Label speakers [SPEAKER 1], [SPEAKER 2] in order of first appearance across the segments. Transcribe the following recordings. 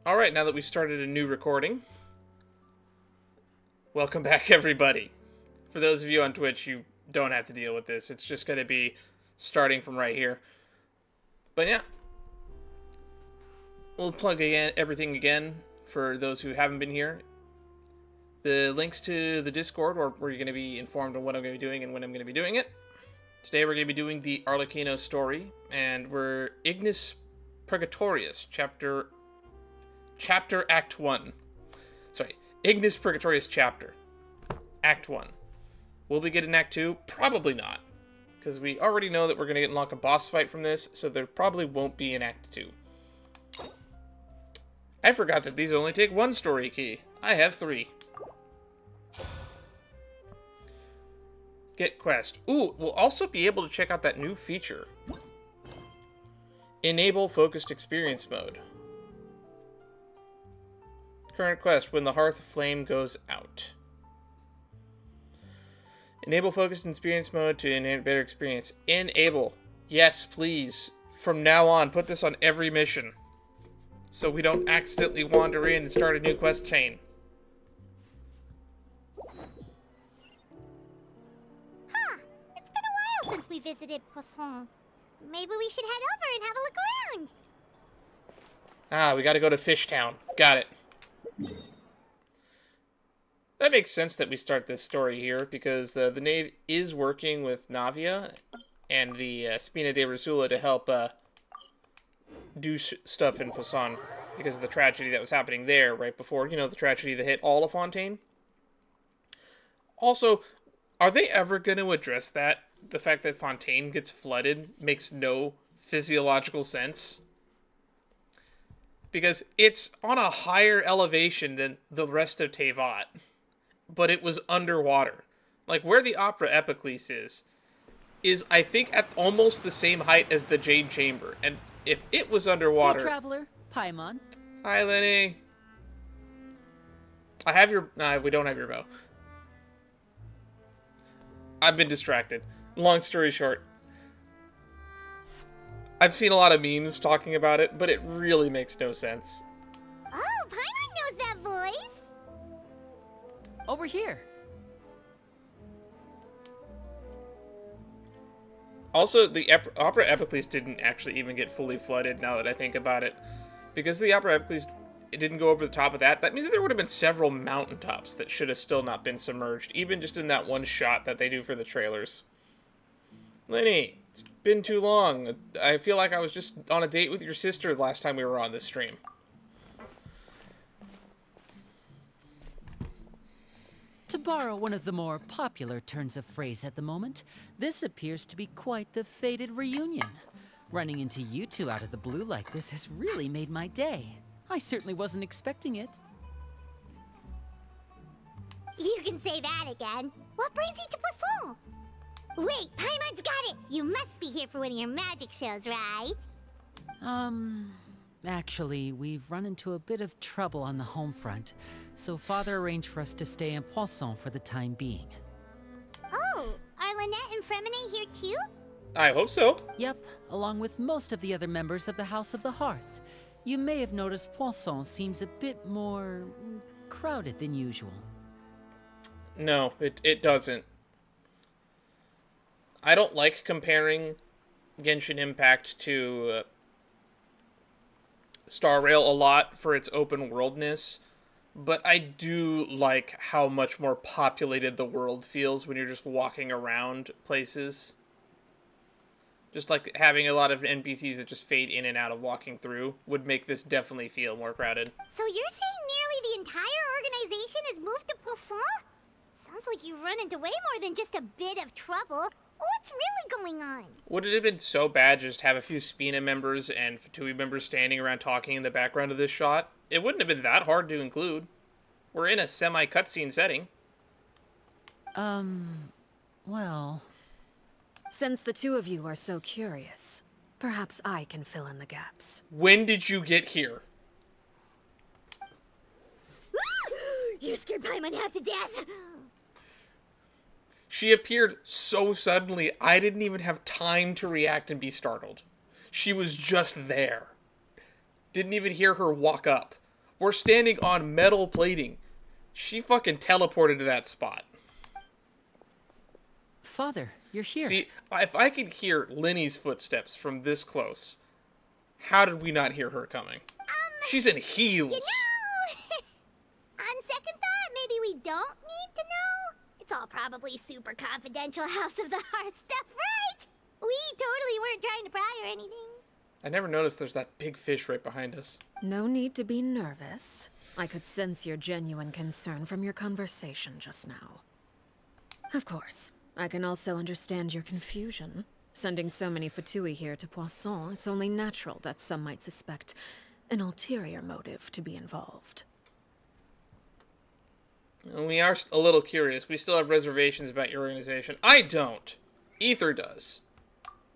[SPEAKER 1] Alright, now that we've started a new recording, welcome back everybody. For those of you on Twitch, you don't have to deal with this. It's just going to be starting from right here. But yeah, we'll plug everything again for those who haven't been here. The links to the Discord, where you're going to be informed on what I'm going to be doing and when I'm going to be doing it. Today we're going to be doing the Arlecchino story, and we're Ignis Purgatorius, Chapter Act 1. Sorry, Ignis Purgatorius Chapter. Act 1. Will we get an Act 2? Probably not. Because we already know that we're going to unlock a boss fight from this, so there probably won't be an Act 2. I forgot that these only take one story key. I have 3. Get quest. Ooh, we'll also be able to check out that new feature. Enable focused experience mode. Current quest, when the Hearth-Flame goes out. Enable focused experience mode to enable better experience. Enable. Yes, please. From now on, put this on every mission. So we don't accidentally wander in and start a new quest chain.
[SPEAKER 2] Huh. It's been a while since we visited Poisson. Maybe we should head over and have a look around.
[SPEAKER 1] Ah, we gotta go to Fishtown. Got it. That makes sense that we start this story here, because the Knave is working with Navia and the Spina de Rasula to help do stuff in Poisson because of the tragedy that was happening there right before, the tragedy that hit all of Fontaine. Also, are they ever going to address that? The fact that Fontaine gets flooded makes no physiological sense. Because it's on a higher elevation than the rest of Teyvat. But it was underwater. Like, where the Opera Epiclese is I think at almost the same height as the Jade Chamber. And if it was underwater...
[SPEAKER 3] Hey, traveler. Paimon.
[SPEAKER 1] Hi, Lenny. I have your... Nah, we don't have your bow. I've been distracted. Long story short. I've seen a lot of memes talking about it, but it really makes no sense.
[SPEAKER 2] Oh, Paimon knows that voice.
[SPEAKER 3] Over here.
[SPEAKER 1] Also, the Opera Epiclese didn't actually even get fully flooded, now that I think about it. Because the Opera Epiclese it didn't go over the top of that, that means that there would have been several mountaintops that should have still not been submerged, even just in that one shot that they do for the trailers. Lenny, it's been too long. I feel like I was just on a date with your sister last time we were on this stream.
[SPEAKER 3] To borrow one of the more popular turns of phrase at the moment, this appears to be quite the fated reunion. Running into you two out of the blue like this has really made my day. I certainly wasn't expecting it.
[SPEAKER 2] You can say that again. What brings you to Poisson? Wait, Paimon's got it! You must be here for one of your magic shows, right?
[SPEAKER 3] Actually, we've run into a bit of trouble on the home front, so Father arranged for us to stay in Poisson for the time being.
[SPEAKER 2] Oh, are Lynette and Fremine here too?
[SPEAKER 1] I hope so.
[SPEAKER 3] Yep, along with most of the other members of the House of the Hearth. You may have noticed Poisson seems a bit more crowded than usual.
[SPEAKER 1] No, it doesn't. I don't like comparing Genshin Impact to Star Rail a lot for its open worldness, but I do like how much more populated the world feels when you're just walking around places. Just like having a lot of NPCs that just fade in and out of walking through would make this definitely feel more crowded.
[SPEAKER 2] So you're saying nearly the entire organization has moved to Poisson? Sounds like you've run into way more than just a bit of trouble. What's really going on?
[SPEAKER 1] Would it have been so bad to just have a few Spina members and Fatui members standing around talking in the background of this shot? It wouldn't have been that hard to include. We're in a semi-cutscene setting.
[SPEAKER 3] Well...
[SPEAKER 4] Since the two of you are so curious, perhaps I can fill in the gaps.
[SPEAKER 1] When did you get here?
[SPEAKER 2] You scared Paimon half to death!
[SPEAKER 1] She appeared so suddenly, I didn't even have time to react and be startled. She was just there. Didn't even hear her walk up. We're standing on metal plating. She fucking teleported to that spot.
[SPEAKER 3] Father, you're here.
[SPEAKER 1] See, if I could hear Lenny's footsteps from this close, how did we not hear her coming? She's in heels.
[SPEAKER 2] You know, on second thought, maybe we don't need to know. It's all probably super confidential House of the Hearth stuff, right? We totally weren't trying to pry or anything.
[SPEAKER 1] I never noticed there's that big fish right behind us.
[SPEAKER 4] No need to be nervous. I could sense your genuine concern from your conversation just now. Of course, I can also understand your confusion. Sending so many Fatui here to Poisson, it's only natural that some might suspect an ulterior motive to be involved.
[SPEAKER 1] We are a little curious. We still have reservations about your organization. I don't. Ether does.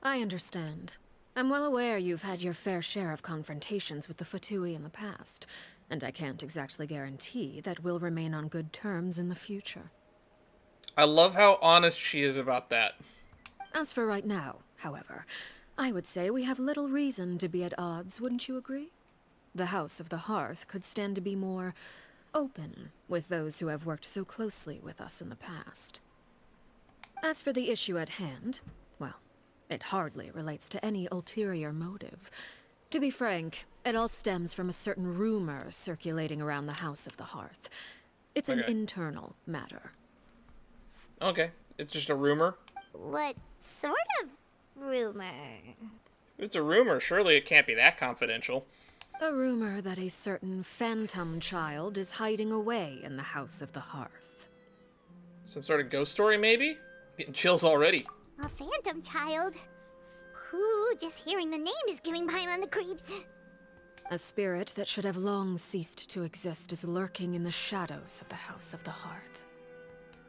[SPEAKER 4] I understand. I'm well aware you've had your fair share of confrontations with the Fatui in the past, and I can't exactly guarantee that we'll remain on good terms in the future.
[SPEAKER 1] I love how honest she is about that.
[SPEAKER 4] As for right now, however, I would say we have little reason to be at odds, wouldn't you agree? The House of the Hearth could stand to be more open with those who have worked so closely with us in the past. As for the issue at hand, well, it hardly relates to any ulterior motive. To be frank, it all stems from a certain rumor circulating around the House of the Hearth. It's an internal matter.
[SPEAKER 1] Okay, it's just a rumor.
[SPEAKER 2] What sort of rumor?
[SPEAKER 1] If it's a rumor, surely it can't be that confidential.
[SPEAKER 4] A rumor that a certain phantom child is hiding away in the House of the Hearth.
[SPEAKER 1] Some sort of ghost story, maybe? Getting chills already.
[SPEAKER 2] A phantom child? Ooh, just hearing the name is giving Paimon the creeps.
[SPEAKER 4] A spirit that should have long ceased to exist is lurking in the shadows of the House of the Hearth.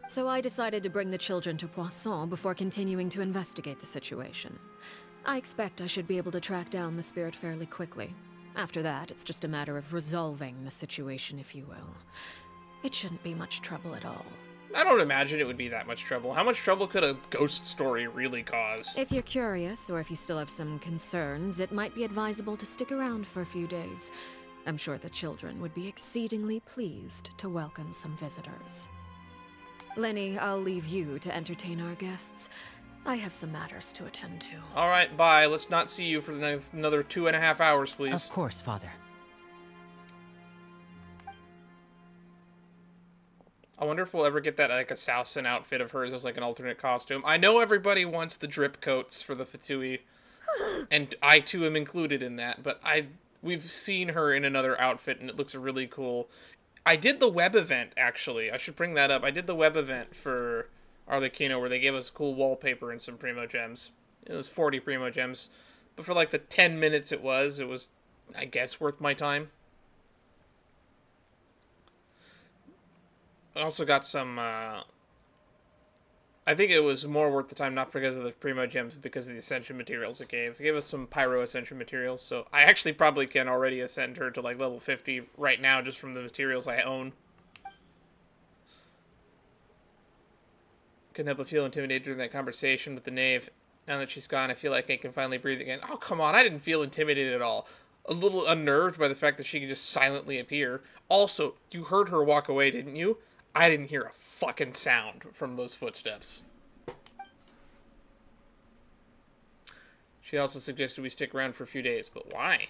[SPEAKER 4] So I decided to bring the children to Poisson before continuing to investigate the situation. I expect I should be able to track down the spirit fairly quickly. After that, it's just a matter of resolving the situation, if you will. It shouldn't be much trouble at all.
[SPEAKER 1] I don't imagine it would be that much trouble. How much trouble could a ghost story really cause?
[SPEAKER 4] If you're curious, or if you still have some concerns, it might be advisable to stick around for a few days. I'm sure the children would be exceedingly pleased to welcome some visitors. Lenny, I'll leave you to entertain our guests. I have some matters to attend to.
[SPEAKER 1] All right, bye. Let's not see you for another 2.5 hours, please.
[SPEAKER 3] Of course, Father.
[SPEAKER 1] I wonder if we'll ever get that, like, a Sousen outfit of hers as, like, an alternate costume. I know everybody wants the drip coats for the Fatui, and I, too, am included in that, but we've seen her in another outfit, and it looks really cool. I did the web event, actually. I should bring that up. I did the web event for Arlecchino, where they gave us cool wallpaper and some Primo Gems. It was 40 Primo Gems, but for, like, the 10 minutes it was, I guess, worth my time. I also got some, I think it was more worth the time, not because of the Primo Gems, but because of the Ascension materials it gave. It gave us some Pyro Ascension materials, so I actually probably can already ascend her to, like, level 50 right now, just from the materials I own. Couldn't help but feel intimidated during that conversation with the Knave. Now that she's gone, I feel like I can finally breathe again. Oh, come on, I didn't feel intimidated at all. A little unnerved by the fact that she could just silently appear. Also, you heard her walk away, didn't you? I didn't hear a fucking sound from those footsteps. She also suggested we stick around for a few days, but why?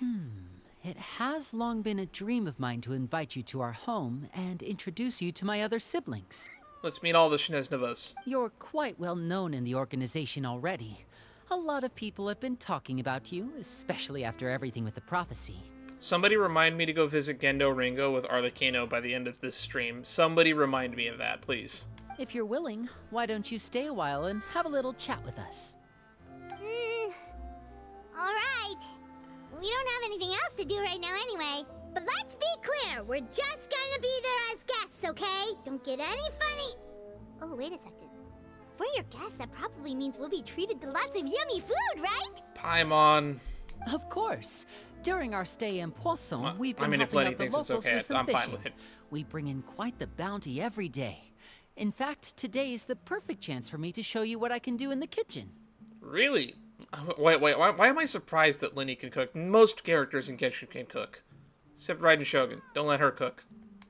[SPEAKER 3] It has long been a dream of mine to invite you to our home and introduce you to my other siblings.
[SPEAKER 1] Let's meet all the Shneznavas.
[SPEAKER 3] You're quite well known in the organization already. A lot of people have been talking about you, especially after everything with the prophecy.
[SPEAKER 1] Somebody remind me to go visit Gendo Ringo with Arlecchino by the end of this stream. Somebody remind me of that, please.
[SPEAKER 3] If you're willing, why don't you stay a while and have a little chat with us?
[SPEAKER 2] Alright. We don't have anything else to do right now anyway. But let's be clear, we're just gonna be there as guests, okay? Don't get any funny... Oh, wait a second. For your guests, that probably means we'll be treated to lots of yummy food, right?
[SPEAKER 1] Paimon.
[SPEAKER 3] Of course. During our stay in Poisson, we've been
[SPEAKER 1] I mean, if
[SPEAKER 3] helping
[SPEAKER 1] Lenny
[SPEAKER 3] out the
[SPEAKER 1] thinks it's
[SPEAKER 3] locals
[SPEAKER 1] okay,
[SPEAKER 3] with some
[SPEAKER 1] I'm fine
[SPEAKER 3] fishing.
[SPEAKER 1] with it.
[SPEAKER 3] We bring in quite the bounty every day. In fact, today is the perfect chance for me to show you what I can do in the kitchen.
[SPEAKER 1] Really? Wait, why am I surprised that Lenny can cook? Most characters in Genshin can cook. Except Raiden Shogun. Don't let her cook.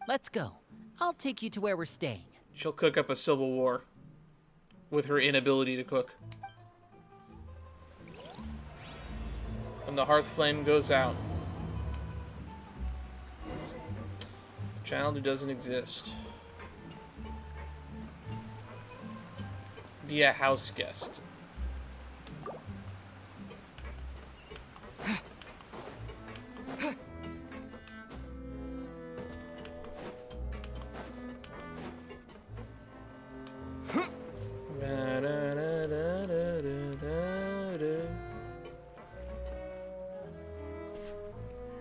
[SPEAKER 3] Let's go. I'll take you to where we're staying.
[SPEAKER 1] She'll cook up a civil war with her inability to cook. When the Hearth-Flame goes out. The child who doesn't exist. Be a house guest.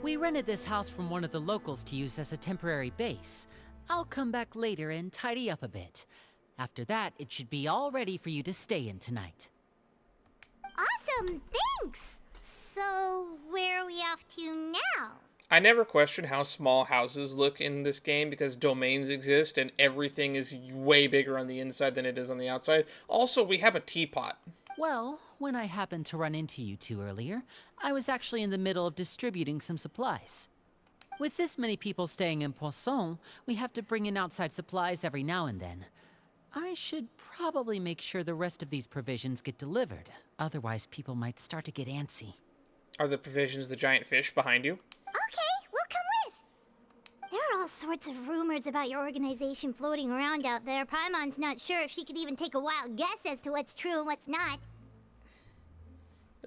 [SPEAKER 3] We rented this house from one of the locals to use as a temporary base. I'll come back later and tidy up a bit. After that, it should be all ready for you to stay in tonight.
[SPEAKER 2] Awesome, thanks! So, where are we off to now?
[SPEAKER 1] I never question how small houses look in this game because domains exist and everything is way bigger on the inside than it is on the outside. Also, we have a teapot.
[SPEAKER 3] Well, when I happened to run into you two earlier, I was actually in the middle of distributing some supplies. With this many people staying in Poisson, we have to bring in outside supplies every now and then. I should probably make sure the rest of these provisions get delivered. Otherwise, people might start to get antsy.
[SPEAKER 1] Are the provisions the giant fish behind you?
[SPEAKER 2] Okay, we'll come with. There are all sorts of rumors about your organization floating around out there. Paimon's not sure if she could even take a wild guess as to what's true and what's not.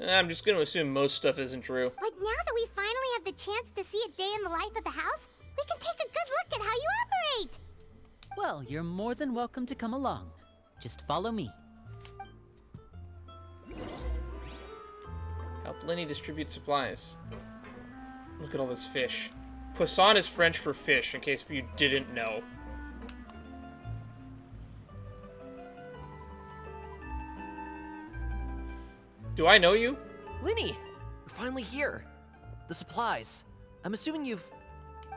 [SPEAKER 1] I'm just going to assume most stuff isn't true.
[SPEAKER 2] But now that we finally have the chance to see a day in the life of the house, we can take a good look at how you operate.
[SPEAKER 3] Well, you're more than welcome to come along. Just follow me.
[SPEAKER 1] Help Lenny distribute supplies. Look at all this fish. Poisson is French for fish, in case you didn't know. Do I know you?
[SPEAKER 5] Lenny, you're finally here. The supplies. I'm assuming you've...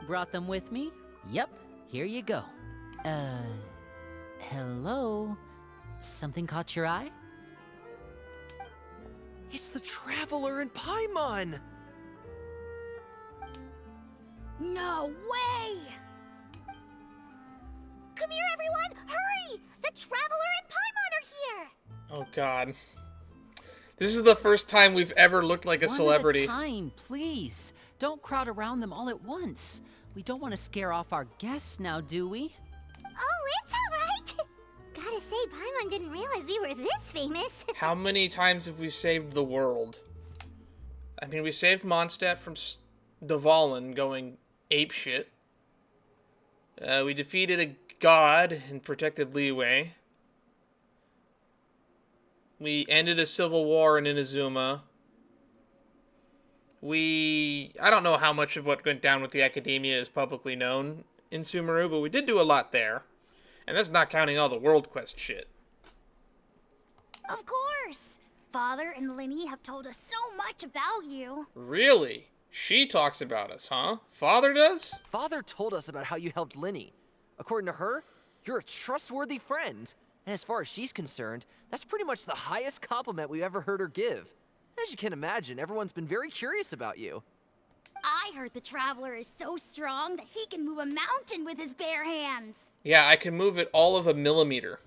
[SPEAKER 3] Brought them with me? Yep, here you go. Hello? Something caught your eye?
[SPEAKER 5] It's the Traveler and Paimon!
[SPEAKER 2] No way! Come here, everyone! Hurry! The Traveler and Paimon are here!
[SPEAKER 1] Oh, God. This is the first time we've ever looked like a celebrity.
[SPEAKER 3] One at a time, please. Don't crowd around them all at once. We don't want to scare off our guests now, do we?
[SPEAKER 2] Oh, it's alright! Gotta say, Paimon didn't realize we were this famous.
[SPEAKER 1] How many times have we saved the world? I mean, we saved Mondstadt from Dvalin going apeshit. We defeated a god and protected Liyue. We ended a civil war in Inazuma. I don't know how much of what went down with the academia is publicly known in Sumeru, but we did do a lot there. And that's not counting all the World Quest shit.
[SPEAKER 6] Of course! Father and Lenny have told us so much about you.
[SPEAKER 1] Really? She talks about us, huh? Father does?
[SPEAKER 5] Father told us about how you helped Lenny. According to her, you're a trustworthy friend. And as far as she's concerned, that's pretty much the highest compliment we've ever heard her give. As you can imagine, everyone's been very curious about you.
[SPEAKER 6] I heard the Traveler is so strong that he can move a mountain with his bare hands.
[SPEAKER 1] Yeah, I can move it all of a millimeter.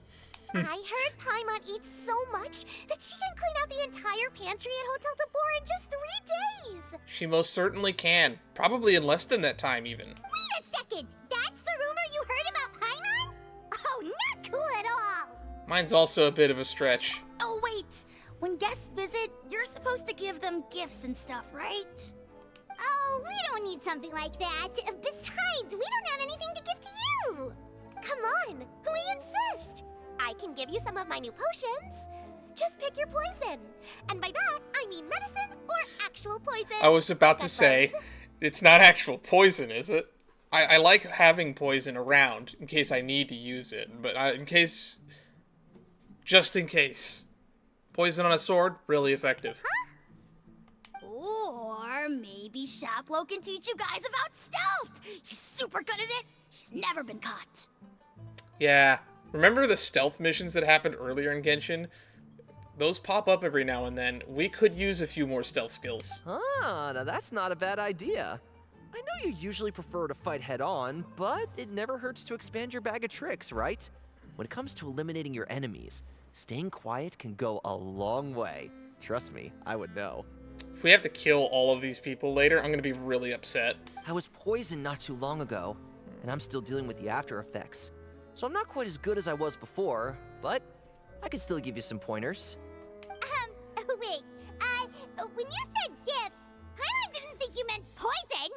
[SPEAKER 2] I heard Paimon eats so much that she can clean out the entire pantry at Hotel Tabor in just 3 days.
[SPEAKER 1] She most certainly can. Probably in less than that time, even.
[SPEAKER 2] Wait a second! That's the rumor you heard about Paimon? Oh, not cool at all!
[SPEAKER 1] Mine's also a bit of a stretch.
[SPEAKER 6] Oh, wait. When guests visit, you're supposed to give them gifts and stuff, right?
[SPEAKER 2] Oh, we don't need something like that. Besides, we don't have anything to give to you. Come on, we insist. I can give you some of my new potions. Just pick your poison. And by that, I mean medicine or actual poison.
[SPEAKER 1] I was about to say, it's not actual poison, is it? I like having poison around in case I need to use it, but just in case. Poison on a sword, really effective.
[SPEAKER 6] Or maybe Shaplo can teach you guys about stealth. He's super good at it. He's never been caught.
[SPEAKER 1] Yeah. Remember the stealth missions that happened earlier in Genshin? Those pop up every now and then. We could use a few more stealth skills.
[SPEAKER 5] Ah, now that's not a bad idea. I know you usually prefer to fight head-on, but it never hurts to expand your bag of tricks, right? When it comes to eliminating your enemies, staying quiet can go a long way. Trust me, I would know.
[SPEAKER 1] If we have to kill all of these people later, I'm gonna be really upset.
[SPEAKER 5] I was poisoned not too long ago, and I'm still dealing with the after effects. So I'm not quite as good as I was before, but I can still give you some pointers.
[SPEAKER 2] Wait, when you said gifts, I didn't think you meant poison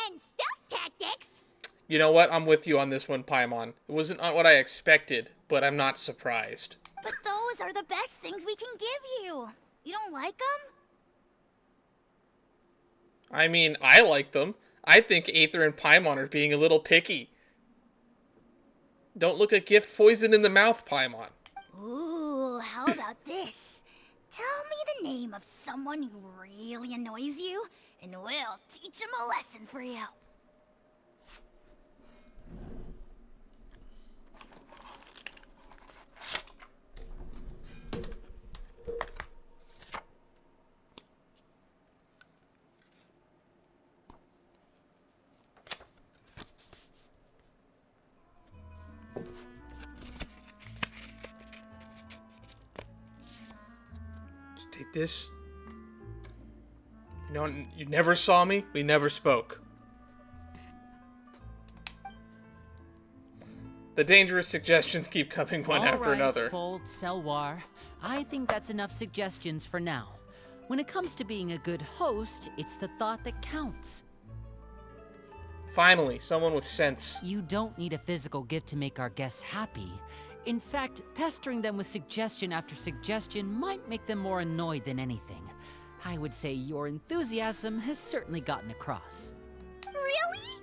[SPEAKER 2] and stealth tactics.
[SPEAKER 1] You know what? I'm with you on this one, Paimon. It wasn't what I expected, but I'm not surprised.
[SPEAKER 6] But those are the best things we can give you. You don't like them?
[SPEAKER 1] I mean, I like them. I think Aether and Paimon are being a little picky. Don't look a gift poison in the mouth, Paimon.
[SPEAKER 6] Ooh, how about this? Tell me the name of someone who really annoys you, and we'll teach him a lesson for you.
[SPEAKER 1] Take this. You know, you never saw me, we never spoke. The dangerous suggestions keep coming one after another.
[SPEAKER 3] Fold, Selwar. I think that's enough suggestions for now. When it comes to being a good host, it's the thought that counts.
[SPEAKER 1] Finally, someone with sense.
[SPEAKER 3] You don't need a physical gift to make our guests happy. In fact, pestering them with suggestion after suggestion might make them more annoyed than anything. I would say your enthusiasm has certainly gotten across.
[SPEAKER 6] Really?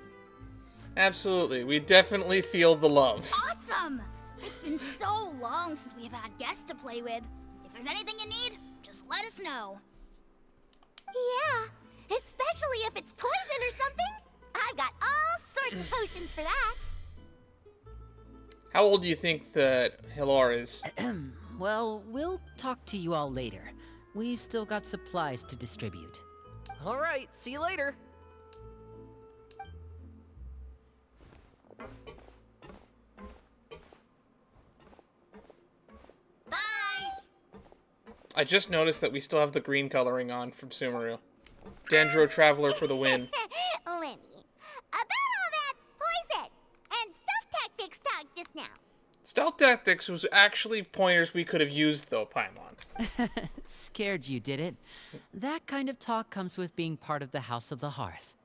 [SPEAKER 1] Absolutely, we definitely feel the love.
[SPEAKER 6] Awesome! It's been so long since we've had guests to play with. If there's anything you need, just let us know.
[SPEAKER 2] Yeah, especially if it's poison or something. I've got all sorts of potions for that.
[SPEAKER 1] How old do you think that Hilar is?
[SPEAKER 3] Well, we'll talk to you all later. We've still got supplies to distribute.
[SPEAKER 5] All right, see you later.
[SPEAKER 6] Bye!
[SPEAKER 1] I just noticed that we still have the green coloring on from Sumeru. Dandro Traveler for the win.
[SPEAKER 2] Lenny, about all that poison and stealth tactics talk just now.
[SPEAKER 1] Stealth tactics was actually pointers we could have used, though, Paimon.
[SPEAKER 3] Scared you, did it? That kind of talk comes with being part of the House of the Hearth.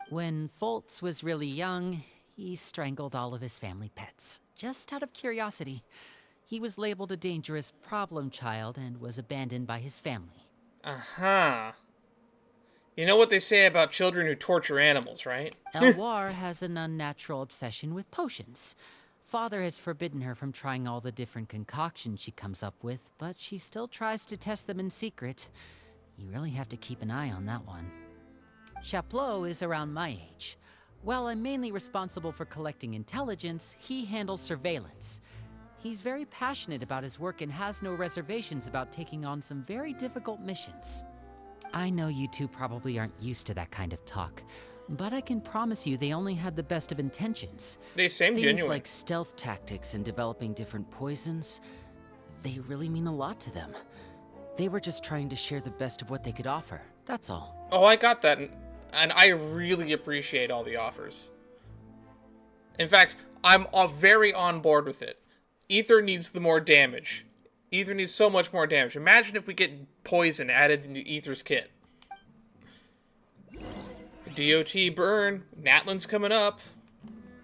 [SPEAKER 3] When Foltz was really young, he strangled all of his family pets, just out of curiosity. He was labeled a dangerous problem child and was abandoned by his family.
[SPEAKER 1] Uh-huh. You know what they say about children who torture animals, right?
[SPEAKER 3] Elwar has an unnatural obsession with potions. Father has forbidden her from trying all the different concoctions she comes up with, but she still tries to test them in secret. You really have to keep an eye on that one. Chaplot is around my age. While I'm mainly responsible for collecting intelligence, he handles surveillance. He's very passionate about his work and has no reservations about taking on some very difficult missions. I know you two probably aren't used to that kind of talk, but I can promise you they only had the best of intentions.
[SPEAKER 1] They seem
[SPEAKER 3] Things
[SPEAKER 1] genuine.
[SPEAKER 3] like stealth tactics and developing different poisons, they really mean a lot to them. They were just trying to share the best of what they could offer, that's all.
[SPEAKER 1] Oh, I got that, and I really appreciate all the offers. In fact, I'm very on board with it. Ether needs the more damage. Ether needs so much more damage. Imagine if we get poison added into Ether's kit. DOT burn. Natlan's coming up.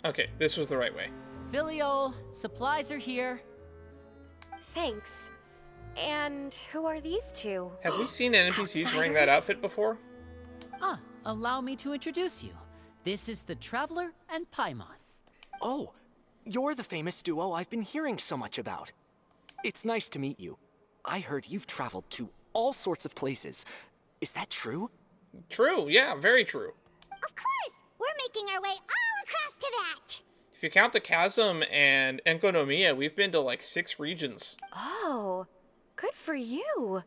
[SPEAKER 1] Okay, this was the right way.
[SPEAKER 3] Filial, supplies are here.
[SPEAKER 7] Thanks. And who are these two?
[SPEAKER 1] Have we seen NPCs wearing that
[SPEAKER 7] Outsiders?
[SPEAKER 1] outfit before?
[SPEAKER 3] Allow me to introduce you. This is the Traveler and Paimon.
[SPEAKER 8] Oh, you're the famous duo I've been hearing so much about. It's nice to meet you. I heard you've traveled to all sorts of places. Is that true?
[SPEAKER 1] True, yeah, very true.
[SPEAKER 2] Of course, we're making our way all across to that.
[SPEAKER 1] If you count the Chasm and Enkonomiya, we've been to like 6 regions.
[SPEAKER 7] Oh, good for you.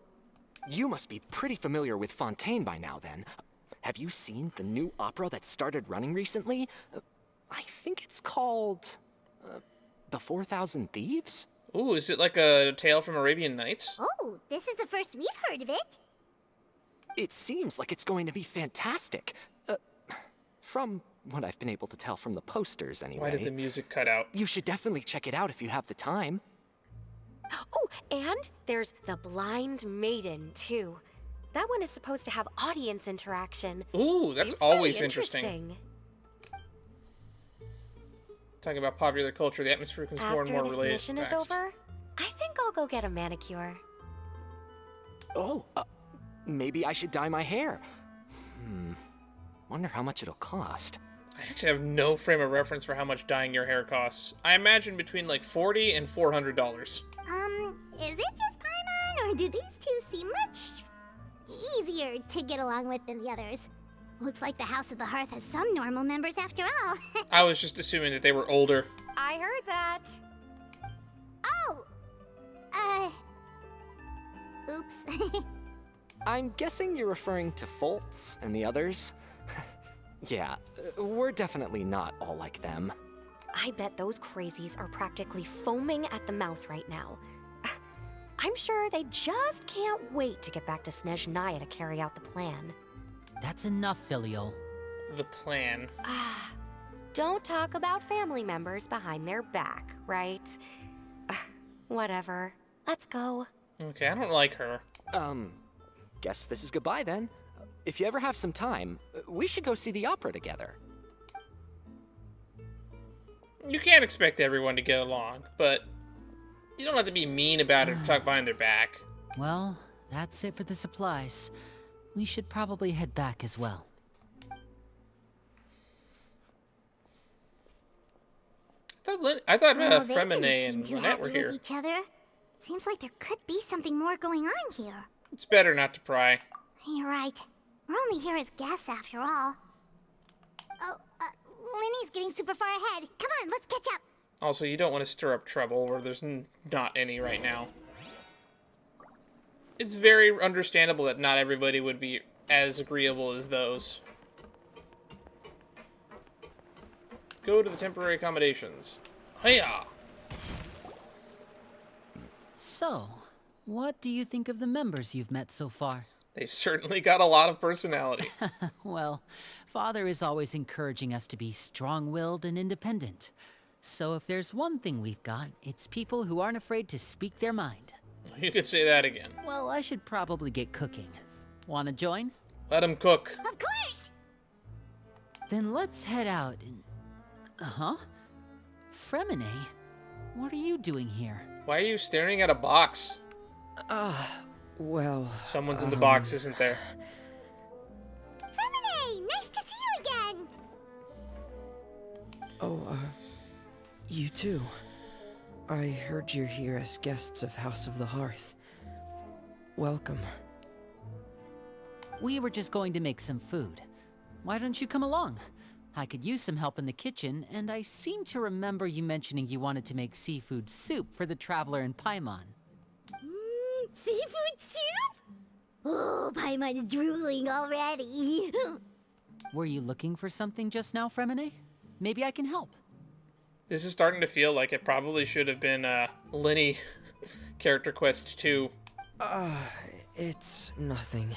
[SPEAKER 8] You must be pretty familiar with Fontaine by now then. have you seen the new opera that started running recently? I think it's called The 4,000 Thieves?
[SPEAKER 1] Ooh, is it like a tale from Arabian Nights?
[SPEAKER 2] Oh, this is the first we've heard of it.
[SPEAKER 8] It seems like it's going to be fantastic. From what I've been able to tell from the posters, anyway.
[SPEAKER 1] Why did the music cut out?
[SPEAKER 8] You should definitely check it out if you have the time.
[SPEAKER 7] Oh, and there's The Blind Maiden, too. That one is supposed to have audience interaction.
[SPEAKER 1] Ooh, that's
[SPEAKER 7] Seems
[SPEAKER 1] always
[SPEAKER 7] very
[SPEAKER 1] interesting. Talking about popular culture, the atmosphere becomes more and
[SPEAKER 7] After
[SPEAKER 1] more
[SPEAKER 7] this
[SPEAKER 1] related.
[SPEAKER 7] mission is over, I think I'll go get a manicure.
[SPEAKER 8] Oh, maybe I should dye my hair. Wonder how much it'll cost.
[SPEAKER 1] I actually have no frame of reference for how much dyeing your hair costs. I imagine between like $40 and $400.
[SPEAKER 2] Is it just Paimon, or do these two seem much easier to get along with than the others? Looks like the House of the Hearth has some normal members after all.
[SPEAKER 1] I was just assuming that they were older.
[SPEAKER 7] I heard that.
[SPEAKER 2] Oh! Oops.
[SPEAKER 8] I'm guessing you're referring to Foltz and the others? Yeah, we're definitely not all like them.
[SPEAKER 7] I bet those crazies are practically foaming at the mouth right now. I'm sure they just can't wait to get back to Snezhnaya to carry out the plan.
[SPEAKER 3] That's enough, Filial.
[SPEAKER 1] The plan.
[SPEAKER 7] Don't talk about family members behind their back, right? Whatever. Let's go.
[SPEAKER 1] Okay, I don't like her.
[SPEAKER 8] Guess this is goodbye then. If you ever have some time, we should go see the opera together.
[SPEAKER 1] You can't expect everyone to get along, but you don't have to be mean about it or talk behind their back.
[SPEAKER 3] Well, that's it for the supplies. We should probably head back as well.
[SPEAKER 1] I thought
[SPEAKER 2] Well, they
[SPEAKER 1] Fremine
[SPEAKER 2] didn't seem
[SPEAKER 1] and
[SPEAKER 2] too
[SPEAKER 1] Lynette
[SPEAKER 2] happy
[SPEAKER 1] were
[SPEAKER 2] with
[SPEAKER 1] here.
[SPEAKER 2] each other. Seems like there could be something more going on here.
[SPEAKER 1] It's better not to pry.
[SPEAKER 2] You're right. We're only here as guests after all. Oh, Linny's getting super far ahead. Come on, let's catch up.
[SPEAKER 1] Also, you don't want to stir up trouble where there's not any right now. It's very understandable that not everybody would be as agreeable as those. Go to the temporary accommodations. Hiya!
[SPEAKER 3] So, what do you think of the members you've met so far?
[SPEAKER 1] They've certainly got a lot of personality.
[SPEAKER 3] Well, Father is always encouraging us to be strong-willed and independent. So if there's one thing we've got, it's people who aren't afraid to speak their mind.
[SPEAKER 1] You could say that again.
[SPEAKER 3] Well, I should probably get cooking. Wanna join?
[SPEAKER 1] Let him cook.
[SPEAKER 2] Of course!
[SPEAKER 3] Then let's head out and... Fremine? What are you doing here?
[SPEAKER 1] Why are you staring at a box?
[SPEAKER 9] Well...
[SPEAKER 1] Someone's in the box, isn't there?
[SPEAKER 2] Fremine, nice to see you again!
[SPEAKER 9] Oh, you too. I heard you're here as guests of House of the Hearth. Welcome.
[SPEAKER 3] We were just going to make some food. Why don't you come along? I could use some help in the kitchen, and I seem to remember you mentioning you wanted to make seafood soup for the traveler in Paimon.
[SPEAKER 2] Seafood soup? Oh, Paimon's drooling already.
[SPEAKER 3] Were you looking for something just now, Fremine? Maybe I can help.
[SPEAKER 1] This is starting to feel like it probably should have been Linny Character Quest 2.
[SPEAKER 9] It's nothing.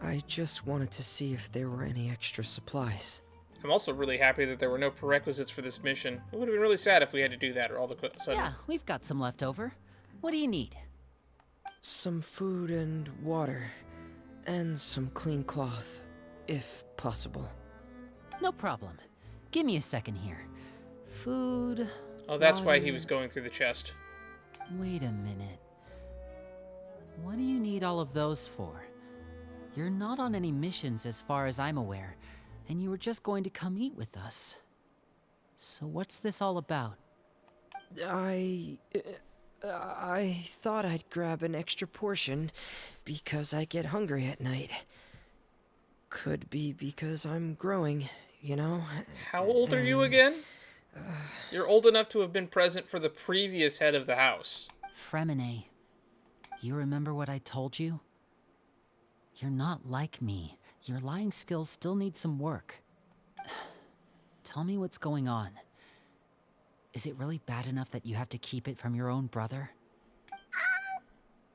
[SPEAKER 9] I just wanted to see if there were any extra supplies.
[SPEAKER 1] I'm also really happy that there were no prerequisites for this mission. It would have been really sad if we had to do that or all the sudden.
[SPEAKER 3] Yeah, we've got some left over. What do you need?
[SPEAKER 9] Some food and water. And some clean cloth, if possible.
[SPEAKER 3] No problem. Give me a second here. Food...
[SPEAKER 1] Oh, that's why he
[SPEAKER 3] water.
[SPEAKER 1] was going through the chest.
[SPEAKER 3] Wait a minute. What do you need all of those for? You're not on any missions as far as I'm aware, and you were just going to come eat with us. So what's this all about?
[SPEAKER 9] I thought I'd grab an extra portion because I get hungry at night. Could be because I'm growing, you know?
[SPEAKER 1] How old are you again? You're old enough to have been present for the previous head of the house.
[SPEAKER 3] Fremine, you remember what I told you? You're not like me. Your lying skills still need some work. Tell me what's going on. Is it really bad enough that you have to keep it from your own brother?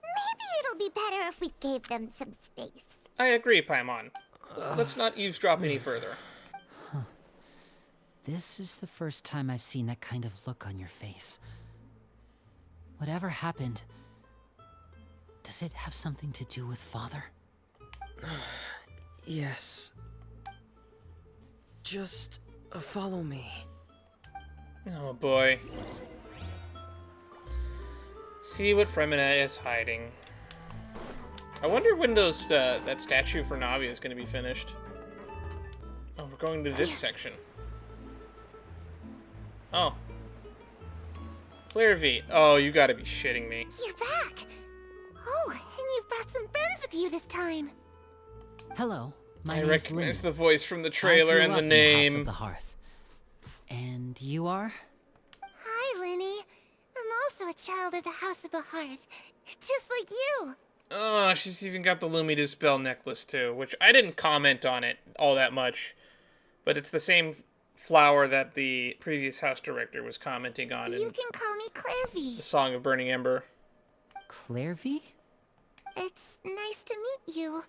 [SPEAKER 2] Maybe it'll be better if we gave them some space.
[SPEAKER 1] I agree, Paimon. Let's not eavesdrop any further.
[SPEAKER 3] This is the first time I've seen that kind of look on your face. Whatever happened, does it have something to do with Father?
[SPEAKER 9] Yes. Just follow me.
[SPEAKER 1] Oh boy. See what Fremina is hiding. I wonder when those that statue for Navi is going to be finished. Oh, we're going to this section. Oh. Clairvy. Oh, you gotta be shitting me.
[SPEAKER 2] You're back! Oh, and you've brought some friends with you this time.
[SPEAKER 3] Hello, my
[SPEAKER 1] I
[SPEAKER 3] name's
[SPEAKER 1] recognize
[SPEAKER 3] Lynn.
[SPEAKER 1] the voice from the
[SPEAKER 3] I
[SPEAKER 1] trailer
[SPEAKER 3] grew
[SPEAKER 1] and the
[SPEAKER 3] up in House
[SPEAKER 1] name.
[SPEAKER 3] of the Hearth. And you are?
[SPEAKER 2] Hi, Lenny. I'm also a child of the House of the Hearth, just like you.
[SPEAKER 1] Oh, she's even got the Lumi Dispel necklace too, which I didn't comment on it all that much. But it's the same flower that the previous house director was commenting on
[SPEAKER 2] You
[SPEAKER 1] in
[SPEAKER 2] can call me Clairvy.
[SPEAKER 1] the Song of Burning Ember.
[SPEAKER 3] Clairvy?
[SPEAKER 2] It's nice to meet you.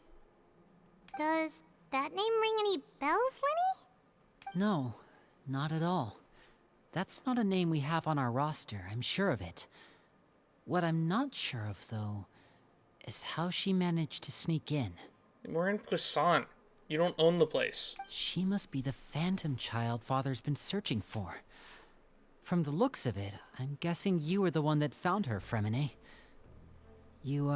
[SPEAKER 2] Does that name ring any bells, Lenny?
[SPEAKER 3] No, not at all. That's not a name we have on our roster, I'm sure of it. What I'm not sure of, though, is how she managed to sneak in.
[SPEAKER 1] We're in Poisson. You don't own the place.
[SPEAKER 3] She must be the phantom child Father's been searching for. From the looks of it, I'm guessing you were the one that found her, Fremine. You,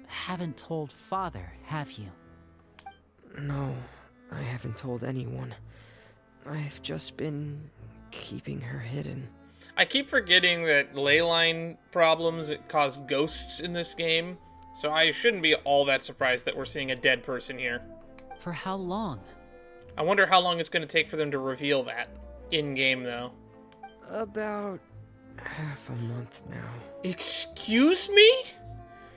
[SPEAKER 3] haven't told Father, have you?
[SPEAKER 9] No, I haven't told anyone. I've just been keeping her hidden.
[SPEAKER 1] I keep forgetting that leyline problems cause ghosts in this game, so I shouldn't be all that surprised that we're seeing a dead person here.
[SPEAKER 3] For how long?
[SPEAKER 1] I wonder how long it's going to take for them to reveal that. In-game, though.
[SPEAKER 9] About half a month now.
[SPEAKER 1] Excuse me?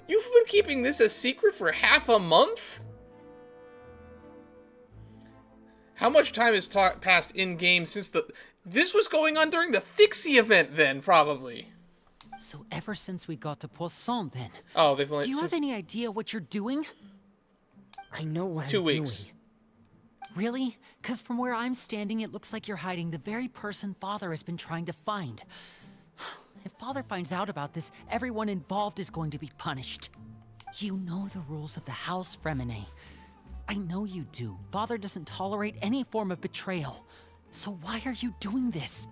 [SPEAKER 1] You've been keeping this a secret for half a month? How much time has passed in-game since this was going on during the Thixie event then, probably.
[SPEAKER 3] So ever since we got to Poisson, then?
[SPEAKER 1] Oh, they've only...
[SPEAKER 3] Do you have any idea what you're doing?
[SPEAKER 9] I know what
[SPEAKER 1] 2
[SPEAKER 9] I'm
[SPEAKER 1] weeks.
[SPEAKER 9] doing.
[SPEAKER 3] Really? Because from where I'm standing, it looks like you're hiding the very person Father has been trying to find. If Father finds out about this, everyone involved is going to be punished. You know the rules of the house, Fremine. I know you do. Father doesn't tolerate any form of betrayal. So why are you doing this?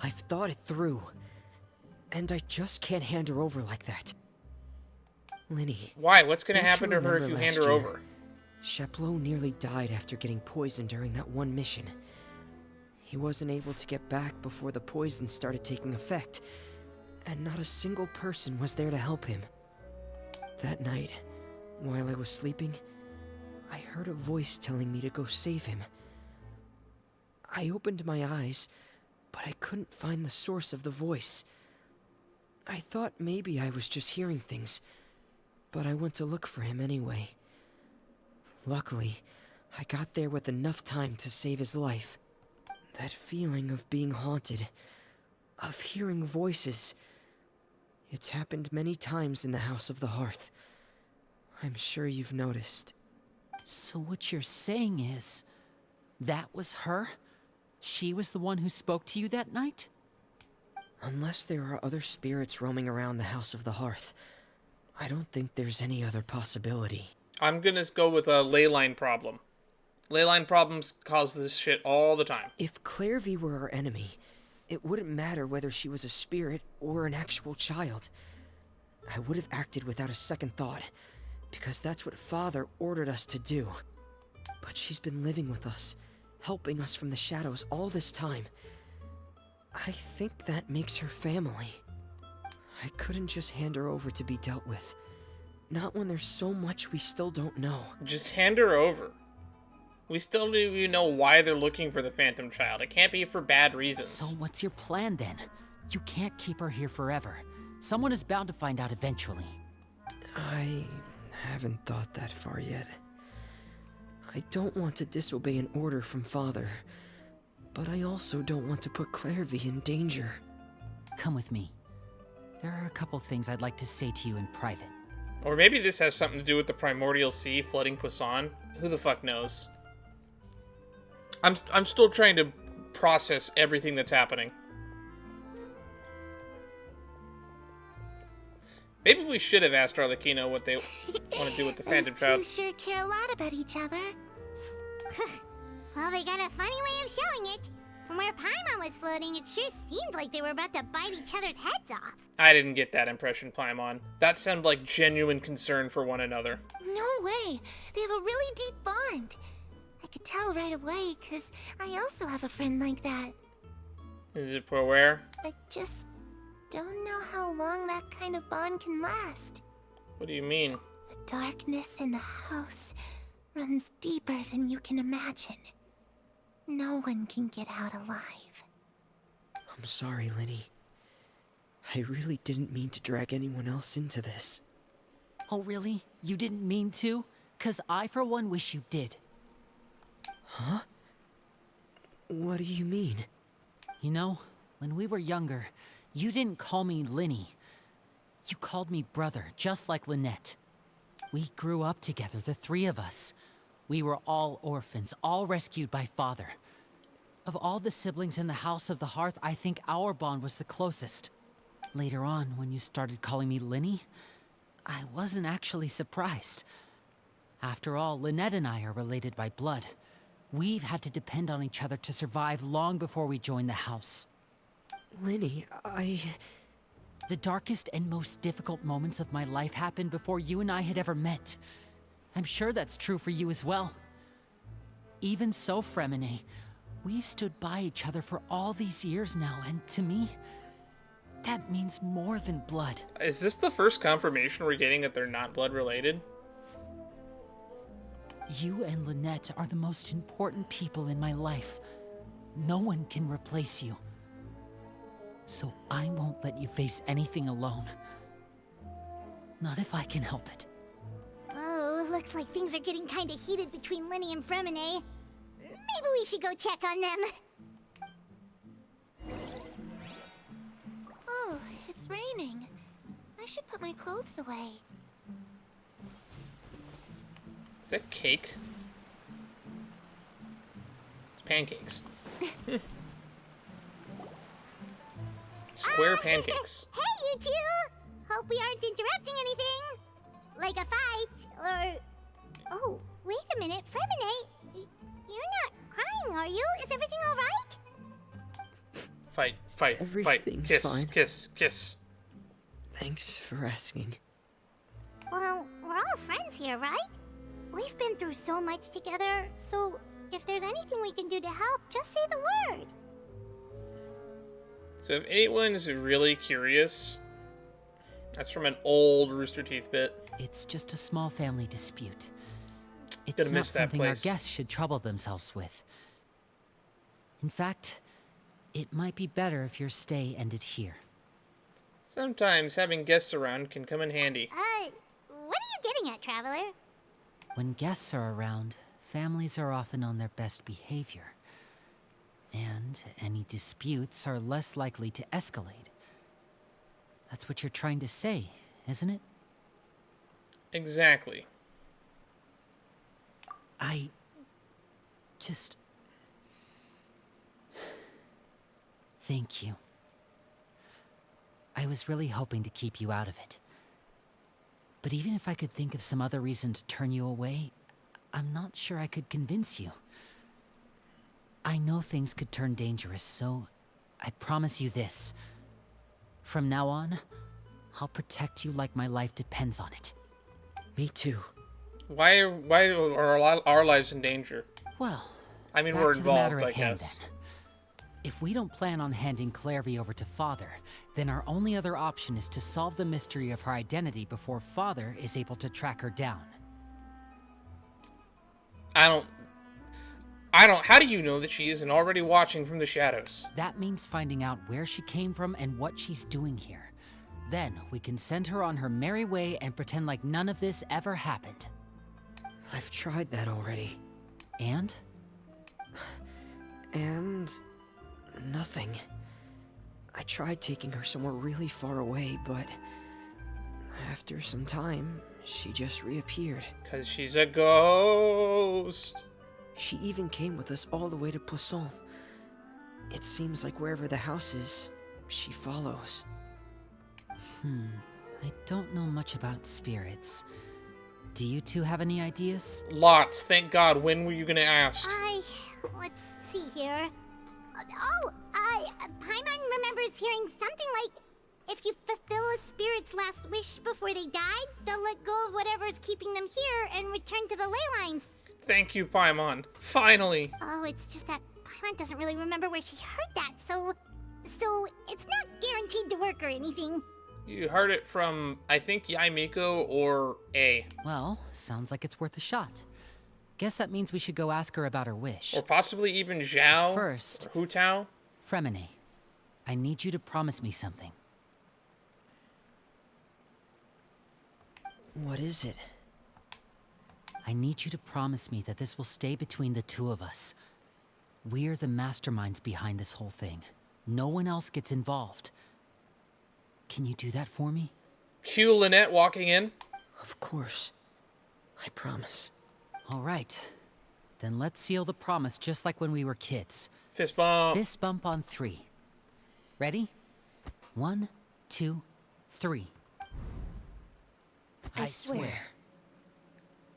[SPEAKER 9] I've thought it through. And I just can't hand her over like that. Linny.
[SPEAKER 1] Why? What's going to
[SPEAKER 9] don't
[SPEAKER 1] happen to her if
[SPEAKER 9] remember
[SPEAKER 1] you hand
[SPEAKER 9] last
[SPEAKER 1] her
[SPEAKER 9] year?
[SPEAKER 1] over?
[SPEAKER 9] Sheplo nearly died after getting poisoned during that one mission. He wasn't able to get back before the poison started taking effect, and not a single person was there to help him. That night, while I was sleeping, I heard a voice telling me to go save him. I opened my eyes, but I couldn't find the source of the voice. I thought maybe I was just hearing things, but I went to look for him anyway. Luckily, I got there with enough time to save his life. That feeling of being haunted, of hearing voices, it's happened many times in the House of the Hearth. I'm sure you've noticed.
[SPEAKER 3] So what you're saying is, that was her? She was the one who spoke to you that night?
[SPEAKER 9] Unless there are other spirits roaming around the House of the Hearth, I don't think there's any other possibility.
[SPEAKER 1] I'm gonna go with a leyline problem. Leyline problems cause this shit all the time.
[SPEAKER 9] If Clairvy were our enemy, it wouldn't matter whether she was a spirit or an actual child. I would have acted without a second thought, because that's what Father ordered us to do. But she's been living with us, helping us from the shadows all this time. I think that makes her family. I couldn't just hand her over to be dealt with. Not when there's so much we still don't know.
[SPEAKER 1] Just hand her over. We still don't even know why they're looking for the Phantom Child. It can't be for bad reasons.
[SPEAKER 3] So what's your plan then? You can't keep her here forever. Someone is bound to find out eventually.
[SPEAKER 9] I haven't thought that far yet. I don't want to disobey an order from Father, but I also don't want to put Clairvy in danger.
[SPEAKER 3] Come with me. There are a couple things I'd like to say to you in private.
[SPEAKER 1] Or maybe this has something to do with the primordial sea flooding Poisson. Who the fuck knows? I'm still trying to process everything that's happening. Maybe we should have asked Arlecchino what they want to do with the Phantom Child.
[SPEAKER 2] Those two sure care a lot about each other. Well, they got a funny way of showing it. From where Paimon was floating, it sure seemed like they were about to bite each other's heads off.
[SPEAKER 1] I didn't get that impression, Paimon. That sounded like genuine concern for one another.
[SPEAKER 2] No way. They have a really deep bond. I could tell right away, because I also have a friend like that.
[SPEAKER 1] Is it for where?
[SPEAKER 2] I just don't know how long that kind of bond can last.
[SPEAKER 1] What do you mean?
[SPEAKER 2] The darkness in the house runs deeper than you can imagine. No one can get out alive.
[SPEAKER 9] I'm sorry, Lenny. I really didn't mean to drag anyone else into this.
[SPEAKER 3] Oh, really? You didn't mean to? 'Cause I, for one, wish you did.
[SPEAKER 9] Huh? What do you mean?
[SPEAKER 3] You know, when we were younger, you didn't call me Linny. You called me brother, just like Lynette. We grew up together, the three of us. We were all orphans, all rescued by Father. Of all the siblings in the House of the Hearth, I think our bond was the closest. Later on, when you started calling me Linny, I wasn't actually surprised. After all, Lynette and I are related by blood. We've had to depend on each other to survive long before we joined the house.
[SPEAKER 9] Lenny,
[SPEAKER 3] The darkest and most difficult moments of my life happened before you and I had ever met. I'm sure that's true for you as well. Even so, Fremine, we've stood by each other for all these years now, and to me, that means more than blood.
[SPEAKER 1] Is this the first confirmation we're getting that they're not blood related?
[SPEAKER 3] You and Lynette are the most important people in my life. No one can replace you. So I won't let you face anything alone. Not if I can help it.
[SPEAKER 2] Oh, looks like things are getting kinda heated between Linny and Fremine. Maybe we should go check on them. Oh, it's raining. I should put my clothes away.
[SPEAKER 1] Is that cake? It's pancakes. Square pancakes.
[SPEAKER 2] Hey, you two! Hope we aren't interrupting anything. Like a fight, or... Oh, wait a minute, Fremine. You're not crying, are you? Is everything alright?
[SPEAKER 1] Fight, fight, fight.
[SPEAKER 9] Everything's
[SPEAKER 1] Kiss,
[SPEAKER 9] fine.
[SPEAKER 1] kiss, kiss.
[SPEAKER 9] Thanks for asking.
[SPEAKER 2] Well, we're all friends here, right? We've been through so much together, so if there's anything we can do to help, just say the word.
[SPEAKER 1] So if anyone is really curious, that's from an old Rooster Teeth bit.
[SPEAKER 3] It's just a small family dispute. It's
[SPEAKER 1] Gonna
[SPEAKER 3] not
[SPEAKER 1] miss that
[SPEAKER 3] something our
[SPEAKER 1] place.
[SPEAKER 3] guests should trouble themselves with. In fact, it might be better if your stay ended here.
[SPEAKER 1] Sometimes having guests around can come in handy.
[SPEAKER 2] What are you getting at, Traveler?
[SPEAKER 3] When guests are around, families are often on their best behavior. And any disputes are less likely to escalate. That's what you're trying to say, isn't it?
[SPEAKER 1] Exactly.
[SPEAKER 3] I just... Thank you. I was really hoping to keep you out of it. But even if I could think of some other reason to turn you away, I'm not sure I could convince you. I know things could turn dangerous, so I promise you this. From now on, I'll protect you like my life depends on it.
[SPEAKER 9] Me too.
[SPEAKER 1] Why are our lives in danger?
[SPEAKER 3] Well,
[SPEAKER 1] I mean,
[SPEAKER 3] back
[SPEAKER 1] we're
[SPEAKER 3] to the matter
[SPEAKER 1] involved,
[SPEAKER 3] at
[SPEAKER 1] I
[SPEAKER 3] hand,
[SPEAKER 1] guess.
[SPEAKER 3] then. If we don't plan on handing Clairvy over to Father, then our only other option is to solve the mystery of her identity before Father is able to track her down.
[SPEAKER 1] How do you know that she isn't already watching from the shadows?
[SPEAKER 3] That means finding out where she came from and what she's doing here. Then we can send her on her merry way and pretend like none of this ever happened.
[SPEAKER 9] I've tried that already.
[SPEAKER 3] And?
[SPEAKER 9] And nothing. I tried taking her somewhere really far away, but after some time, she just reappeared.
[SPEAKER 1] 'Cause she's a ghost.
[SPEAKER 9] She even came with us all the way to Poisson. It seems like wherever the house is, she follows.
[SPEAKER 3] I don't know much about spirits. Do you two have any ideas?
[SPEAKER 1] Lots. Thank God. When were you gonna ask?
[SPEAKER 2] Let's see here. Paimon remembers hearing something like, if you fulfill a spirit's last wish before they died, they'll let go of whatever's keeping them here and return to the ley lines.
[SPEAKER 1] Thank you, Paimon. Finally.
[SPEAKER 2] Oh, it's just that Paimon doesn't really remember where she heard that, so it's not guaranteed to work or anything.
[SPEAKER 1] You heard it from, I think, Yaimiko or A.
[SPEAKER 3] Well, sounds like it's worth a shot. Guess that means we should go ask her about her wish.
[SPEAKER 1] Or possibly even Zhao.
[SPEAKER 3] First,
[SPEAKER 1] Or Hu Tao.
[SPEAKER 3] Fremine, I need you to promise me something.
[SPEAKER 9] What is it?
[SPEAKER 3] I need you to promise me that this will stay between the two of us. We're the masterminds behind this whole thing. No one else gets involved. Can you do that for me?
[SPEAKER 1] Cue Lynette walking in.
[SPEAKER 9] Of course. I promise.
[SPEAKER 3] All right. Then let's seal the promise just like when we were kids.
[SPEAKER 1] Fist bump.
[SPEAKER 3] Fist bump on 3. Ready? 1, 2, 3.
[SPEAKER 4] I swear.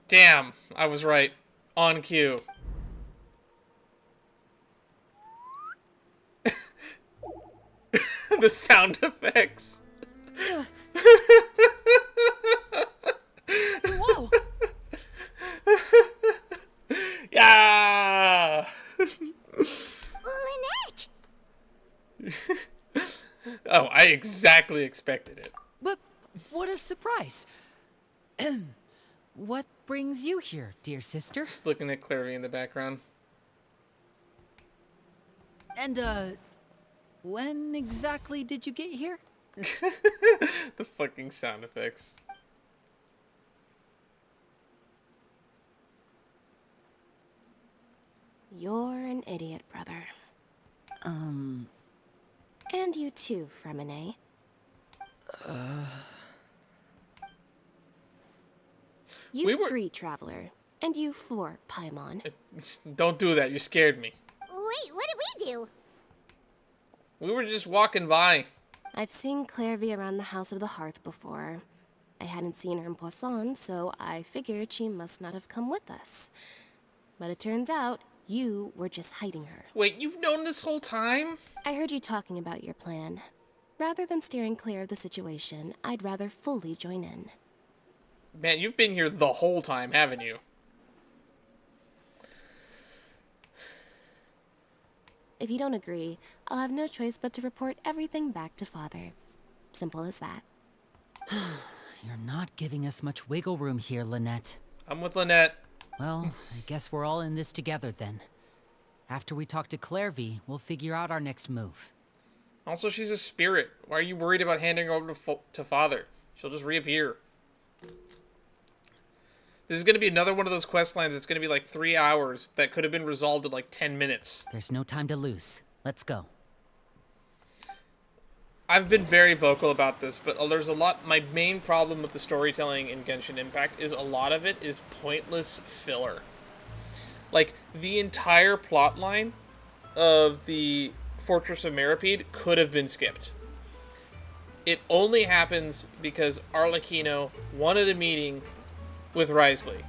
[SPEAKER 1] Damn, I was right. On cue. The sound effects.
[SPEAKER 3] Whoa!
[SPEAKER 1] Yeah!
[SPEAKER 2] Lynette!
[SPEAKER 1] Oh, I exactly expected it.
[SPEAKER 3] But what a surprise! What brings you here, dear sister?
[SPEAKER 1] Just looking at Clary in the background.
[SPEAKER 3] And, when exactly did you get here?
[SPEAKER 1] The fucking sound effects.
[SPEAKER 7] You're an idiot, brother. And you too, Fremine. You
[SPEAKER 1] We were-
[SPEAKER 7] 3, Traveler. And you 4, Paimon.
[SPEAKER 1] Don't do that, you scared me.
[SPEAKER 2] Wait, what did we do?
[SPEAKER 1] We were just walking by.
[SPEAKER 7] I've seen Clairvy around the House of the Hearth before. I hadn't seen her in Poisson, so I figured she must not have come with us. But it turns out, you were just hiding her.
[SPEAKER 1] Wait, you've known this whole time?
[SPEAKER 7] I heard you talking about your plan. Rather than steering clear of the situation, I'd rather fully join in.
[SPEAKER 1] Man, you've been here the whole time, haven't you?
[SPEAKER 7] If you don't agree, I'll have no choice but to report everything back to Father. Simple as that.
[SPEAKER 3] You're not giving us much wiggle room here, Lynette.
[SPEAKER 1] I'm with Lynette.
[SPEAKER 3] Well, I guess we're all in this together then. After we talk to Clairvy, we'll figure out our next move.
[SPEAKER 1] Also, she's a spirit. Why are you worried about handing her over to Father? She'll just reappear. This is going to be another one of those quest lines that's going to be like 3 hours that could have been resolved in like 10 minutes.
[SPEAKER 3] There's no time to lose. Let's go.
[SPEAKER 1] I've been very vocal about this, but there's a lot... My main problem with the storytelling in Genshin Impact is a lot of it is pointless filler. Like, the entire plot line of the Fortress of Meripede could have been skipped. It only happens because Arlecchino wanted a meeting with Wriothesley.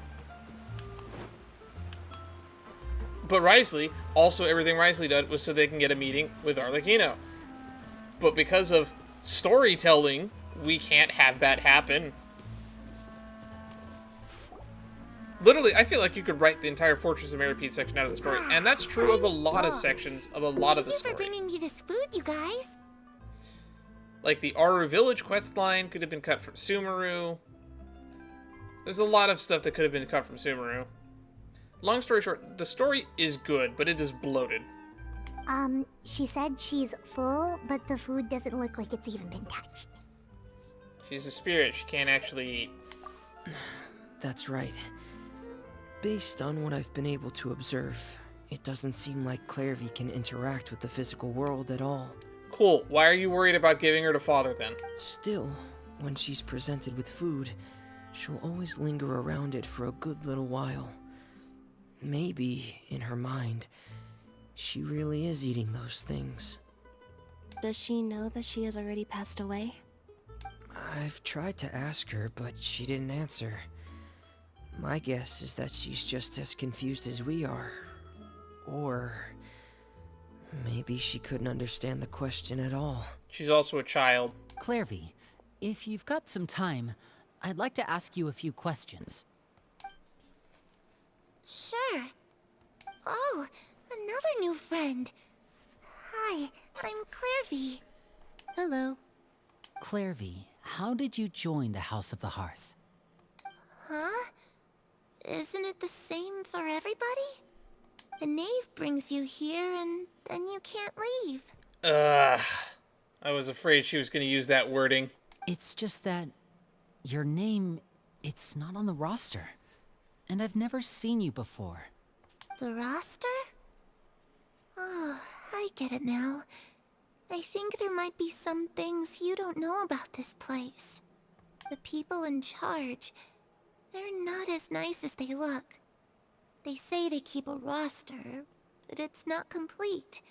[SPEAKER 1] But Wriothesley, also everything Wriothesley did was so they can get a meeting with Arlecchino. But because of storytelling, we can't have that happen. Literally, I feel like you could write the entire Fortress of Meripede section out of the story. And that's true of a lot of sections of a lot of the story.
[SPEAKER 2] Thank you for bringing me this food, you guys.
[SPEAKER 1] Like the Aru Village quest line could have been cut from Sumeru. There's a lot of stuff that could have been cut from Sumeru. Long story short, the story is good, but it is bloated.
[SPEAKER 2] She said she's full, but the food doesn't look like it's even been touched.
[SPEAKER 1] She's a spirit. She can't actually eat.
[SPEAKER 9] That's right. Based on what I've been able to observe, it doesn't seem like Clairvy can interact with the physical world at all.
[SPEAKER 1] Cool. Why are you worried about giving her to Father, then?
[SPEAKER 9] Still, when she's presented with food, she'll always linger around it for a good little while. Maybe, in her mind, she really is eating those things.
[SPEAKER 7] Does she know that she has already passed away?
[SPEAKER 9] I've tried to ask her, but she didn't answer. My guess is that she's just as confused as we are. Or maybe she couldn't understand the question at all.
[SPEAKER 1] She's also a child.
[SPEAKER 3] Clairvy, if you've got some time, I'd like to ask you a few questions.
[SPEAKER 6] Sure. Oh, another new friend. Hi, I'm Clairvy.
[SPEAKER 7] Hello.
[SPEAKER 3] Clairvy, how did you join the House of the Hearth?
[SPEAKER 6] Huh? Isn't it the same for everybody? The Knave brings you here and then you can't leave.
[SPEAKER 1] I was afraid she was going to use that wording.
[SPEAKER 3] It's just that your name, it's not on the roster. And I've never seen you before.
[SPEAKER 6] The roster? Oh, I get it now. I think there might be some things you don't know about this place. The people in charge, they're not as nice as they look. They say they keep a roster, but it's not complete.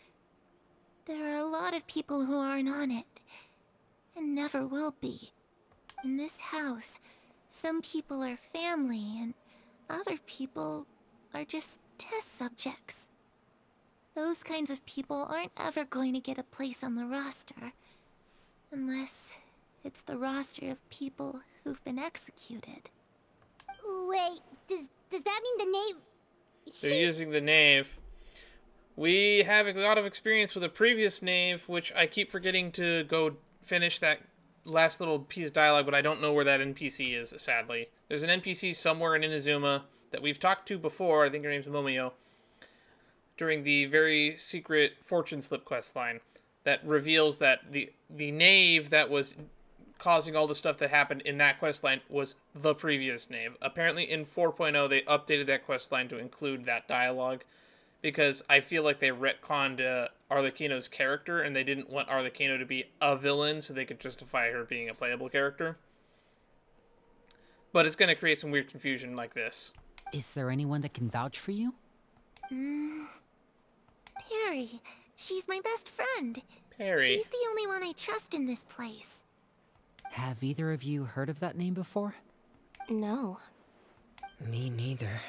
[SPEAKER 6] There are a lot of people who aren't on it, and never will be. In this house, some people are family, and other people are just test subjects. Those kinds of people aren't ever going to get a place on the roster, unless it's the roster of people who've been executed.
[SPEAKER 2] Wait, does that mean the Knave...
[SPEAKER 1] They're using the Knave. We have a lot of experience with a previous Knave, which I keep forgetting to go finish that last little piece of dialogue, but I don't know where that NPC is, sadly. There's an NPC somewhere in Inazuma that we've talked to before, I think her name's Momio, during the very secret fortune slip quest line that reveals that the Knave that was causing all the stuff that happened in that quest line was the previous Knave. Apparently in 4.0 they updated that quest line to include that dialogue because I feel like they retconned Arlecchino's character and they didn't want Arlecchino to be a villain so they could justify her being a playable character. But it's going to create some weird confusion like this.
[SPEAKER 3] Is there anyone that can vouch for you?
[SPEAKER 6] Perry. She's my best friend.
[SPEAKER 1] Perry.
[SPEAKER 6] She's the only one I trust in this place.
[SPEAKER 3] Have either of you heard of that name before?
[SPEAKER 7] No.
[SPEAKER 9] Me neither.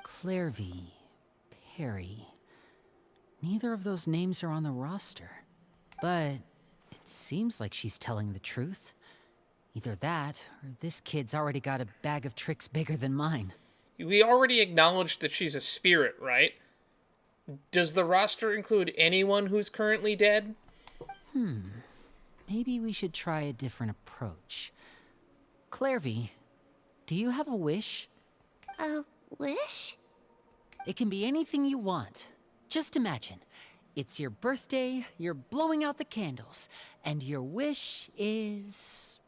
[SPEAKER 3] Clairvy, Perry. Neither of those names are on the roster. But it seems like she's telling the truth. Either that, or this kid's already got a bag of tricks bigger than mine.
[SPEAKER 1] We already acknowledged that she's a spirit, right? Does the roster include anyone who's currently dead?
[SPEAKER 3] Maybe we should try a different approach. Clairvy, do you have a wish?
[SPEAKER 6] A wish?
[SPEAKER 3] It can be anything you want. Just imagine. It's your birthday, you're blowing out the candles, and your wish is...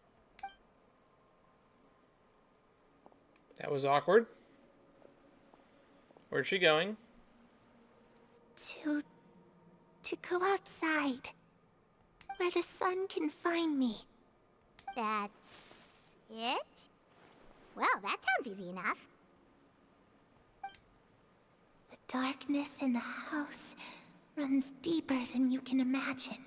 [SPEAKER 1] That was awkward. Where's she going?
[SPEAKER 6] To go outside. Where the sun can find me.
[SPEAKER 2] That's... it? Well, that sounds easy enough.
[SPEAKER 6] The darkness in the house runs deeper than you can imagine.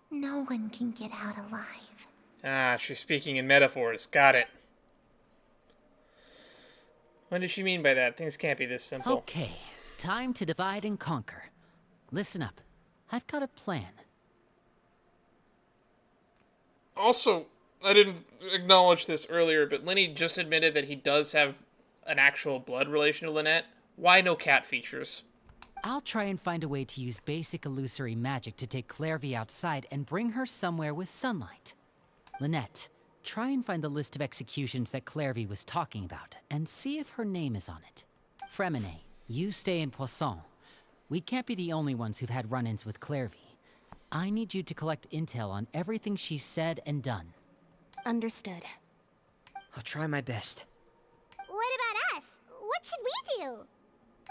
[SPEAKER 6] No one can get out alive.
[SPEAKER 1] Ah, she's speaking in metaphors. Got it. What did she mean by that? Things can't be this simple.
[SPEAKER 3] Okay, time to divide and conquer. Listen up. I've got a plan.
[SPEAKER 1] Also, I didn't acknowledge this earlier, but Lenny just admitted that he does have an actual blood relation to Lynette. Why no cat features?
[SPEAKER 3] I'll try and find a way to use basic illusory magic to take Clairvy outside and bring her somewhere with sunlight. Lynette, try and find the list of executions that Clairvy was talking about, and see if her name is on it. Fremine, you stay in Poisson. We can't be the only ones who've had run-ins with Clairvy. I need you to collect intel on everything she's said and done.
[SPEAKER 7] Understood.
[SPEAKER 9] I'll try my best.
[SPEAKER 2] What about us? What What should we do?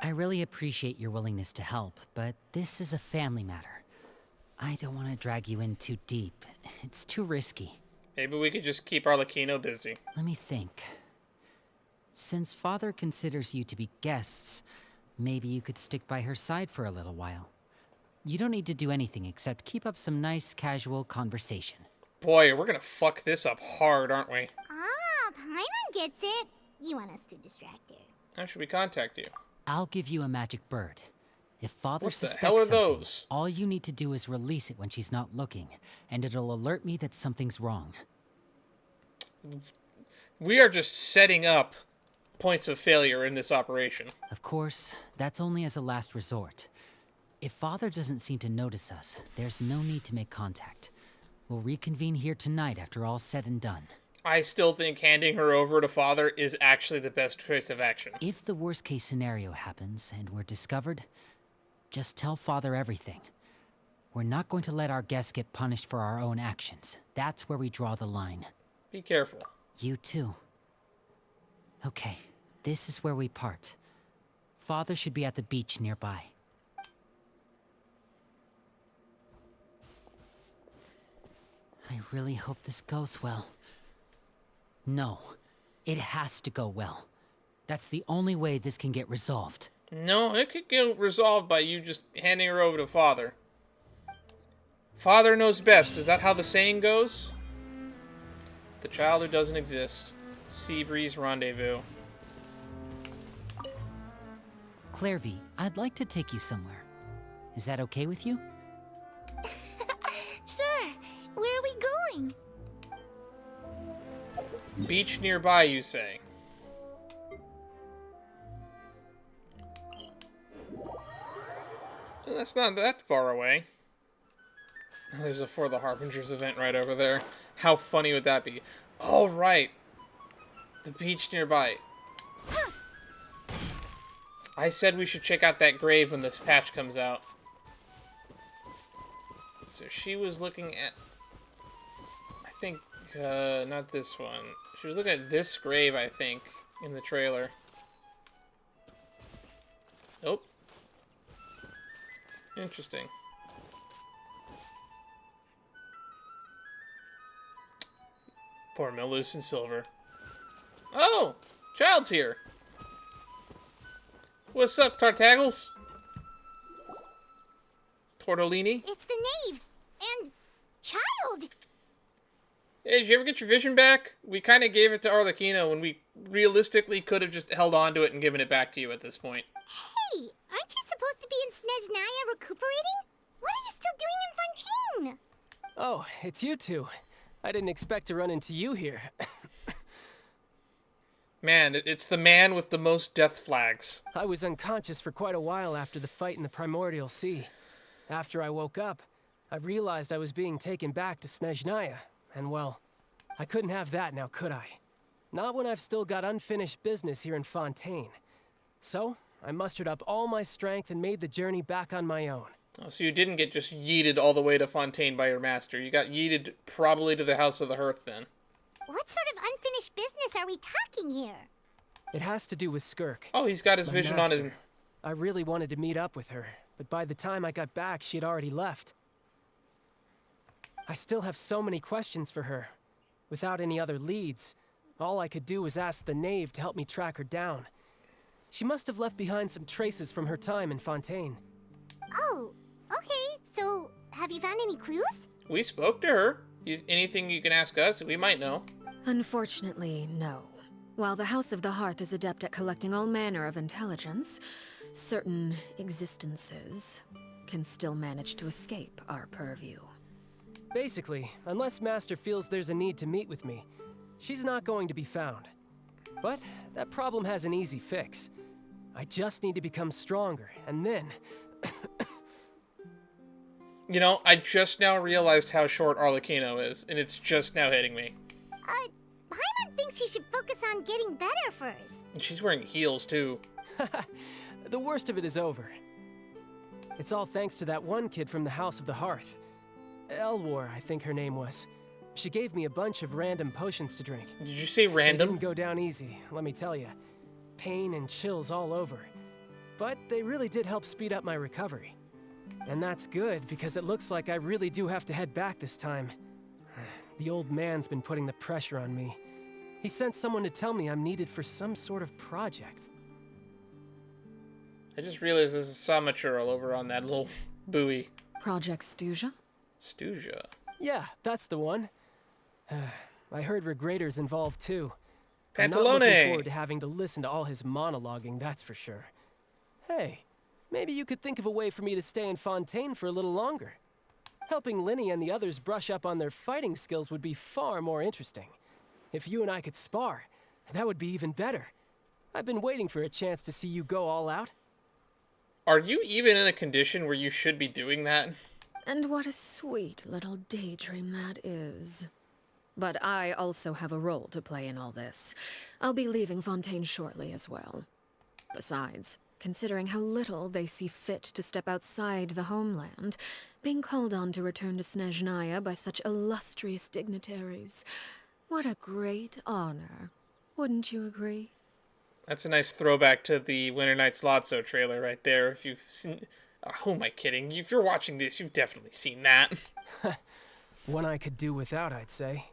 [SPEAKER 3] I really appreciate your willingness to help, but this is a family matter. I don't want to drag you in too deep. It's too risky.
[SPEAKER 1] Maybe we could just keep Arlecchino busy.
[SPEAKER 3] Let me think. Since Father considers you to be guests, maybe you could stick by her side for a little while. You don't need to do anything except keep up some nice, casual conversation.
[SPEAKER 1] Boy, we're gonna fuck this up hard, aren't we?
[SPEAKER 2] Ah, Paimon gets it. You want us to distract her.
[SPEAKER 1] How should we contact you?
[SPEAKER 3] I'll give you a magic bird. If Father
[SPEAKER 1] What the
[SPEAKER 3] suspects
[SPEAKER 1] hell are
[SPEAKER 3] something,
[SPEAKER 1] those?
[SPEAKER 3] all you need to do is release it when she's not looking, and it'll alert me that something's wrong.
[SPEAKER 1] We are just setting up points of failure in this operation.
[SPEAKER 3] Of course, that's only as a last resort. If Father doesn't seem to notice us, there's no need to make contact. We'll reconvene here tonight after all's said and done.
[SPEAKER 1] I still think handing her over to Father is actually the best choice of action.
[SPEAKER 3] If the worst case scenario happens and we're discovered, just tell Father everything. We're not going to let our guests get punished for our own actions. That's where we draw the line.
[SPEAKER 1] Be careful.
[SPEAKER 3] You too. Okay, this is where we part. Father should be at the beach nearby. I really hope this goes well. No, it has to go well. That's the only way this can get resolved.
[SPEAKER 1] No, it could get resolved by you just handing her over to Father. Father knows best. Is that how the saying goes? The child who doesn't exist. See Breeze Rendezvous.
[SPEAKER 3] Clairvy, I'd like to take you somewhere. Is that okay with you?
[SPEAKER 6] Sure. Where are we going?
[SPEAKER 1] Beach nearby, you say? Well, that's not that far away. There's a For the Harbingers event right over there. How funny would that be? Oh, right. The beach nearby. I said we should check out that grave when this patch comes out. So she was looking at... I think, not this one. She was looking at this grave, I think, in the trailer. Nope. Interesting. Poor Melus and Silver. Oh! Child's here! What's up, Tartaggles? Tortellini?
[SPEAKER 2] It's the Knave and child.
[SPEAKER 1] Hey, did you ever get your vision back? We kind of gave it to Arlecchino when we realistically could have just held on to it and given it back to you at this point.
[SPEAKER 2] Hey, aren't you supposed to be in Snezhnaya recuperating? What are you still doing in Fontaine?
[SPEAKER 10] Oh, it's you two. I didn't expect to run into you here.
[SPEAKER 1] Man, it's the man with the most death flags.
[SPEAKER 10] I was unconscious for quite a while after the fight in the Primordial Sea. After I woke up, I realized I was being taken back to Snezhnaya, and well, I couldn't have that now, could I? Not when I've still got unfinished business here in Fontaine. So, I mustered up all my strength and made the journey back on my own.
[SPEAKER 1] Oh, so you didn't get just yeeted all the way to Fontaine by your master. You got yeeted probably to the House of the Hearth then.
[SPEAKER 2] What sort of unfinished business are we talking here?
[SPEAKER 10] It has to do with Skirk.
[SPEAKER 1] Oh, he's got his
[SPEAKER 10] my
[SPEAKER 1] vision on his...
[SPEAKER 10] master. I really wanted to meet up with her, but by the time I got back, she had already left. I still have so many questions for her. Without any other leads, all I could do was ask the Knave to help me track her down. She must have left behind some traces from her time in Fontaine.
[SPEAKER 2] Oh, okay, so have you found any clues?
[SPEAKER 1] We spoke to her. Anything you can ask us, we might know.
[SPEAKER 4] Unfortunately, no. While the House of the Hearth is adept at collecting all manner of intelligence, certain existences can still manage to escape our purview.
[SPEAKER 10] Basically, unless Master feels there's a need to meet with me, she's not going to be found. But that problem has an easy fix. I just need to become stronger, and then...
[SPEAKER 1] You know, I just now realized how short Arlecchino is, and it's just now hitting me.
[SPEAKER 2] Paimon thinks you should focus on getting better first.
[SPEAKER 1] And she's wearing heels, too.
[SPEAKER 10] The worst of it is over. It's all thanks to that one kid from the House of the Hearth. Elwar, I think her name was. She gave me a bunch of random potions to drink.
[SPEAKER 1] Did you say
[SPEAKER 10] They
[SPEAKER 1] random?
[SPEAKER 10] didn't go down easy, let me tell you. pain and chills all over. But they really did help speed up my recovery. And that's good, because it looks like I really do have to head back this time. The old man's been putting the pressure on me. He sent someone to tell me I'm needed for some sort of project.
[SPEAKER 1] I just realized there's a Samature over on that little buoy.
[SPEAKER 4] Project Stuja?
[SPEAKER 1] Stuja.
[SPEAKER 10] Yeah, that's the one. I heard Regrator's involved too.
[SPEAKER 1] Pantalone!
[SPEAKER 10] I'm not looking forward to having to listen to all his monologuing, that's for sure. Hey, maybe you could think of a way for me to stay in Fontaine for a little longer. Helping Linny and the others brush up on their fighting skills would be far more interesting. If you and I could spar, that would be even better. I've been waiting for a chance to see you go all out.
[SPEAKER 1] Are you even in a condition where you should be doing that?
[SPEAKER 4] And what a sweet little daydream that is. But I also have a role to play in all this. I'll be leaving Fontaine shortly as well. Besides, considering how little they see fit to step outside the homeland, being called on to return to Snezhnaya by such illustrious dignitaries, what a great honor. Wouldn't you agree?
[SPEAKER 1] That's a nice throwback to the Winter Nights Lotso trailer right there. If you've seen... Oh, who am I kidding? If you're watching this, you've definitely seen that.
[SPEAKER 10] One I could do without, I'd say.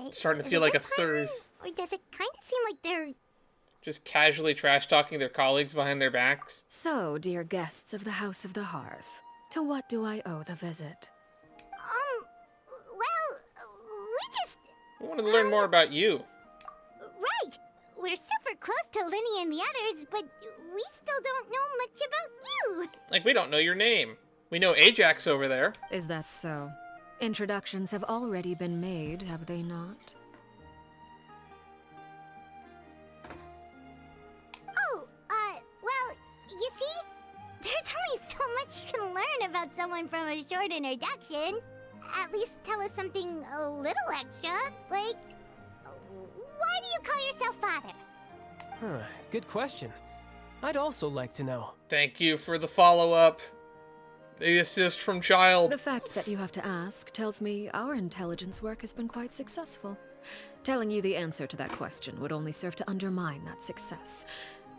[SPEAKER 1] It's starting to feel like a third...
[SPEAKER 2] Or does it kind of seem like they're...
[SPEAKER 1] just casually trash-talking their colleagues behind their backs?
[SPEAKER 4] So, dear guests of the House of the Hearth, to what do I owe the visit?
[SPEAKER 2] Well, we just...
[SPEAKER 1] I wanted to learn more about you.
[SPEAKER 2] Right! We're super close to Linny and the others, but we still don't know much about you!
[SPEAKER 1] Like, we don't know your name. We know Ajax over there.
[SPEAKER 4] Is that so? Introductions have already been made, have they not?
[SPEAKER 2] Oh, well, you see? There's only so much you can learn about someone from a short introduction. At least tell us something a little extra, like... Why do you call yourself father?
[SPEAKER 10] Huh, good question. I'd also like to know.
[SPEAKER 1] Thank you for the follow-up. The assist from Child.
[SPEAKER 4] The fact that you have to ask tells me our intelligence work has been quite successful. Telling you the answer to that question would only serve to undermine that success.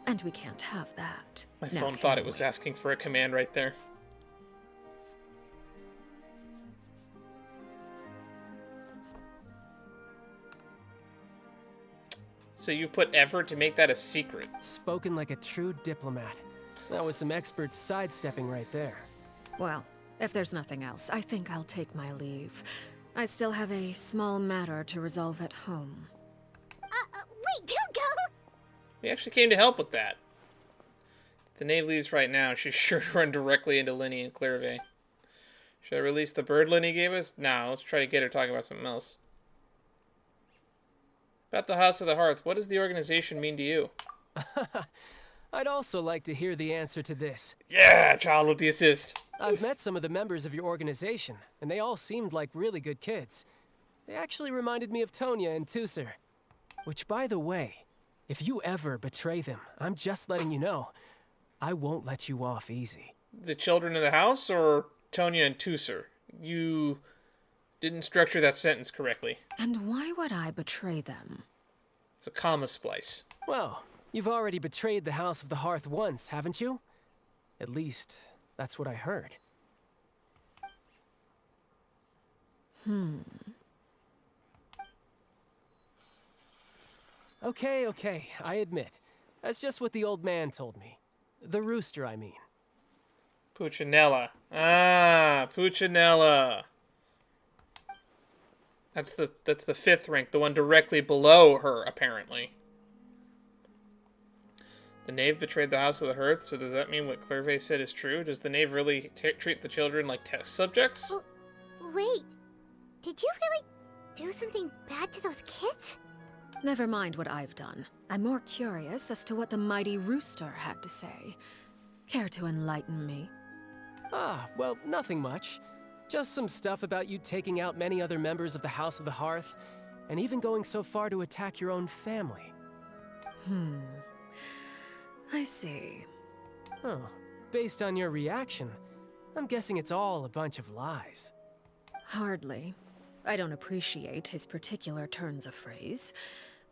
[SPEAKER 4] And we can't have that.
[SPEAKER 1] My
[SPEAKER 4] Now,
[SPEAKER 1] phone thought it was asking for a command right there. So you put effort to make that a secret.
[SPEAKER 10] Spoken like a true diplomat. That was some expert sidestepping right there.
[SPEAKER 4] Well, if there's nothing else, I think I'll take my leave. I still have a small matter to resolve at home.
[SPEAKER 2] Wait, don't go!
[SPEAKER 1] We actually came to help with that. If the Knave leaves right now, she's sure to run directly into Linny and Clairvay. Should I release the bird Linny gave us? No, let's try to get her talking about something else. About the House of the Hearth, what does the organization mean to you?
[SPEAKER 10] I'd also like to hear the answer to this.
[SPEAKER 1] Yeah, Child with the assist.
[SPEAKER 10] I've met some of the members of your organization, and they all seemed like really good kids. They actually reminded me of Tonya and Tusser. Which, by the way, if you ever betray them, I'm just letting you know, I won't let you off easy.
[SPEAKER 1] The children of the house, or Tonya and Tusser? You didn't structure that sentence correctly.
[SPEAKER 4] And why would I betray them?
[SPEAKER 1] It's a comma splice.
[SPEAKER 10] Well, you've already betrayed the House of the Hearth once, haven't you? At least, that's what I heard. Okay, I admit. That's just what the old man told me. The rooster, I mean.
[SPEAKER 1] Puccinella. Ah, Puccinella. That's the fifth rank, the one directly below her, apparently. The Knave betrayed the House of the Hearth, so does that mean what Clairvay said is true? Does the Knave really treat the children like test subjects?
[SPEAKER 2] Wait, did you really do something bad to those kids?
[SPEAKER 4] Never mind what I've done. I'm more curious as to what the mighty rooster had to say. Care to enlighten me?
[SPEAKER 10] Ah, well, nothing much. Just some stuff about you taking out many other members of the House of the Hearth, and even going so far to attack your own family.
[SPEAKER 4] I see.
[SPEAKER 10] Oh, based on your reaction, I'm guessing it's all a bunch of lies.
[SPEAKER 4] Hardly. I don't appreciate his particular turns of phrase.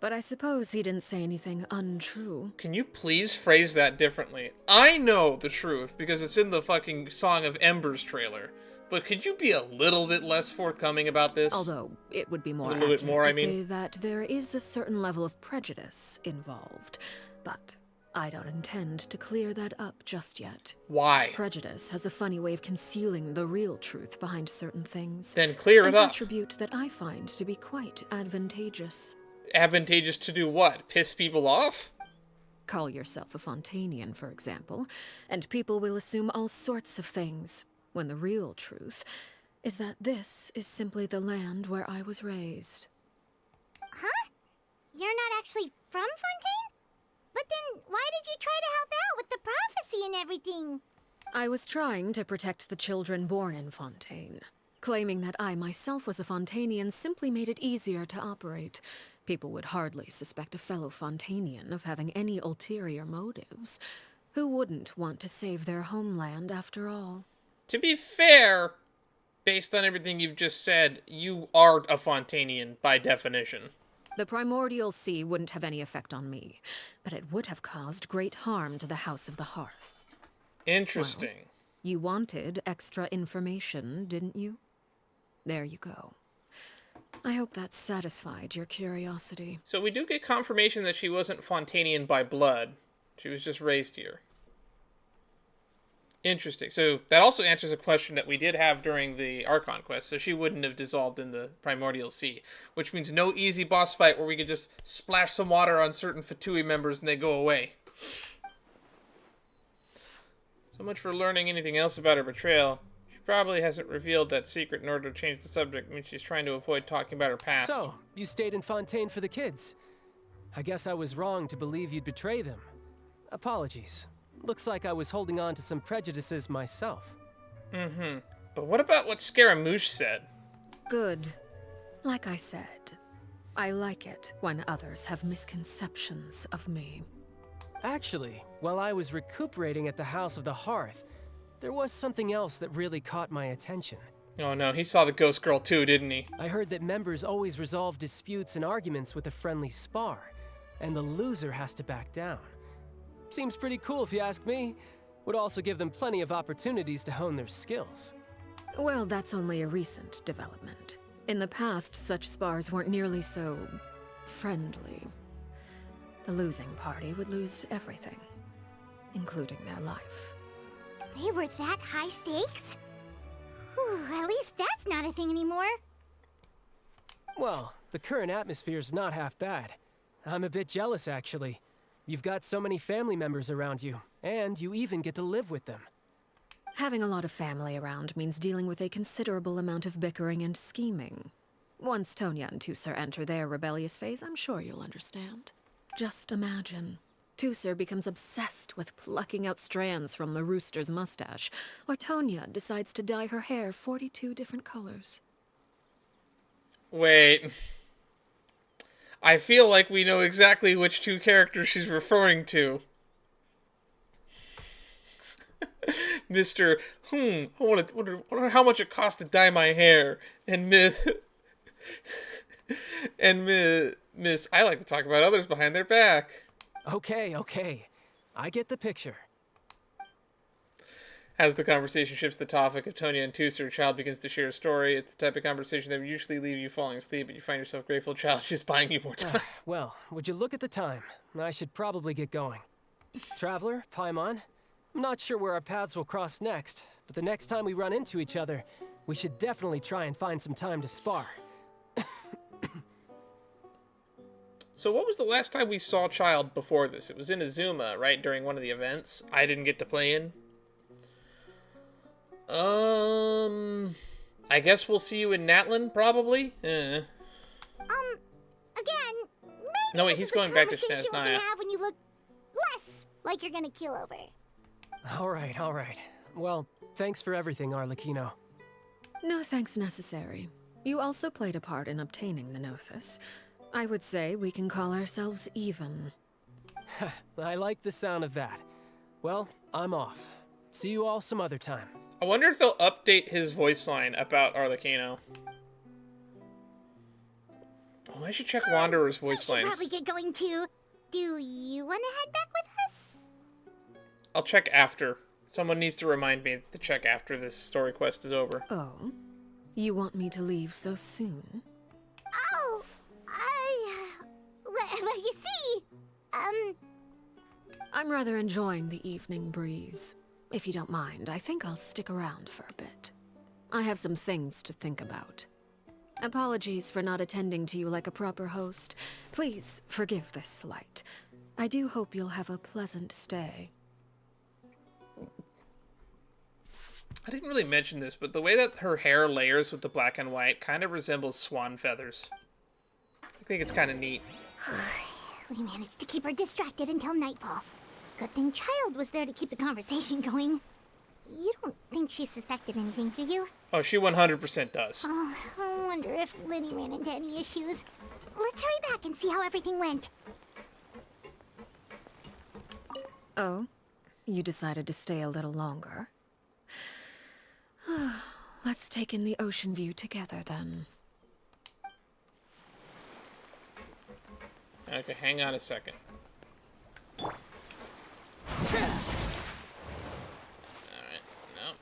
[SPEAKER 4] but I suppose he didn't say anything untrue.
[SPEAKER 1] Can you please phrase that differently? I know the truth because it's in the fucking Song of Embers trailer. But could you be a little bit less forthcoming about this?
[SPEAKER 4] Although it would be more
[SPEAKER 1] A little bit
[SPEAKER 4] accurate
[SPEAKER 1] more,
[SPEAKER 4] to
[SPEAKER 1] I mean.
[SPEAKER 4] say that there is a certain level of prejudice involved, but I don't intend to clear that up just yet.
[SPEAKER 1] Why?
[SPEAKER 4] Prejudice has a funny way of concealing the real truth behind certain things.
[SPEAKER 1] Then clear it
[SPEAKER 4] An
[SPEAKER 1] up.
[SPEAKER 4] attribute that I find to be quite advantageous.
[SPEAKER 1] Advantageous to do what? Piss people off?
[SPEAKER 4] Call yourself a Fontanian, for example, and people will assume all sorts of things, when the real truth is that this is simply the land where I was raised.
[SPEAKER 2] Huh? You're not actually from Fontaine? But then why did you try to help out with the prophecy and everything?
[SPEAKER 4] I was trying to protect the children born in Fontaine. Claiming that I myself was a Fontanian simply made it easier to operate. People would hardly suspect a fellow Fontanian of having any ulterior motives. Who wouldn't want to save their homeland after all?
[SPEAKER 1] To be fair, based on everything you've just said, you are a Fontanian by definition.
[SPEAKER 4] The primordial sea wouldn't have any effect on me, but it would have caused great harm to the House of the Hearth.
[SPEAKER 1] Interesting.
[SPEAKER 4] You wanted extra information, didn't you? There you go. I hope that satisfied your curiosity.
[SPEAKER 1] So we do get confirmation that she wasn't Fontanian by blood. She was just raised here. Interesting. So that also answers a question that we did have during the Archon quest. So she wouldn't have dissolved in the Primordial Sea, which means no easy boss fight where we could just splash some water on certain Fatui members and they go away. So much for learning anything else about her betrayal. She probably hasn't revealed that secret in order to change the subject. I mean, she's trying to avoid talking about her past.
[SPEAKER 10] So, you stayed in Fontaine for the kids. I guess I was wrong to believe you'd betray them. Apologies. Looks like I was holding on to some prejudices myself.
[SPEAKER 1] Mm-hmm. But what about what Scaramouche said?
[SPEAKER 4] Good. Like I said, I like it when others have misconceptions of me.
[SPEAKER 10] Actually, while I was recuperating at the House of the Hearth, there was something else that really caught my attention.
[SPEAKER 1] Oh no, he saw the ghost girl too, didn't he?
[SPEAKER 10] I heard that members always resolve disputes and arguments with a friendly spar, and the loser has to back down. Seems pretty cool if you ask me. Would also give them plenty of opportunities to hone their skills.
[SPEAKER 4] Well, that's only a recent development. In the past, such spars weren't nearly so friendly. The losing party would lose everything, including their life.
[SPEAKER 2] They were that high stakes? Whew, at least that's not a thing anymore.
[SPEAKER 10] Well, the current atmosphere's not half bad. I'm a bit jealous, actually. You've got so many family members around you, and you even get to live with them.
[SPEAKER 4] Having a lot of family around means dealing with a considerable amount of bickering and scheming. Once Tonya and Tusser enter their rebellious phase, I'm sure you'll understand. Just imagine. Tusser becomes obsessed with plucking out strands from the rooster's mustache, or Tonya decides to dye her hair 42 different colors.
[SPEAKER 1] Wait. I feel like we know exactly which two characters she's referring to. Mr. I wonder how much it costs to dye my hair. And Miss... Miss... I like to talk about others behind their back.
[SPEAKER 10] Okay. I get the picture.
[SPEAKER 1] As the conversation shifts the topic of Tonya and Tusser, a child begins to share a story. It's the type of conversation that would usually leave you falling asleep, but you find yourself grateful child she's buying you more time.
[SPEAKER 10] Well, would you look at the time? I should probably get going. Traveler, Paimon, I'm not sure where our paths will cross next, but the next time we run into each other, we should definitely try and find some time to spar.
[SPEAKER 1] So what was the last time we saw Child before this? It was in Azuma, right? During one of the events I didn't get to play in. I guess we'll see you in Natlan, probably?
[SPEAKER 2] Again, maybe
[SPEAKER 1] No, wait,
[SPEAKER 2] this
[SPEAKER 1] he's
[SPEAKER 2] is the
[SPEAKER 1] going back to
[SPEAKER 2] conversation we can
[SPEAKER 1] Snezhnaya.
[SPEAKER 2] have when you look less like you're gonna kill over.
[SPEAKER 10] All right. Well, thanks for everything, Arlecchino.
[SPEAKER 4] No thanks necessary. You also played a part in obtaining the Gnosis. I would say we can call ourselves even.
[SPEAKER 10] I like the sound of that. Well, I'm off. See you all some other time.
[SPEAKER 1] I wonder if they'll update his voice line about Arlecchino. Oh, I should check Wanderer's
[SPEAKER 2] We
[SPEAKER 1] voice
[SPEAKER 2] should
[SPEAKER 1] lines.
[SPEAKER 2] probably get going too. Do you want to head back with us?
[SPEAKER 1] I'll check after. Someone needs to remind me to check after this story quest is over.
[SPEAKER 4] Oh? You want me to leave so soon?
[SPEAKER 2] Oh, well, you see,
[SPEAKER 4] I'm rather enjoying the evening breeze. If you don't mind, I think I'll stick around for a bit. I have some things to think about. Apologies for not attending to you like a proper host. Please forgive this slight. I do hope you'll have a pleasant stay.
[SPEAKER 1] I didn't really mention this, but the way that her hair layers with the black and white kind of resembles swan feathers. I think it's kind of neat.
[SPEAKER 2] we managed to keep her distracted until nightfall. Good thing Child was there to keep the conversation going. You don't think she suspected anything, do you?
[SPEAKER 1] Oh, she 100% does.
[SPEAKER 2] Oh, I wonder if Linny ran into any issues. Let's hurry back and see how everything went.
[SPEAKER 4] Oh? You decided to stay a little longer? Let's take in the ocean view together, then.
[SPEAKER 1] Okay, hang on a second. Alright, no.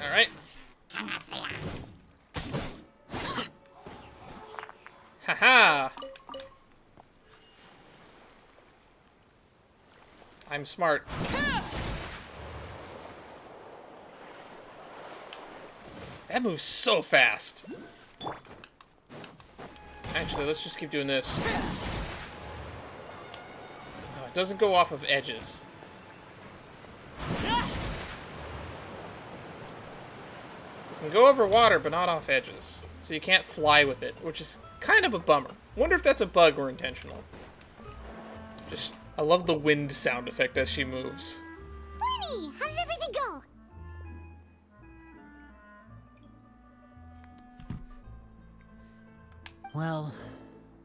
[SPEAKER 1] Alright. Haha! I'm smart. That moves so fast. Actually, let's just keep doing this. Oh, it doesn't go off of edges. You can go over water, but not off edges. So you can't fly with it, which is kind of a bummer. Wonder if that's a bug or intentional. I love the wind sound effect as she moves.
[SPEAKER 2] Linny, how did everything go?
[SPEAKER 3] Well,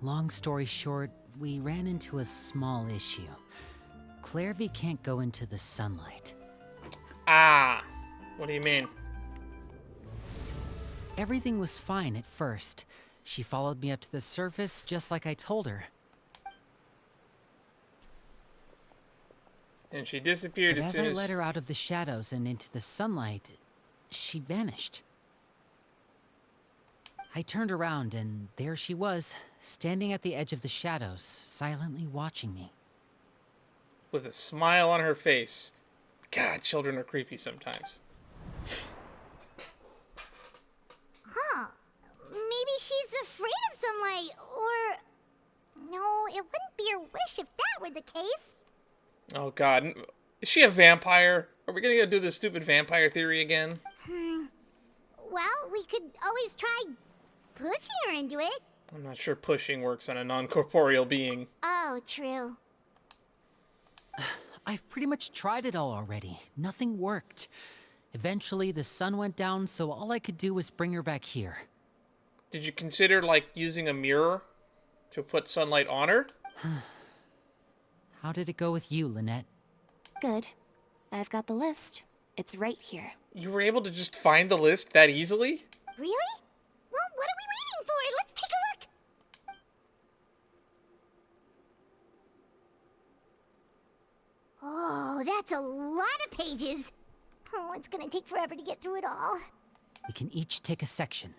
[SPEAKER 3] long story short, we ran into a small issue. Clairvy can't go into the sunlight.
[SPEAKER 1] Ah, what do you mean?
[SPEAKER 3] Everything was fine at first. She followed me up to the surface just like I told her.
[SPEAKER 1] And she disappeared
[SPEAKER 3] But
[SPEAKER 1] as
[SPEAKER 3] as
[SPEAKER 1] soon
[SPEAKER 3] I
[SPEAKER 1] as...
[SPEAKER 3] let her out of the shadows and into the sunlight, she vanished. I turned around and there she was, standing at the edge of the shadows, silently watching me.
[SPEAKER 1] With a smile on her face. God, children are creepy sometimes.
[SPEAKER 2] Huh. Maybe she's afraid of sunlight, or... No, it wouldn't be her wish if that were the case.
[SPEAKER 1] Oh god. Is she a vampire? Are we gonna go do this stupid vampire theory again?
[SPEAKER 2] Well, we could always try pushing her into it.
[SPEAKER 1] I'm not sure pushing works on a non-corporeal being.
[SPEAKER 2] Oh, true.
[SPEAKER 3] I've pretty much tried it all already. Nothing worked. Eventually, the sun went down, so all I could do was bring her back here.
[SPEAKER 1] Did you consider, like, using a mirror to put sunlight on her?
[SPEAKER 3] How did it go with you, Lynette?
[SPEAKER 7] Good. I've got the list. It's right here.
[SPEAKER 1] You were able to just find the list that easily?
[SPEAKER 2] Really? Well, what are we waiting for? Let's take a look. Oh, that's a lot of pages. Oh, it's gonna take forever to get through it all.
[SPEAKER 3] We can each take a section.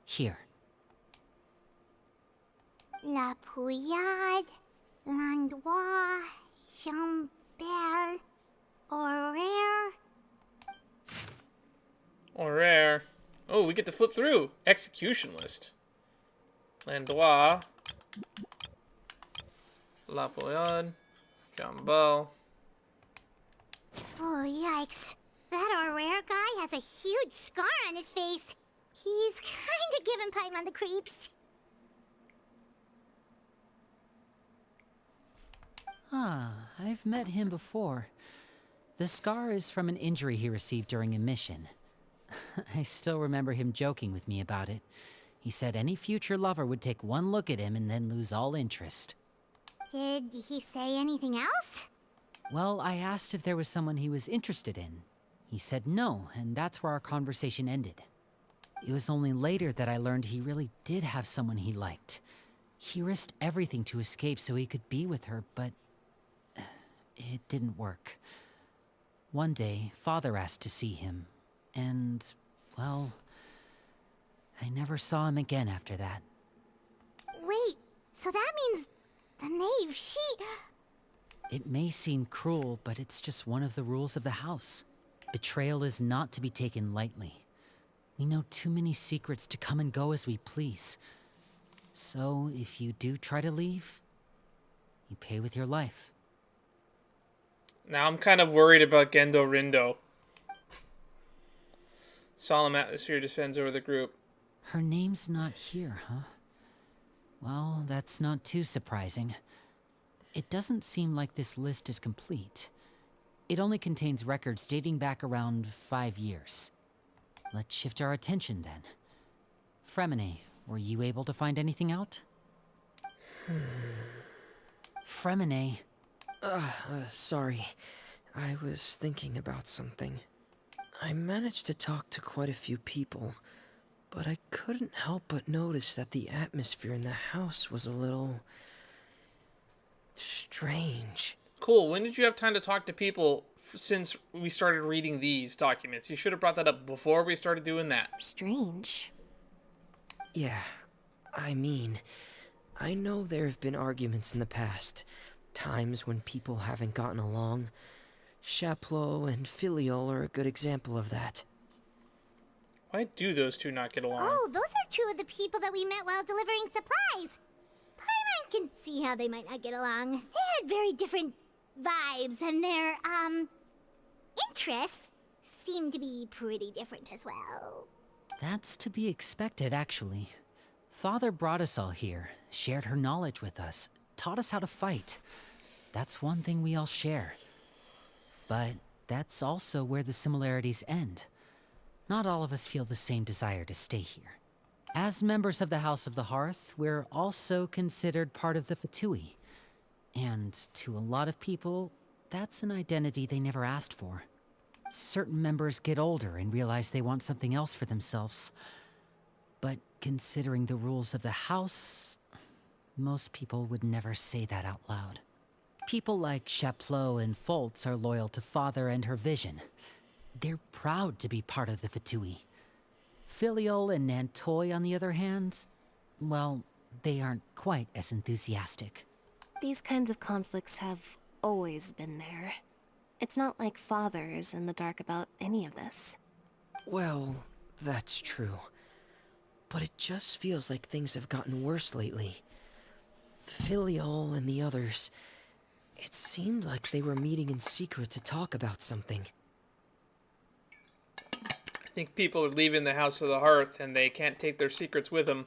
[SPEAKER 3] Here.
[SPEAKER 2] La Pouillade, L'Endroit, Chambel, Horaire.
[SPEAKER 1] Or rare. Oh, we get to flip through. Execution list. L'Endroit. La Pouillade. Jambal.
[SPEAKER 2] Oh, yikes. That Horaire guy has a huge scar on his face. He's kinda giving Paimon the creeps.
[SPEAKER 3] Ah, I've met him before. The scar is from an injury he received during a mission. I still remember him joking with me about it. He said any future lover would take one look at him and then lose all interest.
[SPEAKER 2] Did he say anything else?
[SPEAKER 3] Well, I asked if there was someone he was interested in. He said no, and that's where our conversation ended. It was only later that I learned he really did have someone he liked. He risked everything to escape so he could be with her, but it didn't work. One day, Father asked to see him, and, well, I never saw him again after that.
[SPEAKER 2] Wait, so that means the Knave, she...
[SPEAKER 3] It may seem cruel, but it's just one of the rules of the house. Betrayal is not to be taken lightly. We know too many secrets to come and go as we please. So, if you do try to leave, you pay with your life.
[SPEAKER 1] Now I'm kind of worried about Gendo Rindo. Solemn atmosphere descends over the group.
[SPEAKER 3] Her name's not here, huh? Well, that's not too surprising. It doesn't seem like this list is complete. It only contains records dating back around 5 years. Let's shift our attention then. Fremine, were you able to find anything out? Fremine.
[SPEAKER 9] Sorry. I was thinking about something. I managed to talk to quite a few people, but I couldn't help but notice that the atmosphere in the house was a little... strange.
[SPEAKER 1] Cool. When did you have time to talk to people since we started reading these documents? You should have brought that up before we started doing that.
[SPEAKER 7] Strange.
[SPEAKER 9] Yeah, I mean, I know there have been arguments in the past. Times when people haven't gotten along. Chaplot and Filial are a good example of that.
[SPEAKER 1] Why do those two not get along?
[SPEAKER 2] Oh, those are two of the people that we met while delivering supplies. Paimon can see how they might not get along. They had very different vibes, and their, interests seem to be pretty different as well.
[SPEAKER 3] That's to be expected, actually. Father brought us all here, shared her knowledge with us, taught us how to fight. That's one thing we all share. But that's also where the similarities end. Not all of us feel the same desire to stay here. As members of the House of the Hearth, we're also considered part of the Fatui. And to a lot of people, that's an identity they never asked for. Certain members get older and realize they want something else for themselves. But considering the rules of the house, most people would never say that out loud. People like Chaplot and Foltz are loyal to Father and her vision. They're proud to be part of the Fatui. Filial and Nantoy, on the other hand, well, they aren't quite as enthusiastic.
[SPEAKER 7] These kinds of conflicts have always been there. It's not like Father is in the dark about any of this.
[SPEAKER 9] Well, that's true. But it just feels like things have gotten worse lately. Filial and the others... It seemed like they were meeting in secret to talk about something.
[SPEAKER 1] I think people are leaving the House of the Hearth and they can't take their secrets with them.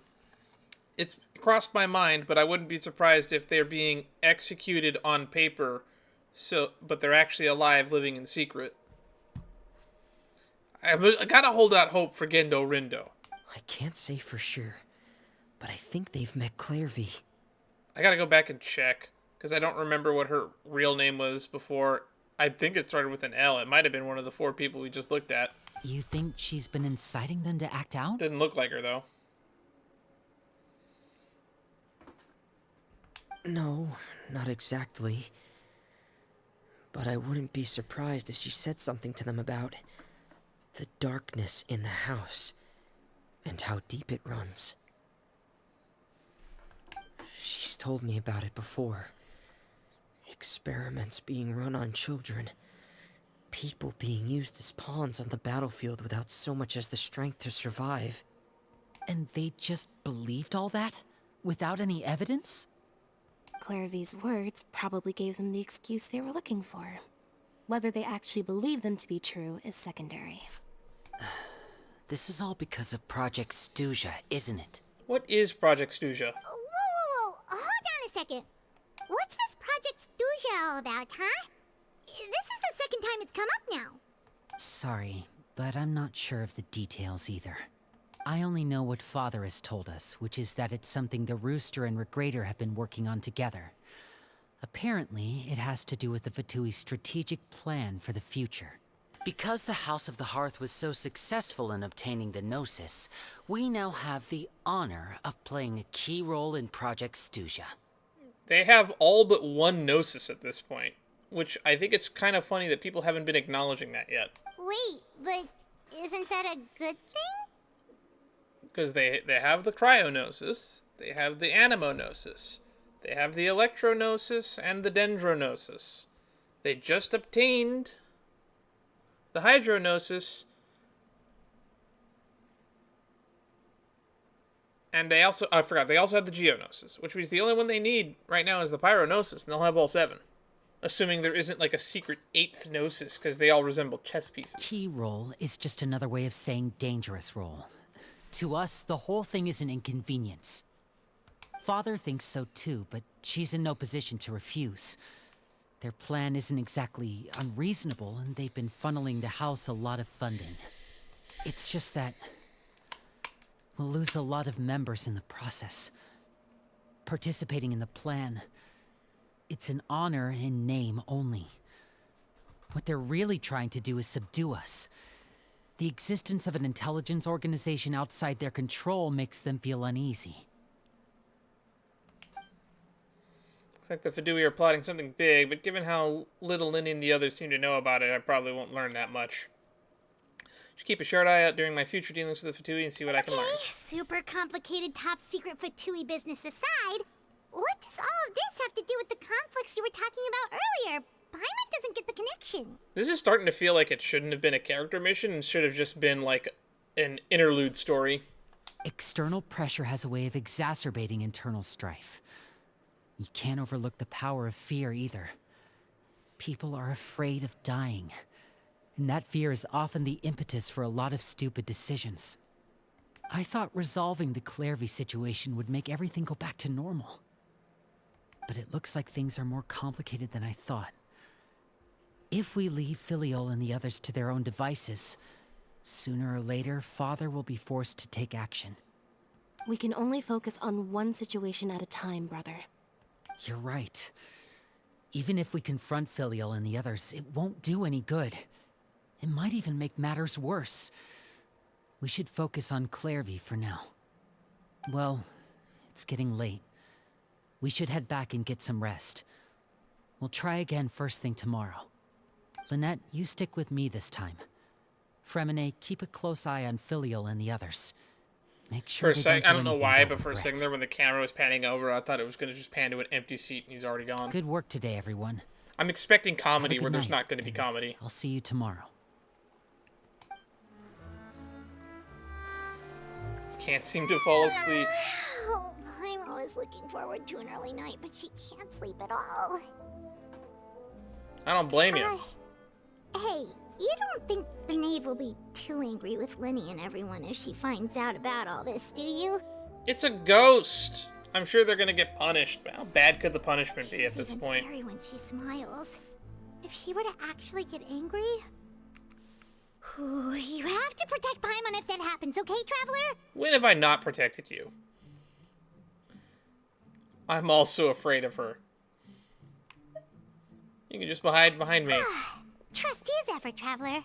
[SPEAKER 1] It's crossed my mind, but I wouldn't be surprised if they're being executed on paper, but they're actually alive, living in secret. I gotta hold out hope for Gendo Rindo.
[SPEAKER 9] I can't say for sure, but I think they've met Clairvy.
[SPEAKER 1] I gotta go back and check, because I don't remember what her real name was before. I think it started with an L. It might have been one of the 4 people we just looked at.
[SPEAKER 3] You think she's been inciting them to act out?
[SPEAKER 1] Didn't look like her, though.
[SPEAKER 9] No, not exactly. But I wouldn't be surprised if she said something to them about the darkness in the house and how deep it runs. She's told me about it before. Experiments being run on children. People being used as pawns on the battlefield without so much as the strength to survive.
[SPEAKER 3] And they just believed all that? Without any evidence?
[SPEAKER 7] Clairvy's words probably gave them the excuse they were looking for. Whether they actually believe them to be true is secondary.
[SPEAKER 3] This is all because of Project Stuja, isn't it?
[SPEAKER 1] What is Project Stuja?
[SPEAKER 2] Whoa. Hold on a second. What's this Project Stuja all about, huh? This is the second time it's come up now.
[SPEAKER 3] Sorry, but I'm not sure of the details either. I only know what Father has told us, which is that it's something the Rooster and Regrator have been working on together. Apparently, it has to do with the Fatui's strategic plan for the future. Because the House of the Hearth was so successful in obtaining the Gnosis, we now have the honor of playing a key role in Project Stuja.
[SPEAKER 1] They have all but one Gnosis at this point, which I think it's kind of funny that people haven't been acknowledging that yet.
[SPEAKER 2] Wait, but isn't that a good thing?
[SPEAKER 1] Because they have the Cryognosis, they have the Animo-Gnosis, they have the Electro-Gnosis, and the Dendro-Gnosis. They just obtained the Hydro-Gnosis, and they also, I forgot, they also have the Geognosis, which means the only one they need right now is the Pyro-Gnosis, and they'll have all 7. Assuming there isn't like a secret 8th Gnosis, because they all resemble chess pieces.
[SPEAKER 3] Key role is just another way of saying dangerous role. To us, the whole thing is an inconvenience. Father thinks so too, but she's in no position to refuse. Their plan isn't exactly unreasonable, and they've been funneling the house a lot of funding. It's just that we'll lose a lot of members in the process. Participating in the plan, it's an honor in name only. What they're really trying to do is subdue us. The existence of an intelligence organization outside their control makes them feel uneasy.
[SPEAKER 1] Looks like the Fidui are plotting something big, but given how little Linny and the others seem to know about it, I probably won't learn that much. Just keep a sharp eye out during my future dealings with the Fidui and see what I can learn.
[SPEAKER 2] Super complicated top secret Fatui business aside, what does all of this have to do with the conflicts you were talking about earlier? Paimon doesn't get the connection.
[SPEAKER 1] This is starting to feel like it shouldn't have been a character mission and should have just been like an interlude story.
[SPEAKER 3] External pressure has a way of exacerbating internal strife. You can't overlook the power of fear either. People are afraid of dying, and that fear is often the impetus for a lot of stupid decisions. I thought resolving the Clervy situation would make everything go back to normal. But it looks like things are more complicated than I thought. If we leave Filiol and the others to their own devices, sooner or later, Father will be forced to take action.
[SPEAKER 7] We can only focus on one situation at a time, brother.
[SPEAKER 3] You're right. Even if we confront Filiol and the others, it won't do any good. It might even make matters worse. We should focus on Clervy for now. Well, it's getting late. We should head back and get some rest. We'll try again first thing tomorrow. Lynette, you stick with me this time. Fremine, keep a close eye on Filiol and the others. Make sure
[SPEAKER 1] For a sec, I don't know why, but for a second there when the camera was panning over, I thought it was going to just pan to an empty seat and he's already gone.
[SPEAKER 3] Good work today, everyone.
[SPEAKER 1] I'm expecting comedy where there's not going to be comedy.
[SPEAKER 3] I'll see you tomorrow.
[SPEAKER 1] Can't seem to fall asleep.
[SPEAKER 2] Oh, I'm always looking forward to an early night, but she can't sleep at all.
[SPEAKER 1] I don't blame you.
[SPEAKER 2] Hey, you don't think the Knave will be too angry with Linny and everyone if she finds out about all this, do you?
[SPEAKER 1] It's a ghost. I'm sure they're gonna get punished, but how bad could the punishment be at this point?
[SPEAKER 2] It's scary when she smiles. If she were to actually get angry... Ooh, you have to protect Paimon if that happens, okay, Traveler?
[SPEAKER 1] When have I not protected you? I'm also afraid of her. You can just hide behind me.
[SPEAKER 2] Trust is ever, Traveler.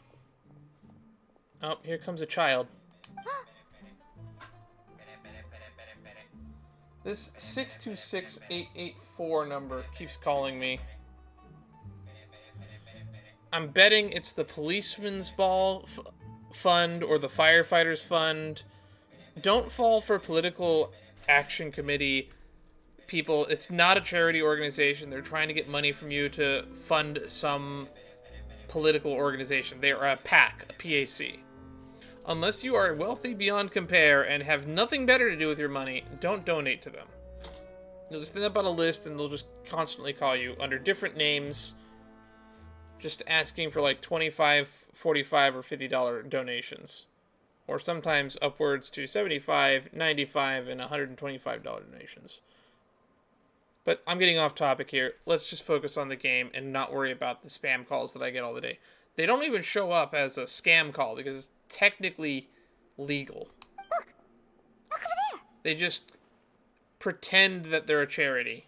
[SPEAKER 1] Oh, here comes a child. This 626884 number keeps calling me. I'm betting it's the Policeman's Ball Fund or the Firefighters Fund. Don't fall for Political Action Committee people. It's not a charity organization. They're trying to get money from you to fund some political organization. They are a PAC, a PAC. Unless you are wealthy beyond compare and have nothing better to do with your money, don't donate to them. They'll just end up on a list and they'll just constantly call you under different names, just asking for like $25, $45, or $50 donations. Or sometimes upwards to $75, $95, and $125 donations. But I'm getting off topic here. Let's just focus on the game and not worry about the spam calls that I get all the day. They don't even show up as a scam call because it's technically legal.
[SPEAKER 2] Look over there.
[SPEAKER 1] They just pretend that they're a charity.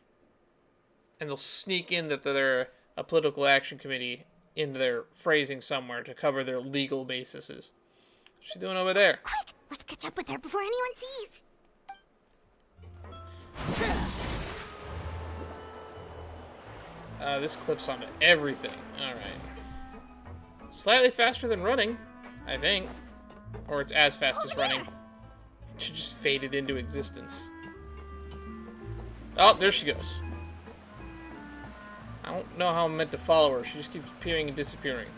[SPEAKER 1] And they'll sneak in that they're a political action committee in their phrasing somewhere to cover their legal bases. What's she doing over there?
[SPEAKER 2] Quick, let's catch up with her before anyone sees.
[SPEAKER 1] This clips onto everything. Alright. Slightly faster than running, I think. Or it's as fast as running. She just faded into existence. Oh, there she goes. I don't know how I'm meant to follow her. She just keeps appearing and disappearing.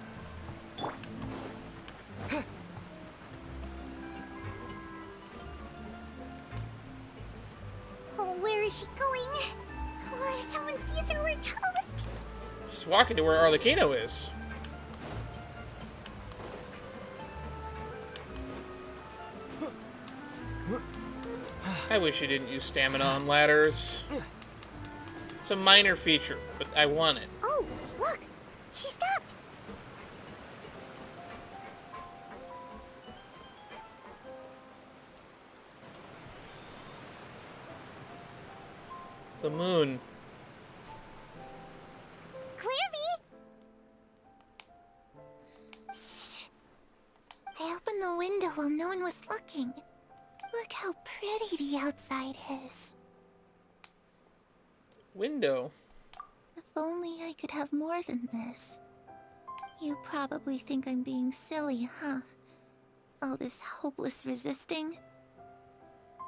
[SPEAKER 2] Oh, where is she going? Or if someone sees her, we're toast.
[SPEAKER 1] She's walking to where Arlecchino is. I wish you didn't use stamina on ladders. It's a minor feature, but I want it.
[SPEAKER 2] Oh, look! She stopped!
[SPEAKER 1] The moon.
[SPEAKER 2] Clairvy!
[SPEAKER 6] Shh. I opened the window while no one was looking. Look how pretty the outside is.
[SPEAKER 1] Window.
[SPEAKER 6] If only I could have more than this. You probably think I'm being silly, huh? All this hopeless resisting.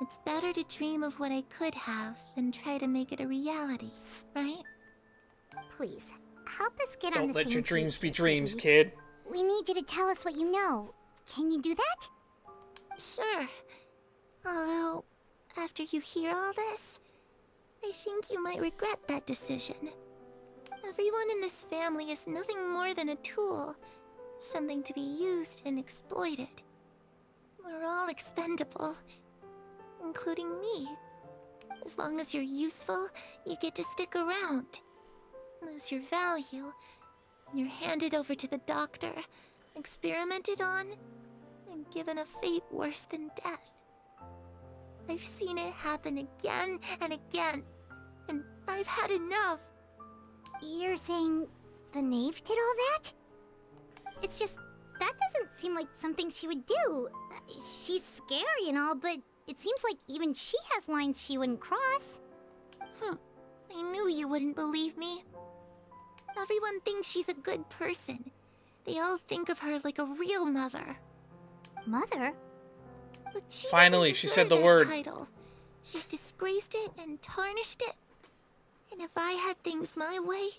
[SPEAKER 6] It's better to dream of what I could have than try to make it a reality, right?
[SPEAKER 2] Please, help us get on
[SPEAKER 1] Don't
[SPEAKER 2] the
[SPEAKER 1] let
[SPEAKER 2] same
[SPEAKER 1] your dreams
[SPEAKER 2] page,
[SPEAKER 1] be dreams,
[SPEAKER 2] Clairvy.
[SPEAKER 1] kid.
[SPEAKER 2] We need you to tell us what you know. Can you do that?
[SPEAKER 6] Sure. Although, after you hear all this, I think you might regret that decision. Everyone in this family is nothing more than a tool. Something to be used and exploited. We're all expendable. Including me. As long as you're useful, you get to stick around. Lose your value. And you're handed over to the doctor, experimented on, and given a fate worse than death. I've seen it happen again and again, and I've had enough.
[SPEAKER 2] You're saying the Knave did all that? It's just, that doesn't seem like something she would do. She's scary and all, but it seems like even she has lines she wouldn't cross.
[SPEAKER 6] I knew you wouldn't believe me. Everyone thinks she's a good person. They all think of her like a real mother.
[SPEAKER 2] Mother?
[SPEAKER 6] But she
[SPEAKER 1] Finally,
[SPEAKER 6] doesn't
[SPEAKER 1] she said
[SPEAKER 6] deserve
[SPEAKER 1] the
[SPEAKER 6] that
[SPEAKER 1] word.
[SPEAKER 6] title. She's disgraced it and tarnished it. And if I had things my way,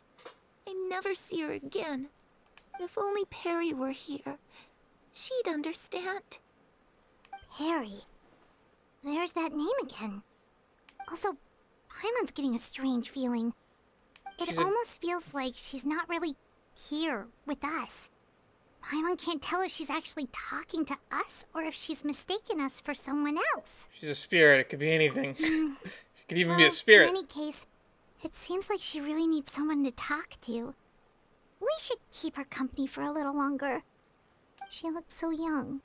[SPEAKER 6] I'd never see her again. If only Perry were here, she'd understand.
[SPEAKER 2] Perry. There's that name again. Also, Paimon's getting a strange feeling. It almost feels like she's not really here with us. Paimon can't tell if she's actually talking to us or if she's mistaken us for someone else.
[SPEAKER 1] She's a spirit. It could be anything. It could even be
[SPEAKER 2] Well,
[SPEAKER 1] a spirit.
[SPEAKER 2] in any case, it seems like she really needs someone to talk to. We should keep her company for a little longer. She looks so young.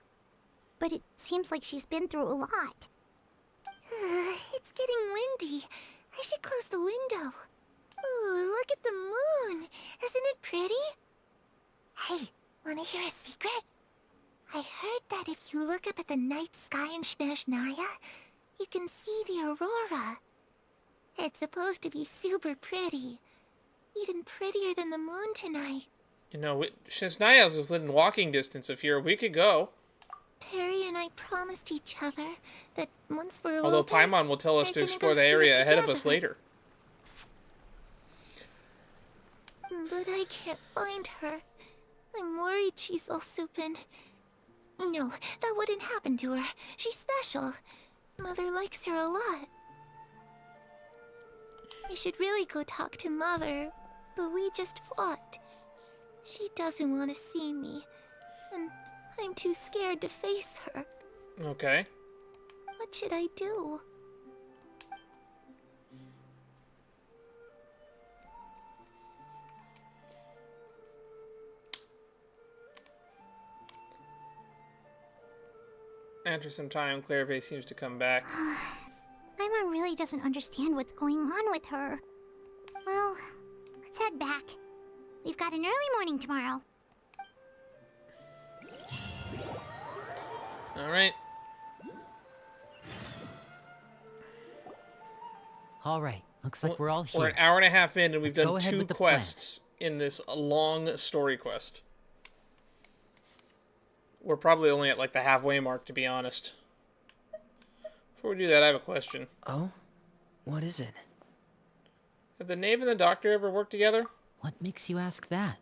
[SPEAKER 2] But it seems like she's been through a lot.
[SPEAKER 6] It's getting windy. I should close the window. Ooh, look at the moon. Isn't it pretty? Hey, wanna hear a secret? I heard that if you look up at the night sky in Snezhnaya, you can see the aurora. It's supposed to be super pretty. Even prettier than the moon tonight.
[SPEAKER 1] You know, Snezhnaya is within walking distance of here. We could go.
[SPEAKER 6] Perry and I promised each other that once we're
[SPEAKER 1] Although
[SPEAKER 6] older,
[SPEAKER 1] Paimon will tell us
[SPEAKER 6] we're
[SPEAKER 1] to
[SPEAKER 6] gonna
[SPEAKER 1] explore
[SPEAKER 6] go
[SPEAKER 1] the
[SPEAKER 6] see it
[SPEAKER 1] area ahead of us
[SPEAKER 6] together.
[SPEAKER 1] later.
[SPEAKER 6] But I can't find her. I'm worried she's also been... No, that wouldn't happen to her. She's special. Mother likes her a lot. I should really go talk to Mother, but we just fought. She doesn't want to see me, and I'm too scared to face her.
[SPEAKER 1] Okay.
[SPEAKER 6] What should I do?
[SPEAKER 1] After some time, Clairvy seems to come back.
[SPEAKER 2] Paimon really doesn't understand what's going on with her. Well, let's head back. We've got an early morning tomorrow.
[SPEAKER 1] Alright.
[SPEAKER 3] Alright, looks like we're all here.
[SPEAKER 1] We're an hour and a half in, and we've
[SPEAKER 3] Let's go
[SPEAKER 1] done
[SPEAKER 3] ahead
[SPEAKER 1] 2
[SPEAKER 3] with the plan.
[SPEAKER 1] quests in this long story quest. We're probably only at, like, the halfway mark, to be honest. Before we do that, I have a question.
[SPEAKER 9] Oh? What is it?
[SPEAKER 1] Have the Knave and the Doctor ever worked together?
[SPEAKER 3] What makes you ask that?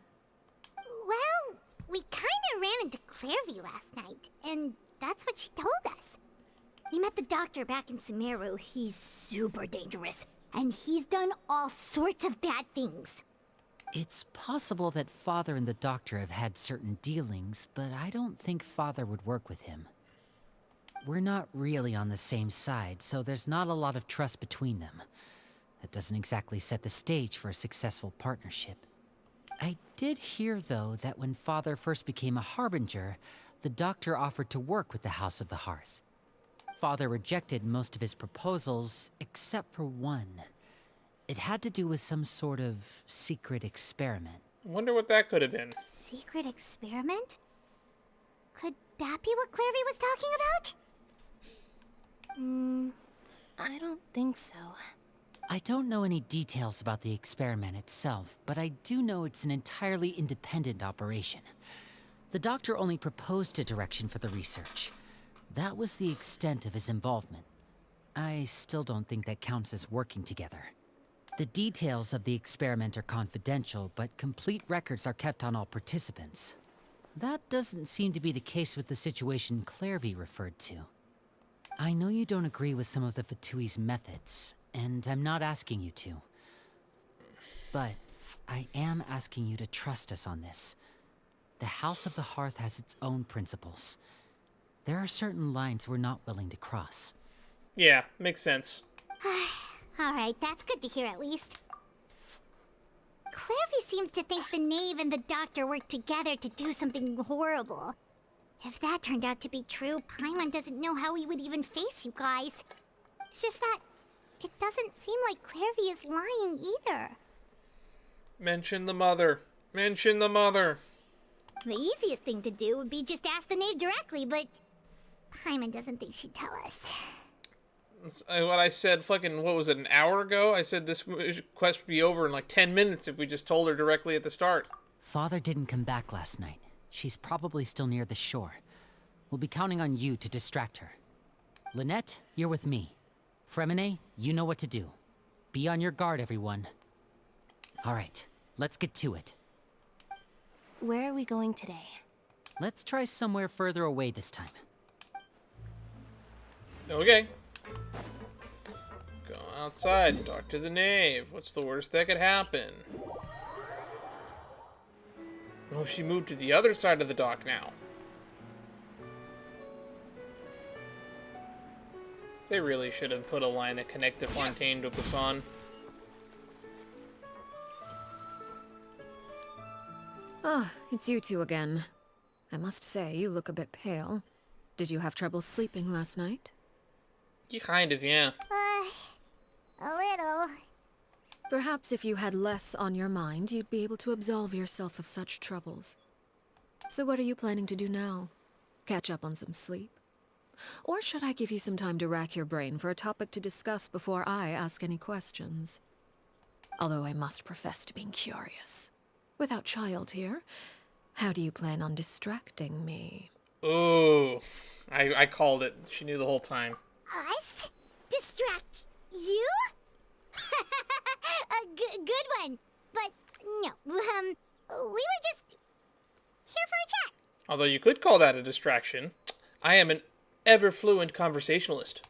[SPEAKER 2] Well, we kinda ran into Clairvy last night, and that's what she told us. We met the Doctor back in Sumeru. He's super dangerous, and he's done all sorts of bad things.
[SPEAKER 3] It's possible that Father and the Doctor have had certain dealings, but I don't think Father would work with him. We're not really on the same side, so there's not a lot of trust between them. That doesn't exactly set the stage for a successful partnership. I did hear, though, that when Father first became a Harbinger, the Doctor offered to work with the House of the Hearth. Father rejected most of his proposals, except for one. It had to do with some sort of secret experiment.
[SPEAKER 1] I wonder what that could have been.
[SPEAKER 2] Secret experiment? Could that be what Clairvy was talking about?
[SPEAKER 7] I don't think so.
[SPEAKER 3] I don't know any details about the experiment itself, but I do know it's an entirely independent operation. The Doctor only proposed a direction for the research. That was the extent of his involvement. I still don't think that counts as working together. The details of the experiment are confidential, but complete records are kept on all participants. That doesn't seem to be the case with the situation Clairvy referred to. I know you don't agree with some of the Fatui's methods, and I'm not asking you to. But I am asking you to trust us on this. The House of the Hearth has its own principles. There are certain lines we're not willing to cross.
[SPEAKER 1] Yeah, makes sense.
[SPEAKER 2] Alright, that's good to hear at least. Clairvy seems to think the Knave and the Doctor worked together to do something horrible. If that turned out to be true, Paimon doesn't know how he would even face you guys. It's just that it doesn't seem like Clairvy is lying either.
[SPEAKER 1] Mention the mother. Mention the mother.
[SPEAKER 2] The easiest thing to do would be just ask the Knave directly, but Paimon doesn't think she'd tell us.
[SPEAKER 1] That's what I said fucking, what was it, an hour ago? I said this quest would be over in like 10 minutes if we just told her directly at the start.
[SPEAKER 3] Father didn't come back last night. She's probably still near the shore. We'll be counting on you to distract her. Lynette, you're with me. Fremine, you know what to do. Be on your guard, everyone. Alright, let's get to it.
[SPEAKER 7] Where are we going today?
[SPEAKER 3] Let's try somewhere further away this time.
[SPEAKER 1] Okay. Go outside and talk to the Knave. What's the worst that could happen? Oh, she moved to the other side of the dock now. They really should have put a line that connected Fontaine to Busan.
[SPEAKER 4] Ah, it's you two again. I must say, you look a bit pale. Did you have trouble sleeping last night?
[SPEAKER 1] You kind of, yeah.
[SPEAKER 2] A little.
[SPEAKER 4] Perhaps if you had less on your mind, you'd be able to absolve yourself of such troubles. So what are you planning to do now? Catch up on some sleep? Or should I give you some time to rack your brain for a topic to discuss before I ask any questions? Although I must profess to being curious. Without Child here, how do you plan on distracting me?
[SPEAKER 1] Ooh, I called it. She knew the whole time.
[SPEAKER 2] Us? Distract you? A good one. But no, we were just here for a chat.
[SPEAKER 1] Although you could call that a distraction. I am an ever-fluent conversationalist.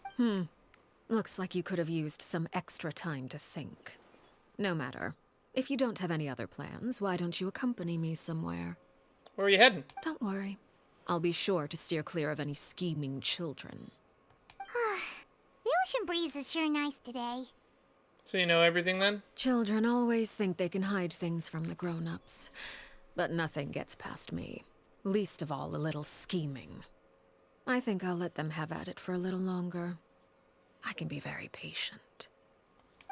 [SPEAKER 4] Looks like you could have used some extra time to think. No matter. If you don't have any other plans, why don't you accompany me somewhere?
[SPEAKER 1] Where are you heading?
[SPEAKER 4] Don't worry. I'll be sure to steer clear of any scheming children.
[SPEAKER 2] The ocean breeze is sure nice today.
[SPEAKER 1] So you know everything then?
[SPEAKER 4] Children always think they can hide things from the grown-ups. But nothing gets past me. Least of all a little scheming. I think I'll let them have at it for a little longer. I can be very patient.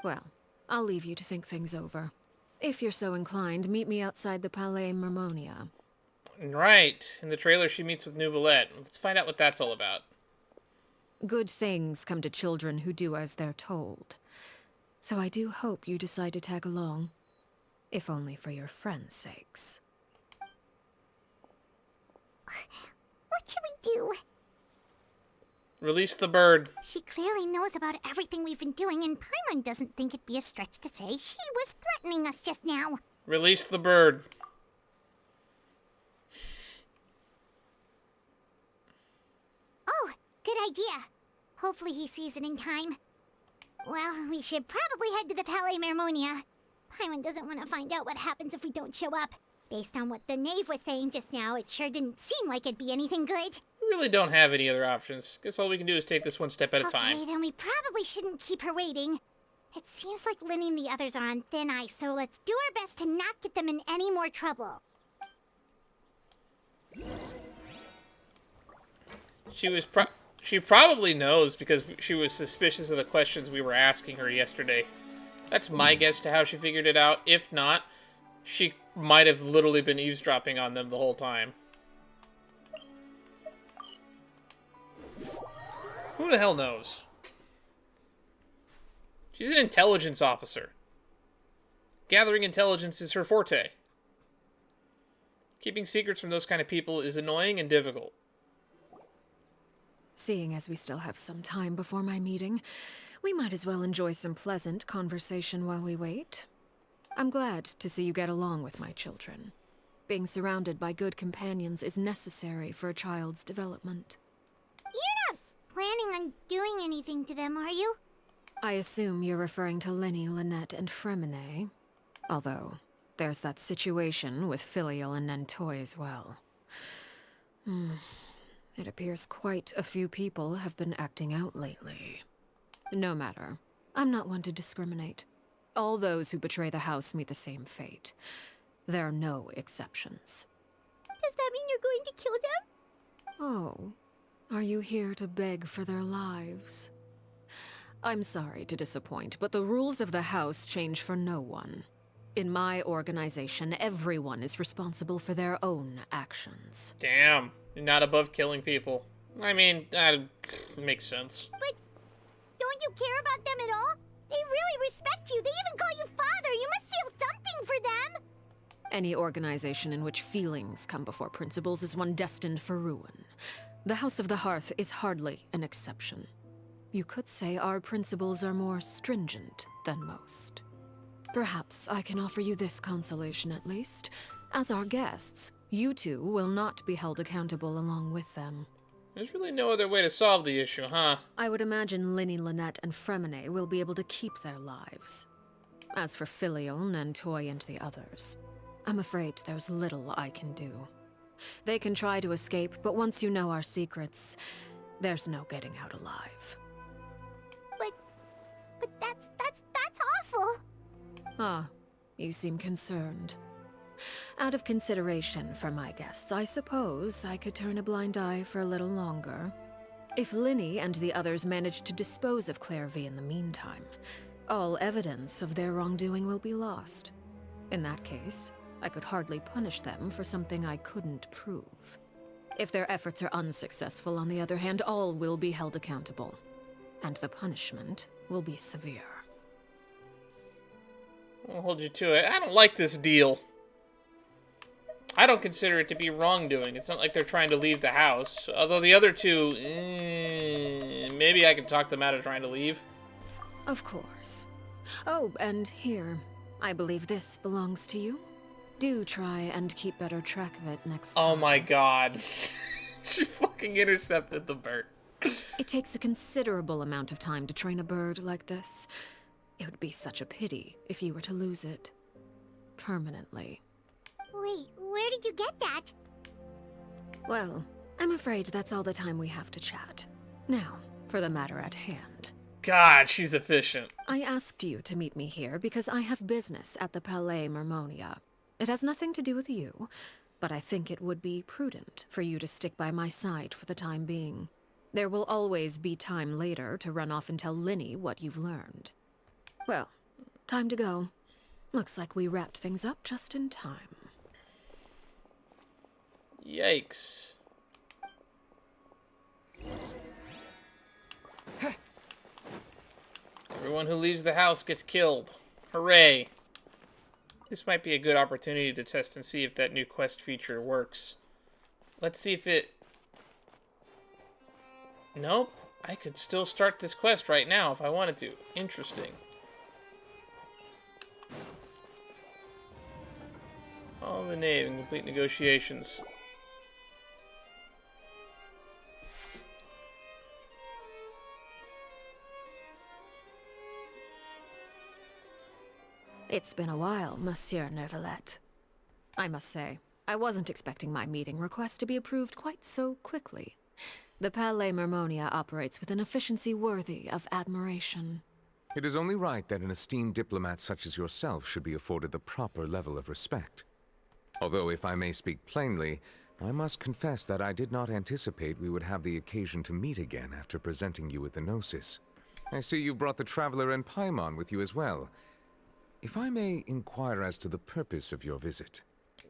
[SPEAKER 4] Well, I'll leave you to think things over. If you're so inclined, meet me outside the Palais Mermonia.
[SPEAKER 1] Right. In the trailer, she meets with Nouvelette. Let's find out what that's all about.
[SPEAKER 4] Good things come to children who do as they're told. So I do hope you decide to tag along. If only for your friends' sakes.
[SPEAKER 2] What should we do?
[SPEAKER 1] Release the bird.
[SPEAKER 2] She clearly knows about everything we've been doing, and Paimon doesn't think it'd be a stretch to say she was threatening us just now.
[SPEAKER 1] Release the bird.
[SPEAKER 2] Oh, good idea. Hopefully he sees it in time. Well, we should probably head to the Palais Mermonia. Paimon doesn't want to find out what happens if we don't show up. Based on what the Knave was saying just now, it sure didn't seem like it'd be anything good.
[SPEAKER 1] We really don't have any other options. Guess all we can do is take this one step at a
[SPEAKER 2] Okay,
[SPEAKER 1] time.
[SPEAKER 2] then we probably shouldn't keep her waiting. It seems like Linny and the others are on thin ice, so let's do our best to not get them in any more trouble.
[SPEAKER 1] She probably knows because she was suspicious of the questions we were asking her yesterday. That's my guess to how she figured it out. If not, she might have literally been eavesdropping on them the whole time. Who the hell knows? She's an intelligence officer. Gathering intelligence is her forte. Keeping secrets from those kind of people is annoying and difficult.
[SPEAKER 4] Seeing as we still have some time before my meeting, we might as well enjoy some pleasant conversation while we wait. I'm glad to see you get along with my children. Being surrounded by good companions is necessary for a child's development.
[SPEAKER 2] You're not planning on doing anything to them, are you?
[SPEAKER 4] I assume you're referring to Linny, Lynette, and Fremine. Although, there's that situation with Filial and Nentoy as well. It appears quite a few people have been acting out lately. No matter. I'm not one to discriminate. All those who betray the house meet the same fate. There are no exceptions.
[SPEAKER 2] Does that mean you're going to kill them?
[SPEAKER 4] Oh, are you here to beg for their lives? I'm sorry to disappoint, but the rules of the house change for no one. In my organization, everyone is responsible for their own actions.
[SPEAKER 1] Damn. You're not above killing people. I mean, that makes sense.
[SPEAKER 2] But don't you care about them at all? They really respect you. They even call you father. You must feel something for them.
[SPEAKER 4] Any organization in which feelings come before principles is one destined for ruin. The House of the Hearth is hardly an exception. You could say our principles are more stringent than most. Perhaps I can offer you this consolation at least. As our guests, you two will not be held accountable along with them.
[SPEAKER 1] There's really no other way to solve the issue, huh?
[SPEAKER 4] I would imagine Linny, Lynette, and Fremine will be able to keep their lives. As for Filial, Nentoy, and the others, I'm afraid there's little I can do. They can try to escape, but once you know our secrets, there's no getting out alive.
[SPEAKER 2] But that's awful.
[SPEAKER 4] Ah, you seem concerned. Out of consideration for my guests, I suppose I could turn a blind eye for a little longer. If Linny and the others manage to dispose of Clairvy in the meantime, all evidence of their wrongdoing will be lost. In that case, I could hardly punish them for something I couldn't prove. If their efforts are unsuccessful, on the other hand, all will be held accountable. And the punishment will be severe.
[SPEAKER 1] I'll hold you to it. I don't like this deal. I don't consider it to be wrongdoing. It's not like they're trying to leave the house. Although the other two, maybe I can talk them out of trying to leave.
[SPEAKER 4] Of course. Oh, and here, I believe this belongs to you. Do try and keep better track of it next time.
[SPEAKER 1] Oh my god. She fucking intercepted the bird.
[SPEAKER 4] It takes a considerable amount of time to train a bird like this. It would be such a pity if you were to lose it. Permanently.
[SPEAKER 2] Wait, where did you get that?
[SPEAKER 4] Well, I'm afraid that's all the time we have to chat. Now, for the matter at hand.
[SPEAKER 1] God, she's efficient.
[SPEAKER 4] I asked you to meet me here because I have business at the Palais Mermonia. It has nothing to do with you, but I think it would be prudent for you to stick by my side for the time being. There will always be time later to run off and tell Linny what you've learned. Well, time to go. Looks like we wrapped things up just in time.
[SPEAKER 1] Yikes. Everyone who leaves the house gets killed. Hooray. This might be a good opportunity to test and see if that new quest feature works. Let's see if it... Nope. I could still start this quest right now if I wanted to. Interesting. Follow the Knave and complete negotiations.
[SPEAKER 4] It's been a while, Monsieur Neuvillette. I must say, I wasn't expecting my meeting request to be approved quite so quickly. The Palais Mermonia operates with an efficiency worthy of admiration.
[SPEAKER 11] It is only right that an esteemed diplomat such as yourself should be afforded the proper level of respect. Although, if I may speak plainly, I must confess that I did not anticipate we would have the occasion to meet again after presenting you with the Gnosis. I see you brought the Traveler and Paimon with you as well. If I may inquire as to the purpose of your visit.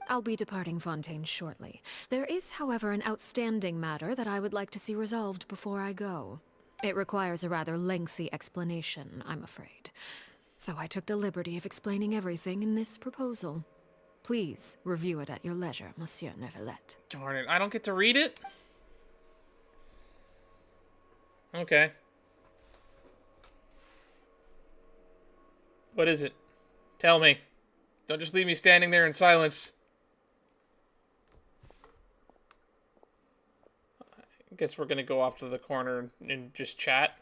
[SPEAKER 4] I'll be departing Fontaine shortly. There is, however, an outstanding matter that I would like to see resolved before I go. It requires a rather lengthy explanation, I'm afraid. So I took the liberty of explaining everything in this proposal. Please review it at your leisure, Monsieur Neuvillette.
[SPEAKER 1] Darn it, I don't get to read it? Okay. What is it? Tell me. Don't just leave me standing there in silence. I guess we're gonna go off to the corner and just chat.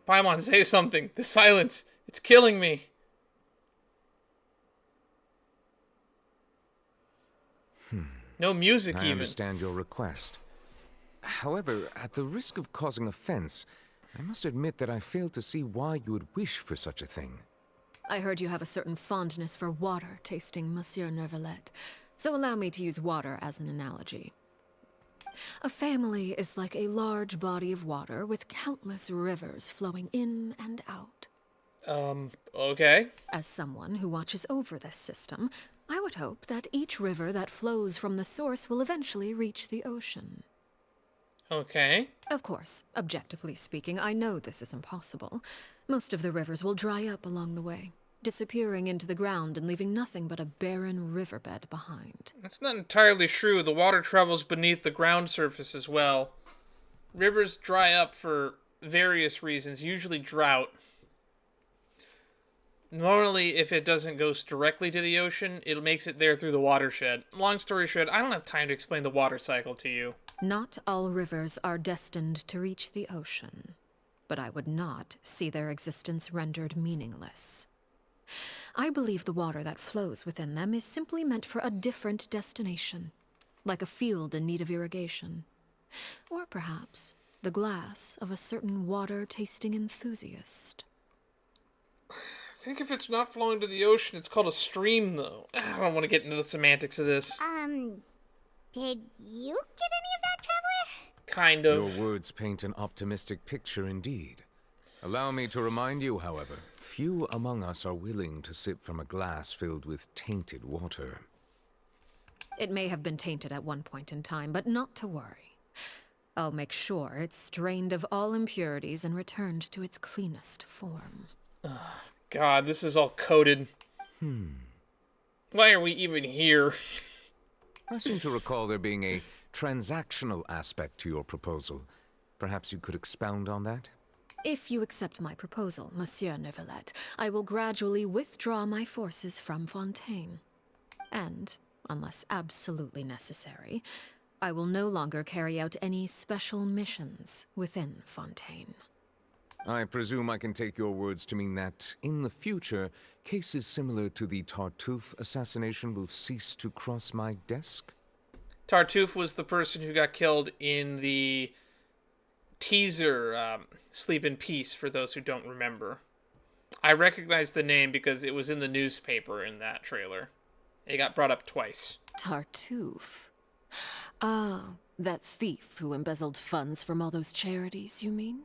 [SPEAKER 1] Paimon, say something. The silence. It's killing me. No music even.
[SPEAKER 11] I understand your request. However, at the risk of causing offense, I must admit that I fail to see why you would wish for such a thing.
[SPEAKER 4] I heard you have a certain fondness for water tasting, Monsieur Neuvillette, so allow me to use water as an analogy. A family is like a large body of water with countless rivers flowing in and out.
[SPEAKER 1] Okay.
[SPEAKER 4] As someone who watches over this system, I would hope that each river that flows from the source will eventually reach the ocean.
[SPEAKER 1] Okay.
[SPEAKER 4] Of course, objectively speaking, I know this is impossible. Most of the rivers will dry up along the way, disappearing into the ground and leaving nothing but a barren riverbed behind.
[SPEAKER 1] That's not entirely true. The water travels beneath the ground surface as well. Rivers dry up for various reasons, usually drought. Normally, if it doesn't go directly to the ocean, it makes it there through the watershed. Long story short, I don't have time to explain the water cycle to you.
[SPEAKER 4] Not all rivers are destined to reach the ocean, but I would not see their existence rendered meaningless. I believe the water that flows within them is simply meant for a different destination, like a field in need of irrigation. Or perhaps the glass of a certain water-tasting enthusiast.
[SPEAKER 1] I think if it's not flowing to the ocean, it's called a stream, though. I don't want to get into the semantics of this.
[SPEAKER 2] Did you get any of that, Traveler?
[SPEAKER 1] Kind of.
[SPEAKER 11] Your words paint an optimistic picture indeed. Allow me to remind you, however, few among us are willing to sip from a glass filled with tainted water.
[SPEAKER 4] It may have been tainted at one point in time, but not to worry. I'll make sure it's drained of all impurities and returned to its cleanest form.
[SPEAKER 1] God, this is all coded. Why are we even here?
[SPEAKER 11] I seem to recall there being a transactional aspect to your proposal. Perhaps you could expound on that?
[SPEAKER 4] If you accept my proposal, Monsieur Neuvillette, I will gradually withdraw my forces from Fontaine. And, unless absolutely necessary, I will no longer carry out any special missions within Fontaine.
[SPEAKER 11] I presume I can take your words to mean that, in the future, cases similar to the Tartuffe assassination will cease to cross my desk?
[SPEAKER 1] Tartuffe was the person who got killed in the teaser, Sleep in Peace, for those who don't remember. I recognize the name because it was in the newspaper in that trailer. It got brought up twice.
[SPEAKER 4] Tartuffe. Ah, that thief who embezzled funds from all those charities, you mean?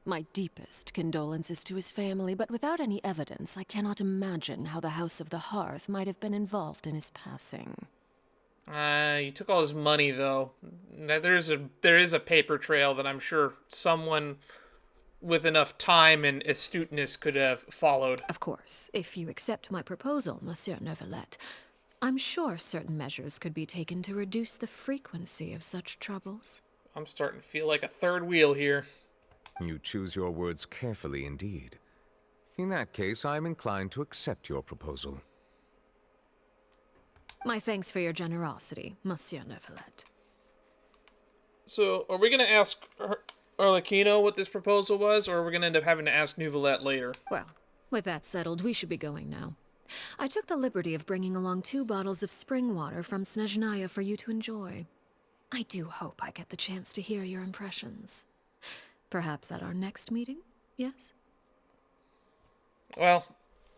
[SPEAKER 4] My deepest condolences to his family, but without any evidence, I cannot imagine how the House of the Hearth might have been involved in his passing.
[SPEAKER 1] You took all his money, though. There is a paper trail that I'm sure someone with enough time and astuteness could have followed.
[SPEAKER 4] Of course, if you accept my proposal, Monsieur Neuvillette, I'm sure certain measures could be taken to reduce the frequency of such troubles.
[SPEAKER 1] I'm starting to feel like a third wheel here.
[SPEAKER 11] You choose your words carefully indeed. In that case, I am inclined to accept your proposal.
[SPEAKER 4] My thanks for your generosity, Monsieur Neuvillette.
[SPEAKER 1] So, are we going to ask Arlecchino what this proposal was, or are we going to end up having to ask Neuvillette later?
[SPEAKER 4] Well, with that settled, we should be going now. I took the liberty of bringing along 2 bottles of spring water from Snezhnaya for you to enjoy. I do hope I get the chance to hear your impressions. Perhaps at our next meeting, yes?
[SPEAKER 1] Well,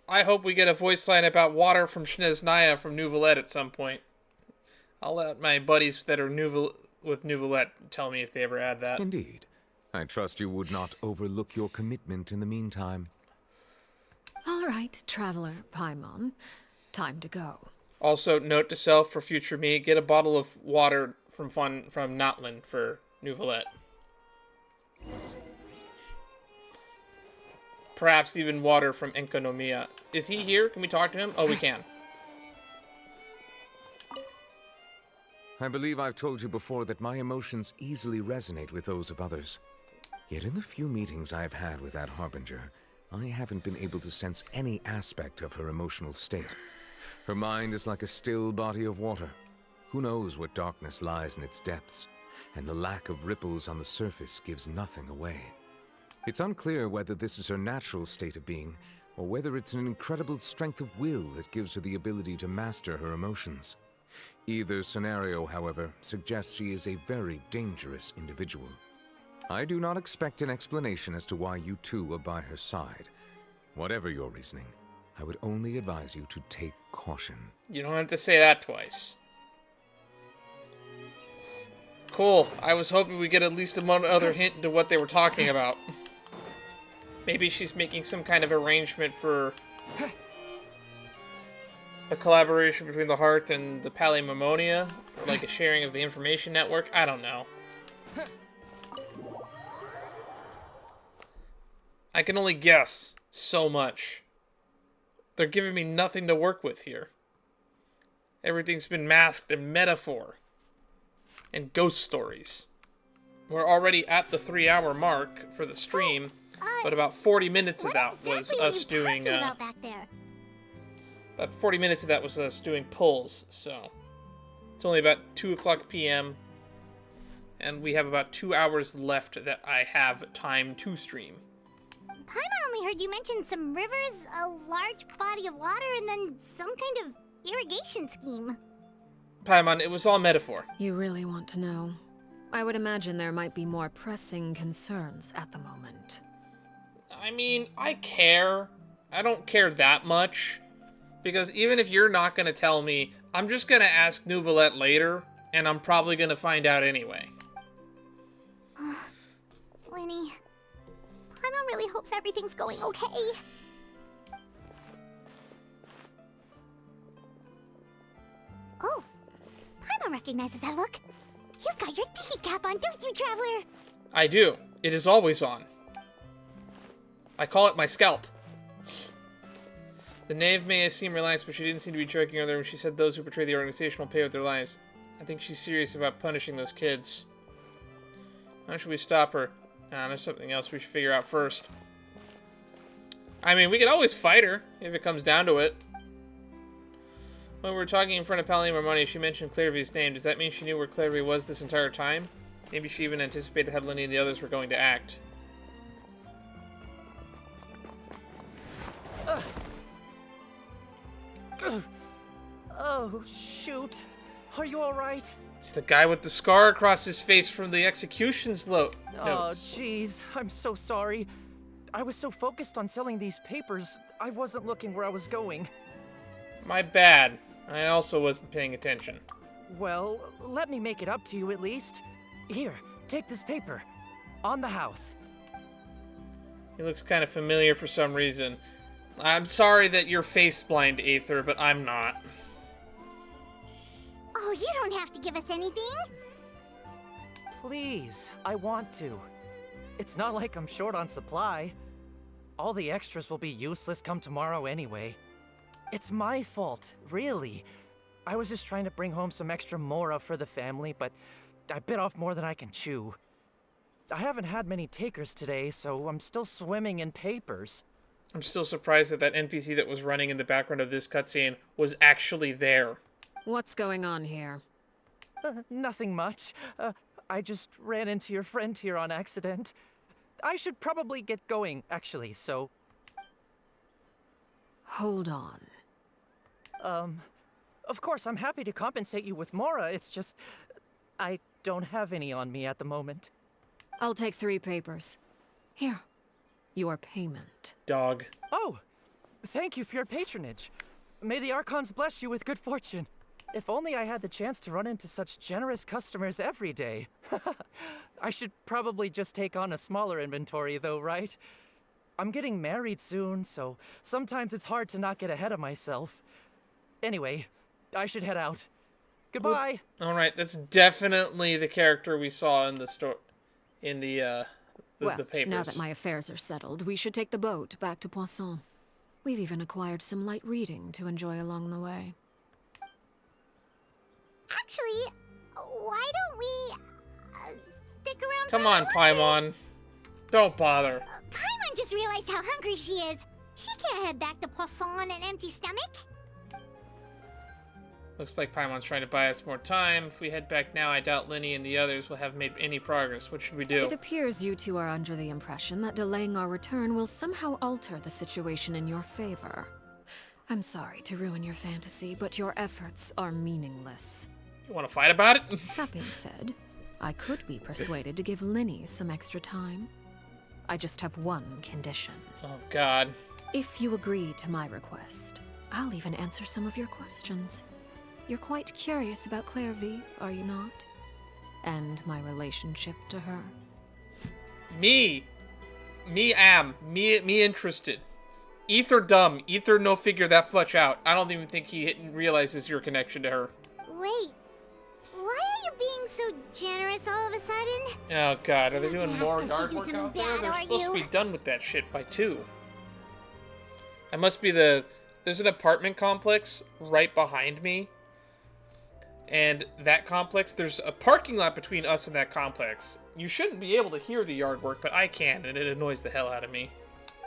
[SPEAKER 1] I hope we get a voice line about water from Snezhnaya from Neuvillette at some point. I'll let my buddies that are with Neuvillette tell me if they ever add that.
[SPEAKER 11] Indeed. I trust you would not overlook your commitment in the meantime.
[SPEAKER 4] All right, Traveler Paimon. Time to go.
[SPEAKER 1] Also, note to self for future me, get a bottle of water from Notlin for Neuvillette. Perhaps even water from Enkonomiya. Is he here? Can we talk to him? Oh, we can.
[SPEAKER 11] I believe I've told you before that my emotions easily resonate with those of others. Yet in the few meetings I've had with that Harbinger, I haven't been able to sense any aspect of her emotional state. Her mind is like a still body of water. Who knows what darkness lies in its depths, and the lack of ripples on the surface gives nothing away. It's unclear whether this is her natural state of being, or whether it's an incredible strength of will that gives her the ability to master her emotions. Either scenario, however, suggests she is a very dangerous individual. I do not expect an explanation as to why you two are by her side. Whatever your reasoning, I would only advise you to take caution.
[SPEAKER 1] You don't have to say that twice. Cool. I was hoping we'd get at least another hint into what they were talking about. Maybe she's making some kind of arrangement for a collaboration between the Hearth and the Palimimonia, or like a sharing of the information network. I don't know. I can only guess so much. They're giving me nothing to work with here. Everything's been masked in metaphor and ghost stories. We're already at the 3-hour mark for the stream, but about 40 minutes of that was us doing.
[SPEAKER 2] About back there?
[SPEAKER 1] About 40 minutes of that was us doing pulls, so it's only about 2:00 p.m. and we have about 2 hours left that I have time to stream.
[SPEAKER 2] Paimon only heard you mention some rivers, a large body of water, and then some kind of irrigation scheme.
[SPEAKER 1] Paimon, it was all metaphor.
[SPEAKER 4] You really want to know? I would imagine there might be more pressing concerns at the moment.
[SPEAKER 1] I mean, I care. I don't care that much. Because even if you're not going to tell me, I'm just going to ask Neuvillette later, and I'm probably going to find out anyway.
[SPEAKER 2] Lenny, Paimon really hopes everything's going okay. Oh, Paimon recognizes that look. You've got your tiki cap on, don't you, Traveler?
[SPEAKER 1] I do. It is always on. I call it my scalp. The Knave may seem relaxed, but she didn't seem to be joking earlier when she said those who betray the organization will pay with their lives. I think she's serious about punishing those kids. How should we stop her? Nah, there's something else we should figure out first. I mean, we could always fight her, if it comes down to it. When we were talking in front of Palimimonia, she mentioned Clairvy's name. Does that mean she knew where Clairvy was this entire time? Maybe she even anticipated how Lenny and the others were going to act.
[SPEAKER 8] Oh, shoot. Are you alright?
[SPEAKER 1] It's the guy with the scar across his face from the execution's
[SPEAKER 8] Oh,
[SPEAKER 1] notes.
[SPEAKER 8] jeez. I'm so sorry. I was so focused on selling these papers, I wasn't looking where I was going.
[SPEAKER 1] My bad. I also wasn't paying attention.
[SPEAKER 8] Well, let me make it up to you at least. Here, take this paper. On the house.
[SPEAKER 1] He looks kind of familiar for some reason. I'm sorry that you're face blind, Aether, but I'm not.
[SPEAKER 2] Oh, you don't have to give us anything.
[SPEAKER 12] Please, I want to. It's not like I'm short on supply. All the extras will be useless come tomorrow anyway. It's my fault, really. I was just trying to bring home some extra mora for the family, but I bit off more than I can chew. I haven't had many takers today, so I'm still swimming in papers.
[SPEAKER 1] I'm still surprised that that NPC that was running in the background of this cutscene was actually there.
[SPEAKER 4] What's going on here?
[SPEAKER 12] Nothing much. I just ran into your friend here on accident. I should probably get going, actually, so...
[SPEAKER 4] Hold on.
[SPEAKER 12] Of course, I'm happy to compensate you with mora, it's just... I don't have any on me at the moment.
[SPEAKER 4] I'll take 3 papers. Here. Your payment.
[SPEAKER 1] Dog.
[SPEAKER 12] Oh! Thank you for your patronage. May the Archons bless you with good fortune. If only I had the chance to run into such generous customers every day. I should probably just take on a smaller inventory though, right? I'm getting married soon, so sometimes it's hard to not get ahead of myself. Anyway, I should head out. Goodbye!
[SPEAKER 1] Alright, that's definitely the character we saw in the store, in the papers.
[SPEAKER 4] Now that my affairs are settled, we should take the boat back to Poisson. We've even acquired some light reading to enjoy along the way.
[SPEAKER 2] Actually, why don't we stick around?
[SPEAKER 1] Come on, Paimon. Don't bother.
[SPEAKER 2] Paimon just realized how hungry she is. She can't head back to Poisson on an empty stomach.
[SPEAKER 1] Looks like Paimon's trying to buy us more time. If we head back now, I doubt Linny and the others will have made any progress. What should we do?
[SPEAKER 4] It appears you two are under the impression that delaying our return will somehow alter the situation in your favor. I'm sorry to ruin your fantasy, but your efforts are meaningless.
[SPEAKER 1] You want to fight about it?
[SPEAKER 4] That being said, I could be persuaded to give Linny some extra time. I just have one condition.
[SPEAKER 1] Oh, God.
[SPEAKER 4] If you agree to my request, I'll even answer some of your questions. You're quite curious about Claire V, are you not? And my relationship to her?
[SPEAKER 1] Me interested. Ether dumb. Ether no figure that much out. I don't even think he realizes your connection to her.
[SPEAKER 2] Wait, why are you being so generous all of a sudden?
[SPEAKER 1] Oh, God. Are they doing more
[SPEAKER 2] Ask us to
[SPEAKER 1] yard
[SPEAKER 2] do
[SPEAKER 1] work
[SPEAKER 2] something
[SPEAKER 1] out there?
[SPEAKER 2] bad,
[SPEAKER 1] They're
[SPEAKER 2] are
[SPEAKER 1] supposed to
[SPEAKER 2] you?
[SPEAKER 1] be done with that shit by 2. I must be there's an apartment complex right behind me. And that complex, there's a parking lot between us and that complex. You shouldn't be able to hear the yard work, but I can, and it annoys the hell out of me.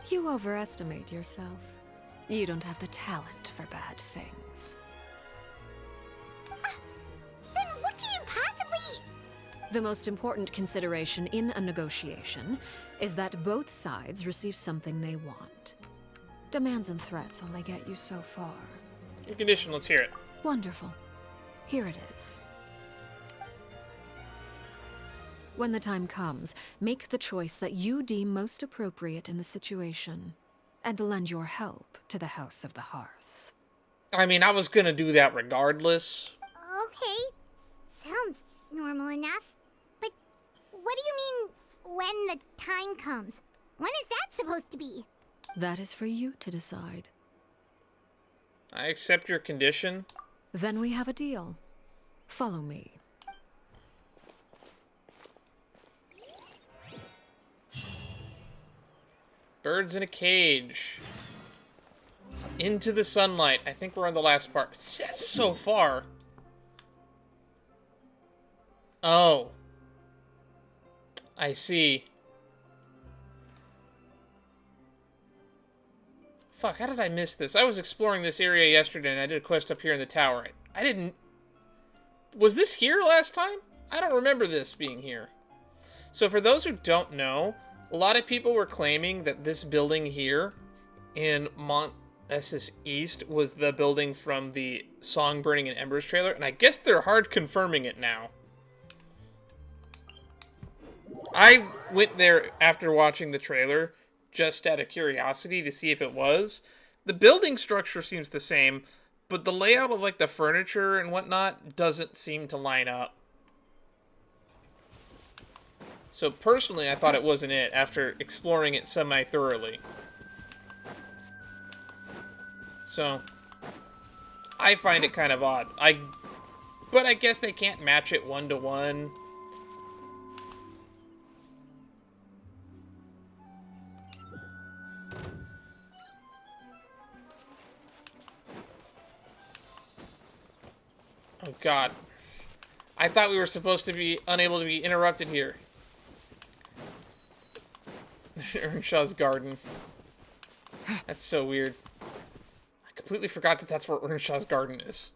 [SPEAKER 4] You overestimate yourself. You don't have the talent for bad things.
[SPEAKER 2] Then what can you possibly...
[SPEAKER 4] The most important consideration in a negotiation is that both sides receive something they want. Demands and threats only get you so far.
[SPEAKER 1] Your condition, let's hear it.
[SPEAKER 4] Wonderful. Here it is. When the time comes, make the choice that you deem most appropriate in the situation, and lend your help to the House of the Hearth.
[SPEAKER 1] I mean, I was gonna do that regardless.
[SPEAKER 2] Okay, sounds normal enough. But what do you mean, when the time comes? When is that supposed to be?
[SPEAKER 4] That is for you to decide.
[SPEAKER 1] I accept your condition.
[SPEAKER 4] Then we have a deal. Follow me.
[SPEAKER 1] Birds in a cage. Into the sunlight. I think we're on the last part. That's so far. Oh. I see. Fuck, how did I miss this? I was exploring this area yesterday and I did a quest up here in the tower. I didn't... Was this here last time? I don't remember this being here. So for those who don't know, a lot of people were claiming that this building here in Mont Essus East was the building from the Song Burning in Embers trailer, and I guess they're hard confirming it now. I went there after watching the trailer just out of curiosity to see if it was. The building structure seems the same, but the layout of like the furniture and whatnot doesn't seem to line up. So personally, I thought it wasn't it after exploring it semi-thoroughly. So, I find it kind of odd. But I guess they can't match it 1-to-1. Oh god. I thought we were supposed to be unable to be interrupted here. Earnshaw's garden. That's so weird. I completely forgot that that's where Earnshaw's garden is.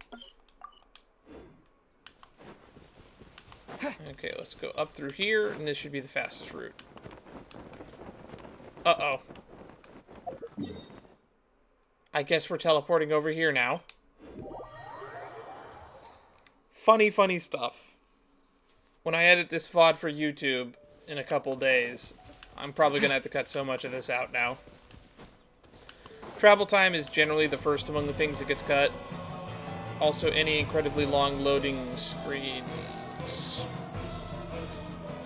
[SPEAKER 1] Okay, let's go up through here, and this should be the fastest route. Uh-oh. I guess we're teleporting over here now. Funny, funny stuff. When I edit this VOD for YouTube in a couple days, I'm probably going to have to cut so much of this out now. Travel time is generally the first among the things that gets cut. Also, any incredibly long loading screens.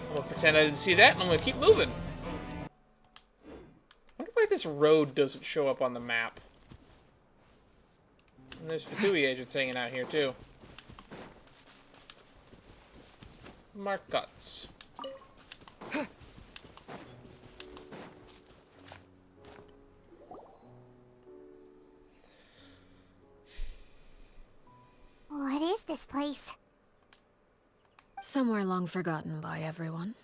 [SPEAKER 1] I'm going to pretend I didn't see that, and I'm going to keep moving. I wonder why this road doesn't show up on the map. And there's Fatui agents hanging out here, too. Marcottes.
[SPEAKER 2] What is this place?
[SPEAKER 4] Somewhere long forgotten by everyone.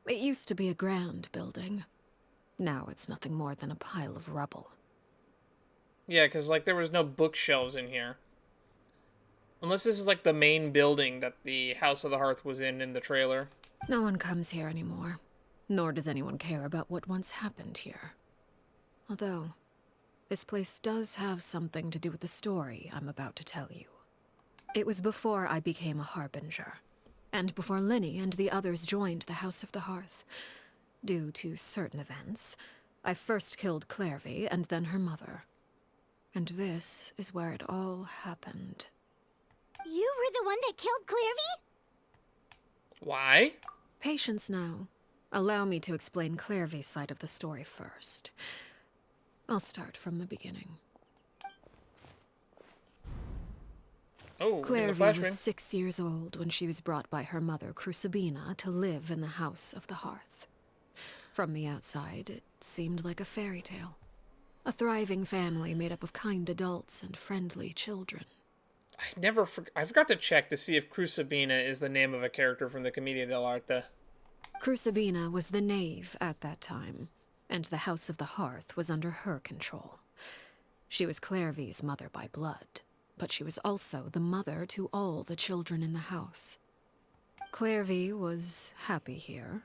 [SPEAKER 4] It used to be a grand building. Now it's nothing more than a pile of rubble.
[SPEAKER 1] Yeah, because, like, there was no bookshelves in here. Unless this is, like, the main building that the House of the Hearth was in the trailer.
[SPEAKER 4] No one comes here anymore. Nor does anyone care about what once happened here. Although, this place does have something to do with the story I'm about to tell you. It was before I became a Harbinger, and before Lyney and the others joined the House of the Hearth. Due to certain events, I first killed Clairvy and then her mother. And this is where it all happened.
[SPEAKER 2] You were the one that killed Clairvy?
[SPEAKER 1] Why?
[SPEAKER 4] Patience now. Allow me to explain Clairvy's side of the story first. I'll start from the beginning.
[SPEAKER 1] Oh,
[SPEAKER 4] Clairvy was 6 years old when she was brought by her mother, Crucibina, to live in the House of the Hearth. From the outside, it seemed like a fairy tale. A thriving family made up of kind adults and friendly children.
[SPEAKER 1] I forgot to check to see if Crucibina is the name of a character from the Commedia dell'arte.
[SPEAKER 4] Crucibina was the Knave at that time, and the House of the Hearth was under her control. She was Clairvy's mother by blood, but she was also the mother to all the children in the house. Clairvy was happy here,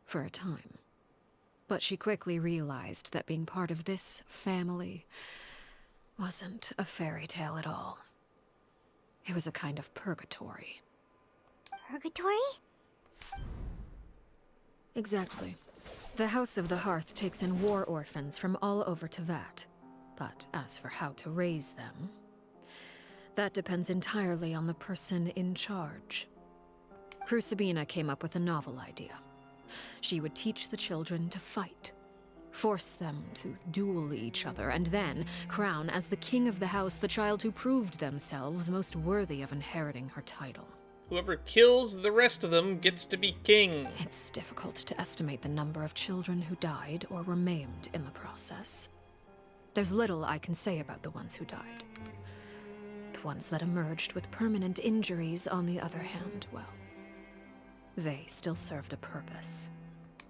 [SPEAKER 4] for a time. But she quickly realized that being part of this family wasn't a fairy tale at all. It was a kind of purgatory.
[SPEAKER 2] Purgatory?
[SPEAKER 4] Exactly. The House of the Hearth takes in war orphans from all over Teyvat. But as for how to raise them, that depends entirely on the person in charge. Crucibina came up with a novel idea. She would teach the children to fight, force them to duel each other, and then crown as the king of the house the child who proved themselves most worthy of inheriting her title.
[SPEAKER 1] Whoever kills the rest of them gets to be king.
[SPEAKER 4] It's difficult to estimate the number of children who died or were maimed in the process. There's little I can say about the ones who died. The ones that emerged with permanent injuries, on the other hand, well, they still served a purpose.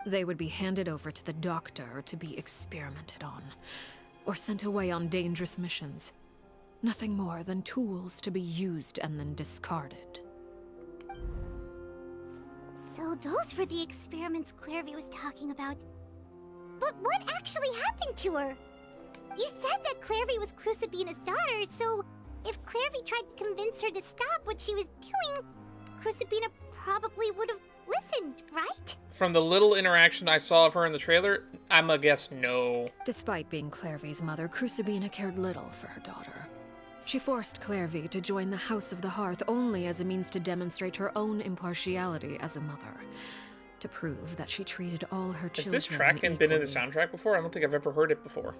[SPEAKER 4] They would be handed over to the doctor to be experimented on, or sent away on dangerous missions. Nothing more than tools to be used and then discarded.
[SPEAKER 2] So those were the experiments Clairvy was talking about. But what actually happened to her? You said that Clairvy was Crucibina's daughter, so if Clairvy tried to convince her to stop what she was doing, Crucibina probably would have listened, right?
[SPEAKER 1] From the little interaction I saw of her in the trailer, I'm gonna guess no.
[SPEAKER 4] Despite being Clairvy's mother, Crucibina cared little for her daughter. She forced Clairvy to join the House of the Hearth only as a means to demonstrate her own impartiality as a mother. to prove that she treated all her children
[SPEAKER 1] Has this track been in the
[SPEAKER 4] equally.
[SPEAKER 1] soundtrack before? I don't think I've ever heard it before.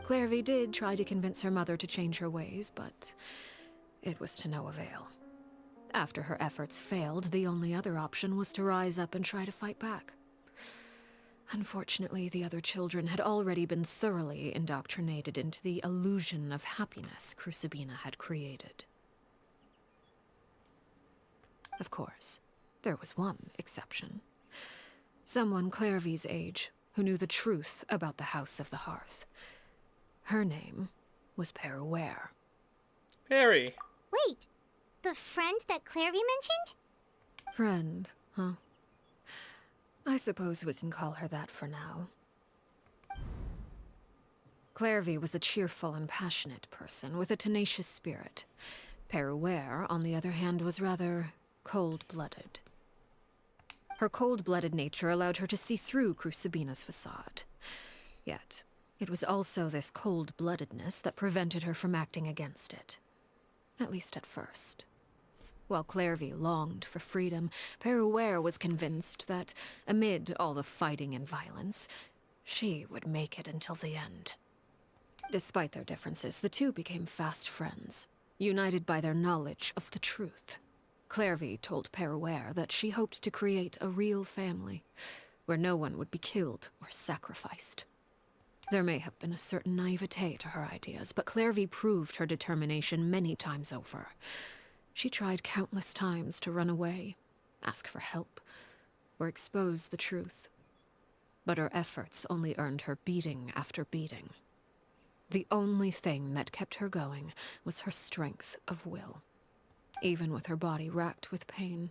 [SPEAKER 4] Clarvey did try to convince her mother to change her ways, but it was to no avail. After her efforts failed, the only other option was to rise up and try to fight back. Unfortunately, the other children had already been thoroughly indoctrinated into the illusion of happiness Crucibina had created. Of course, there was one exception. Someone Clarvey's age who knew the truth about the House of the Hearth. Her name was Peruere.
[SPEAKER 1] Perry.
[SPEAKER 2] Wait, the friend that Clarvey mentioned?
[SPEAKER 4] Friend, huh? I suppose we can call her that for now. Clarvey was a cheerful and passionate person with a tenacious spirit. Peruere, on the other hand, was rather cold-blooded. Her cold-blooded nature allowed her to see through Crucibina's facade. Yet, it was also this cold-bloodedness that prevented her from acting against it. At least at first. While Clarvey longed for freedom, Peruere was convinced that, amid all the fighting and violence, she would make it until the end. Despite their differences, the two became fast friends, united by their knowledge of the truth. Clarvey told Peruere that she hoped to create a real family, where no one would be killed or sacrificed. There may have been a certain naivete to her ideas, but Clarvey proved her determination many times over. She tried countless times to run away, ask for help, or expose the truth. But her efforts only earned her beating after beating. The only thing that kept her going was her strength of will. Even with her body racked with pain,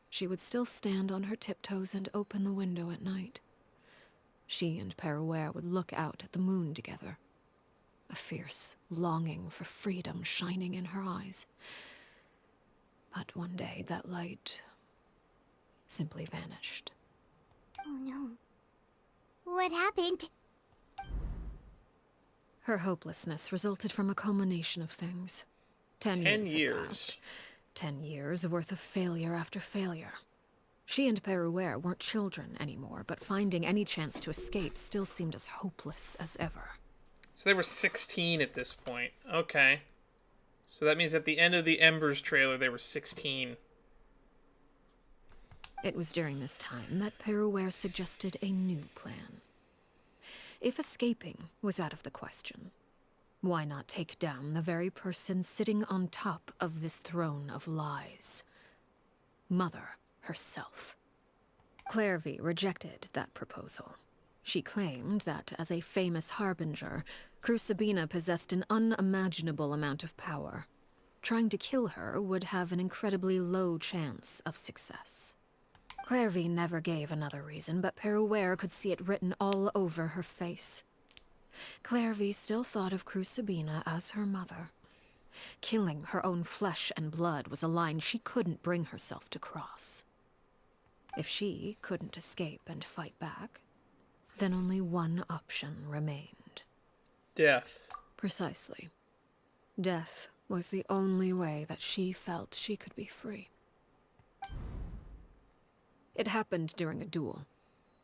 [SPEAKER 4] she would still stand on her tiptoes and open the window at night. She and Peruere would look out at the moon together, a fierce longing for freedom shining in her eyes. But one day, that light simply vanished.
[SPEAKER 2] Oh no. What happened?
[SPEAKER 4] Her hopelessness resulted from a culmination of things. 10 years had passed. 10 years worth of failure after failure. She and Peruere weren't children anymore, but finding any chance to escape still seemed as hopeless as ever.
[SPEAKER 1] So they were 16 at this point. Okay. So that means at the end of the Embers trailer, they were 16.
[SPEAKER 4] It was during this time that Peruere suggested a new plan. If escaping was out of the question, why not take down the very person sitting on top of this throne of lies? Mother herself. Clarvey rejected that proposal. She claimed that, as a famous harbinger, Crucibina possessed an unimaginable amount of power. Trying to kill her would have an incredibly low chance of success. Clarvey never gave another reason, but Peruere could see it written all over her face. Clarvey still thought of Crucibina as her mother. Killing her own flesh and blood was a line she couldn't bring herself to cross. If she couldn't escape and fight back, then only one option remained.
[SPEAKER 1] Death.
[SPEAKER 4] Precisely. Death was the only way that she felt she could be free. It happened during a duel.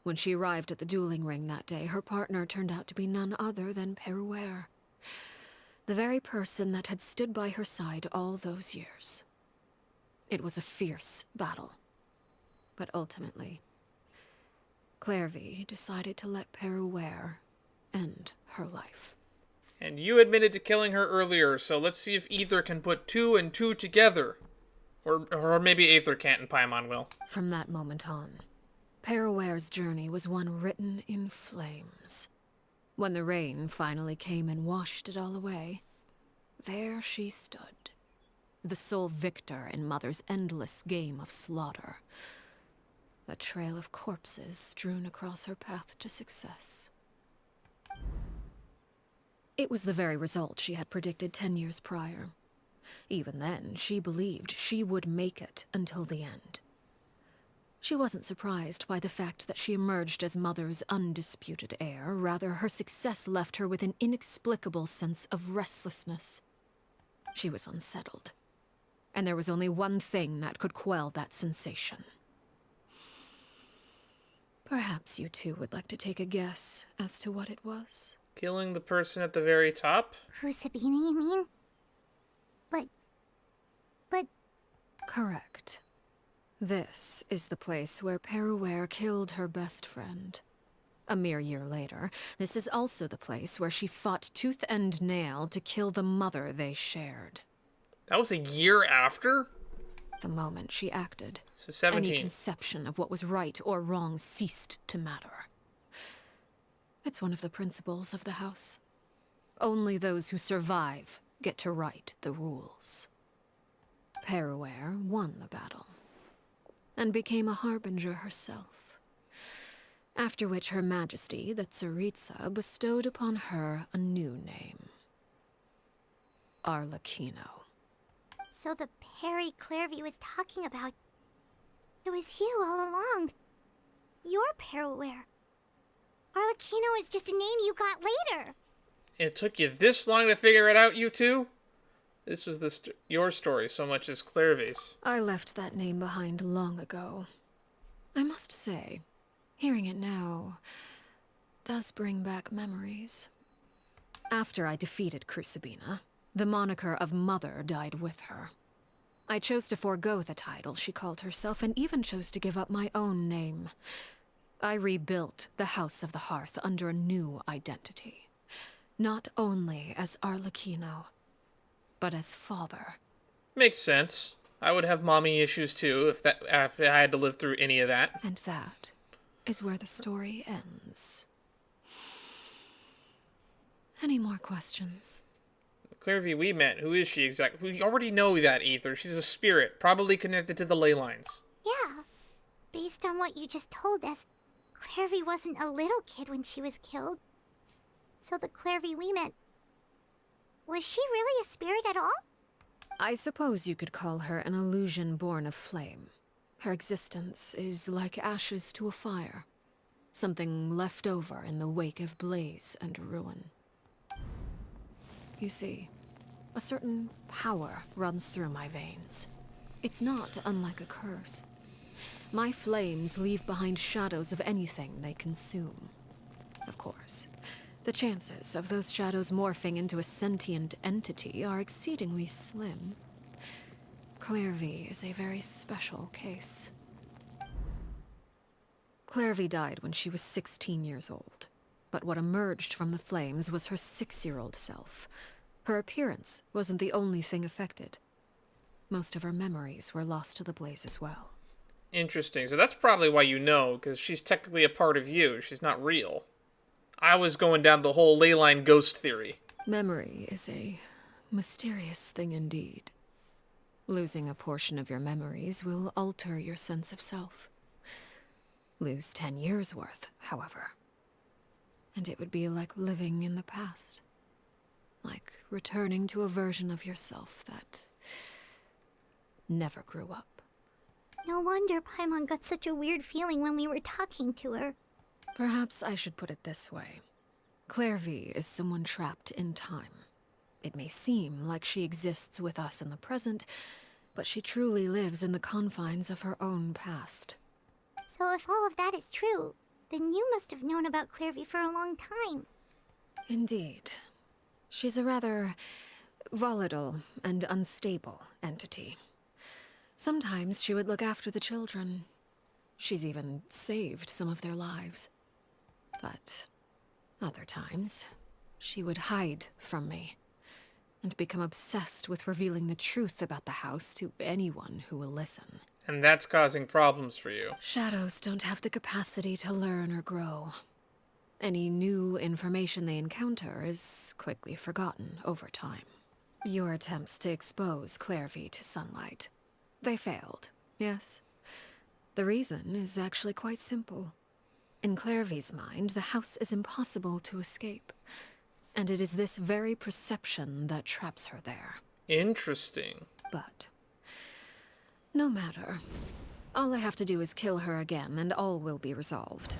[SPEAKER 4] When she arrived at the dueling ring that day, her partner turned out to be none other than Peruere. The very person that had stood by her side all those years. It was a fierce battle. But ultimately, Clarvey decided to let Peruere end her life.
[SPEAKER 1] And you admitted to killing her earlier, so let's see if Aether can put 2 and 2 together. Or maybe Aether can't and Paimon will.
[SPEAKER 4] From that moment on, Peruere's journey was one written in flames. When the rain finally came and washed it all away, there she stood, the sole victor in Mother's endless game of slaughter. A trail of corpses strewn across her path to success. It was the very result she had predicted 10 years prior. Even then, she believed she would make it until the end. She wasn't surprised by the fact that she emerged as Mother's undisputed heir. Rather, her success left her with an inexplicable sense of restlessness. She was unsettled. And there was only one thing that could quell that sensation. Perhaps you two would like to take a guess as to what it was?
[SPEAKER 1] Killing the person at the very top?
[SPEAKER 2] Crucibina, you mean? But...
[SPEAKER 4] Correct. This is the place where Peruware killed her best friend. A mere year later, this is also the place where she fought tooth and nail to kill the mother they shared.
[SPEAKER 1] That was a year after?
[SPEAKER 4] The moment she acted,
[SPEAKER 1] So 17.
[SPEAKER 4] any conception of what was right or wrong ceased to matter. It's one of the principles of the house. Only those who survive get to write the rules. Peruware won the battle, and became a harbinger herself. After which Her Majesty, the Tsaritsa, bestowed upon her a new name. Arlecchino.
[SPEAKER 2] So the Perry Clairvy was talking about... It was you all along. You're Peruware. Arlecchino is just a name you got later.
[SPEAKER 1] It took you this long to figure it out, you two? This was your story so much as Clairvy's.
[SPEAKER 4] I left that name behind long ago. I must say, hearing it now does bring back memories. After I defeated Crucibina, the moniker of Mother died with her. I chose to forego the title she called herself, and even chose to give up my own name. I rebuilt the House of the Hearth under a new identity. Not only as Arlecchino, but as father.
[SPEAKER 1] Makes sense. I would have mommy issues too if I had to live through any of that.
[SPEAKER 4] And that is where the story ends. Any more questions?
[SPEAKER 1] Clairvy we met, who is she exactly? We already know that, Ether. She's a spirit, probably connected to the ley lines.
[SPEAKER 2] Yeah. Based on what you just told us, Clairvy wasn't a little kid when she was killed. So the Clairvy we met... Was she really a spirit at all?
[SPEAKER 4] I suppose you could call her an illusion born of flame. Her existence is like ashes to a fire. Something left over in the wake of blaze and ruin. You see, a certain power runs through my veins. It's not unlike a curse. My flames leave behind shadows of anything they consume. Of course, the chances of those shadows morphing into a sentient entity are exceedingly slim. Clairvy is a very special case. Clairvy died when she was 16 years old. But what emerged from the flames was her 6-year-old self. Her appearance wasn't the only thing affected. Most of her memories were lost to the blaze as well.
[SPEAKER 1] Interesting. So that's probably why you know, because she's technically a part of you. She's not real. I was going down the whole leyline ghost theory.
[SPEAKER 4] Memory is a mysterious thing indeed. Losing a portion of your memories will alter your sense of self. Lose 10 years' worth, however, and it would be like living in the past. Like returning to a version of yourself that never grew up.
[SPEAKER 2] No wonder Paimon got such a weird feeling when we were talking to her.
[SPEAKER 4] Perhaps I should put it this way. Clairvy is someone trapped in time. It may seem like she exists with us in the present, but she truly lives in the confines of her own past.
[SPEAKER 2] So if all of that is true, then you must have known about Clairvy for a long time.
[SPEAKER 4] Indeed. She's a rather volatile and unstable entity. Sometimes she would look after the children. She's even saved some of their lives. But other times, she would hide from me and become obsessed with revealing the truth about the house to anyone who will listen.
[SPEAKER 1] And that's causing problems for you.
[SPEAKER 4] Shadows don't have the capacity to learn or grow. Any new information they encounter is quickly forgotten over time. Your attempts to expose Clairvy to sunlight. They failed, yes? The reason is actually quite simple. In Clairvy's mind, the house is impossible to escape. And it is this very perception that traps her there.
[SPEAKER 1] Interesting.
[SPEAKER 4] But no matter. All I have to do is kill her again, and all will be resolved.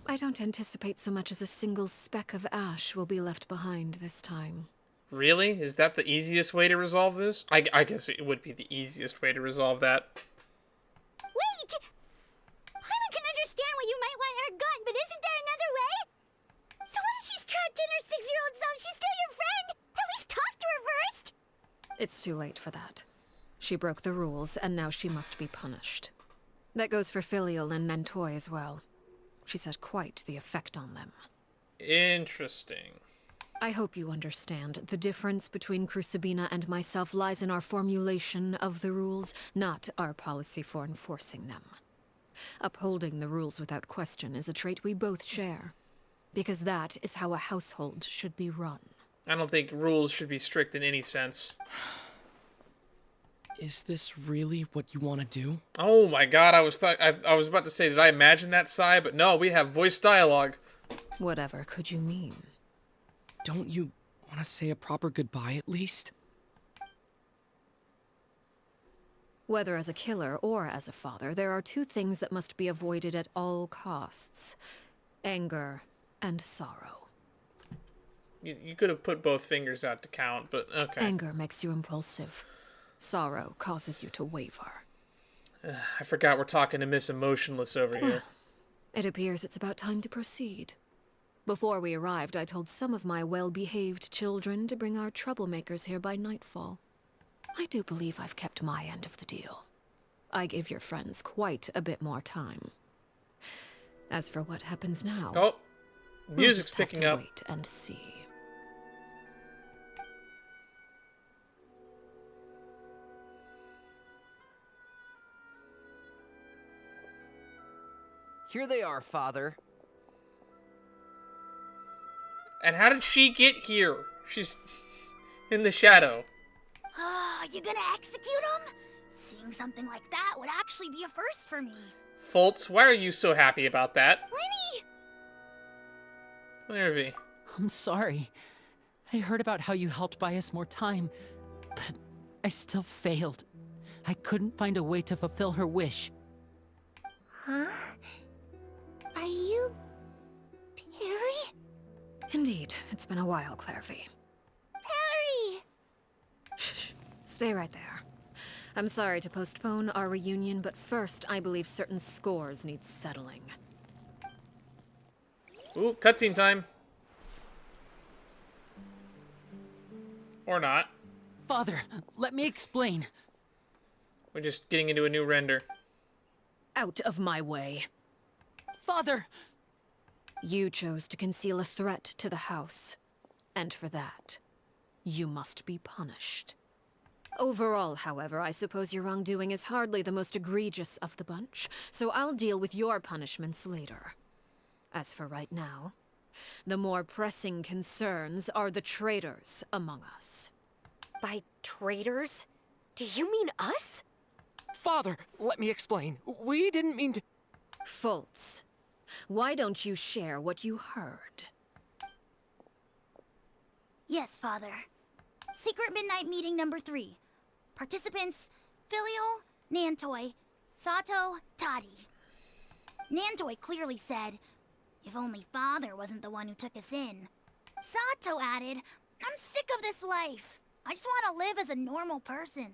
[SPEAKER 4] I don't anticipate so much as a single speck of ash will be left behind this time.
[SPEAKER 1] Really? Is that the easiest way to resolve this? I guess it would be the easiest way to resolve that.
[SPEAKER 2] Wait! Paimon can understand why you might want her But isn't there another way? So what if she's trapped in her 6-year-old self? She's still your friend! At least talk to her first!
[SPEAKER 4] It's too late for that. She broke the rules, and now she must be punished. That goes for Filial and Nantoy as well. She's had quite the effect on them.
[SPEAKER 1] Interesting.
[SPEAKER 4] I hope you understand. The difference between Crucibina and myself lies in our formulation of the rules, not our policy for enforcing them. Upholding the rules without question is a trait we both share, because that is how a household should be run.
[SPEAKER 1] I don't think rules should be strict in any sense.
[SPEAKER 12] Is this really what you want to do?
[SPEAKER 1] Oh my god, I was about to say, did I imagine that sigh? But no, we have voice dialogue.
[SPEAKER 4] Whatever could you mean?
[SPEAKER 12] Don't you want to say a proper goodbye at least?
[SPEAKER 4] Whether as a killer or as a father, there are two things that must be avoided at all costs: anger and sorrow.
[SPEAKER 1] You could have put both fingers out to count, but okay.
[SPEAKER 4] Anger makes you impulsive. Sorrow causes you to waver.
[SPEAKER 1] I forgot we're talking to Miss Emotionless over here.
[SPEAKER 4] It appears it's about time to proceed. Before we arrived, I told some of my well-behaved children to bring our troublemakers here by nightfall. I do believe I've kept my end of the deal. I give your friends quite a bit more time. As for what happens now...
[SPEAKER 1] Oh,
[SPEAKER 4] we'll
[SPEAKER 1] music's
[SPEAKER 4] just have
[SPEAKER 1] picking
[SPEAKER 4] to
[SPEAKER 1] up.
[SPEAKER 4] Wait and see.
[SPEAKER 5] Here they are, Father.
[SPEAKER 1] And how did she get here? She's in the shadow.
[SPEAKER 2] Oh, you gonna execute him? Seeing something like that would actually be a first for me.
[SPEAKER 1] Fultz, why are you so happy about that?
[SPEAKER 2] Lenny!
[SPEAKER 1] Clairvy.
[SPEAKER 3] I'm sorry. I heard about how you helped buy us more time, but I still failed. I couldn't find a way to fulfill her wish.
[SPEAKER 6] Huh? Are you... Perry?
[SPEAKER 4] Indeed, it's been a while, Clairvy.
[SPEAKER 6] Perry!
[SPEAKER 4] Shh, stay right there. I'm sorry to postpone our reunion, but first I believe certain scores need settling.
[SPEAKER 1] Ooh, cutscene time. Or not.
[SPEAKER 3] Father, let me explain.
[SPEAKER 1] We're just getting into a new render.
[SPEAKER 4] Out of my way.
[SPEAKER 3] Father!
[SPEAKER 4] You chose to conceal a threat to the house, and for that, you must be punished. Overall, however, I suppose your wrongdoing is hardly the most egregious of the bunch, so I'll deal with your punishments later. As for right now, the more pressing concerns are the traitors among us.
[SPEAKER 13] By traitors? Do you mean us?
[SPEAKER 8] Father, let me explain. We didn't mean to...
[SPEAKER 4] Fultz, why don't you share what you heard?
[SPEAKER 2] Yes, Father. Secret Midnight Meeting number 3. Participants, Filial, Nantoy, Sato, Toddy. Nantoy clearly said, if only Father wasn't the one who took us in. Sato added, I'm sick of this life. I just want to live as a normal person.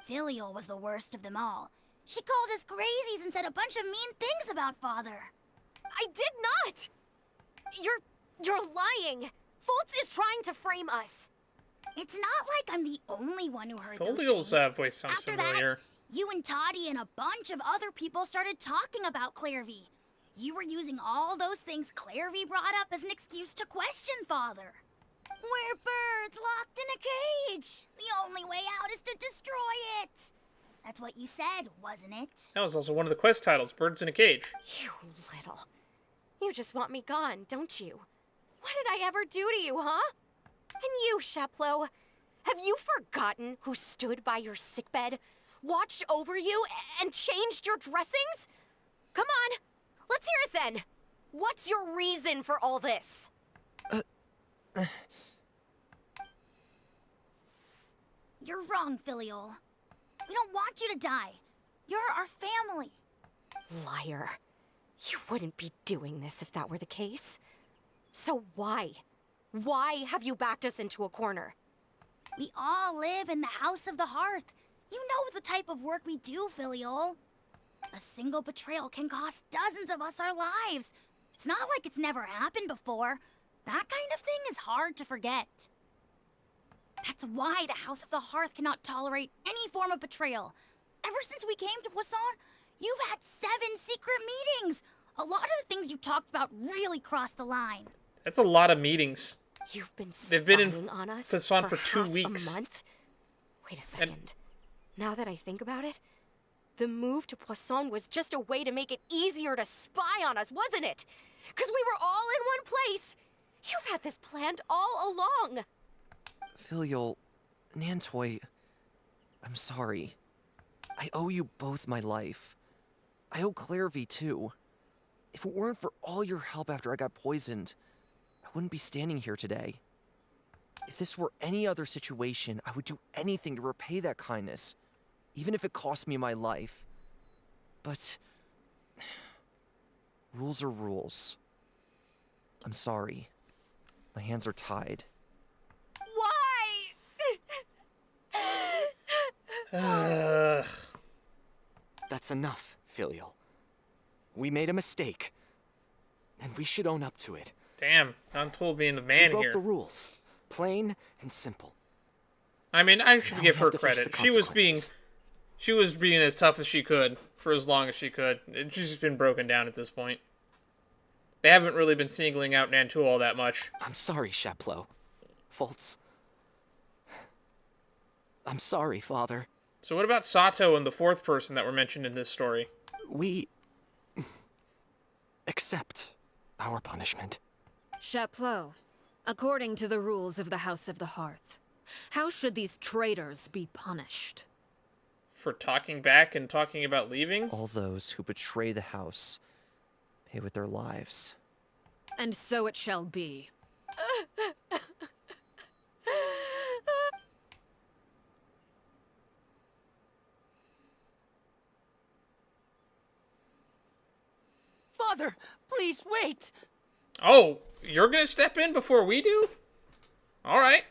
[SPEAKER 2] Filial was the worst of them all. She called us crazies and said a bunch of mean things about Father.
[SPEAKER 13] I did not! You're lying! Fultz is trying to frame us.
[SPEAKER 2] It's not like I'm the only one who heard those
[SPEAKER 1] Filial's
[SPEAKER 2] things.
[SPEAKER 1] voice sounds
[SPEAKER 2] After
[SPEAKER 1] familiar.
[SPEAKER 2] that, you and Toddy and a bunch of other people started talking about Clairvy. You were using all those things Clairvy brought up as an excuse to question Father. We're birds locked in a cage. The only way out is to destroy it. That's what you said, wasn't it?
[SPEAKER 1] That was also one of the quest titles, Birds in a Cage.
[SPEAKER 13] You little. You just want me gone, don't you? What did I ever do to you, huh? And you, Sheplo, have you forgotten who stood by your sickbed, watched over you, and changed your dressings? Come on, let's hear it then. What's your reason for all this?
[SPEAKER 2] You're wrong, Filial. We don't want you to die. You're our family.
[SPEAKER 13] Liar. You wouldn't be doing this if that were the case. So why? Why have you backed us into a corner?
[SPEAKER 2] We all live in the House of the Hearth. You know the type of work we do, Filial. A single betrayal can cost dozens of us our lives.
[SPEAKER 14] It's not like it's never happened before. That kind of thing is hard to forget. That's why the House of the Hearth cannot tolerate any form of betrayal. Ever since we came to Poisson, you've had 7 secret meetings. A lot of the things you talked about really crossed the line.
[SPEAKER 1] That's a lot of meetings.
[SPEAKER 13] You've been
[SPEAKER 1] They've been in
[SPEAKER 13] spying on us
[SPEAKER 1] Poisson for
[SPEAKER 13] half
[SPEAKER 1] 2 weeks.
[SPEAKER 13] A month? Wait a second. Now that I think about it, the move to Poisson was just a way to make it easier to spy on us, wasn't it? Because we were all in one place. You've had this planned all along.
[SPEAKER 5] Filial, Nantoy, I'm sorry. I owe you both my life. I owe Clairvy too. If it weren't for all your help after I got poisoned, I wouldn't be standing here today. If this were any other situation, I would do anything to repay that kindness, even if it cost me my life. But rules are rules. I'm sorry. My hands are tied.
[SPEAKER 13] Why?
[SPEAKER 8] That's enough, Filial. We made a mistake, and we should own up to it.
[SPEAKER 1] Damn, I'm told being the man
[SPEAKER 8] we broke
[SPEAKER 1] here.
[SPEAKER 8] the rules, plain and simple.
[SPEAKER 1] I mean, I should
[SPEAKER 8] Now
[SPEAKER 1] give
[SPEAKER 8] we
[SPEAKER 1] her
[SPEAKER 8] have to face
[SPEAKER 1] credit.
[SPEAKER 8] the
[SPEAKER 1] She was being as tough as she could for as long as she could. She's just been broken down at this point. They haven't really been singling out Nantu all that much.
[SPEAKER 8] I'm sorry, Chaplot. Faults. I'm sorry, Father.
[SPEAKER 1] So what about Sato and the 4th person that were mentioned in this story?
[SPEAKER 8] We accept our punishment.
[SPEAKER 4] Chaplot, according to the rules of the House of the Hearth, how should these traitors be punished?
[SPEAKER 1] For talking back and talking about leaving?
[SPEAKER 5] All those who betray the house pay with their lives.
[SPEAKER 4] And so it shall be.
[SPEAKER 9] Father, please wait!
[SPEAKER 1] Oh, you're gonna step in before we do? Alright.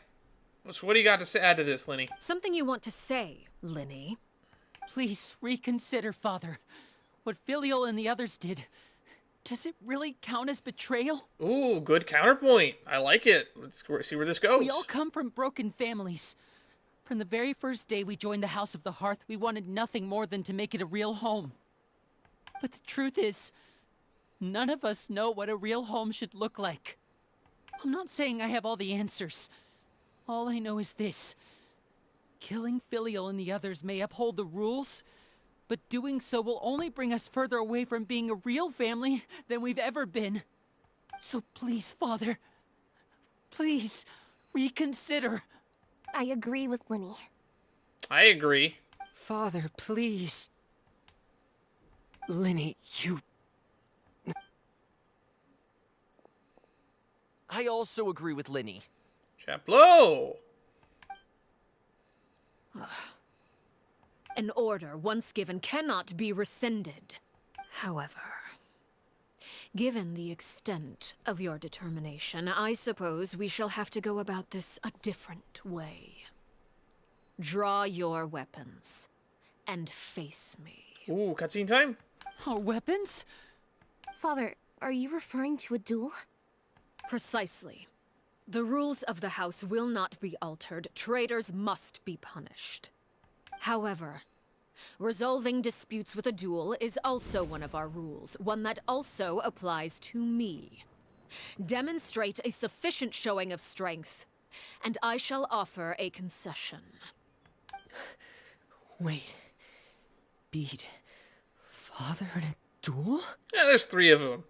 [SPEAKER 1] So what do you got to add to this, Linny?
[SPEAKER 4] Something you want to say, Linny?
[SPEAKER 3] Please reconsider, Father. What Filial and the others did, does it really count as betrayal?
[SPEAKER 1] Ooh, good counterpoint. I like it. Let's see where this goes.
[SPEAKER 3] We all come from broken families. From the very first day we joined the House of the Hearth, we wanted nothing more than to make it a real home. But the truth is, none of us know what a real home should look like. I'm not saying I have all the answers. All I know is this. Killing Filial and the others may uphold the rules, but doing so will only bring us further away from being a real family than we've ever been. So please, Father, please, reconsider.
[SPEAKER 7] I agree with Linny.
[SPEAKER 1] I agree.
[SPEAKER 9] Father, please.
[SPEAKER 8] Linny, you...
[SPEAKER 5] I also agree with Linny.
[SPEAKER 1] Chaplot!
[SPEAKER 4] An order once given cannot be rescinded. However, given the extent of your determination, I suppose we shall have to go about this a different way. Draw your weapons and face me.
[SPEAKER 1] Ooh, cutscene time?
[SPEAKER 3] Our weapons?
[SPEAKER 7] Father, are you referring to a duel?
[SPEAKER 4] Precisely. The rules of the house will not be altered. Traitors must be punished. However, resolving disputes with a duel is also one of our rules, one that also applies to me. Demonstrate a sufficient showing of strength, and I shall offer a concession.
[SPEAKER 9] Wait. Bede. Father in a duel?
[SPEAKER 1] Yeah, there's 3 of them.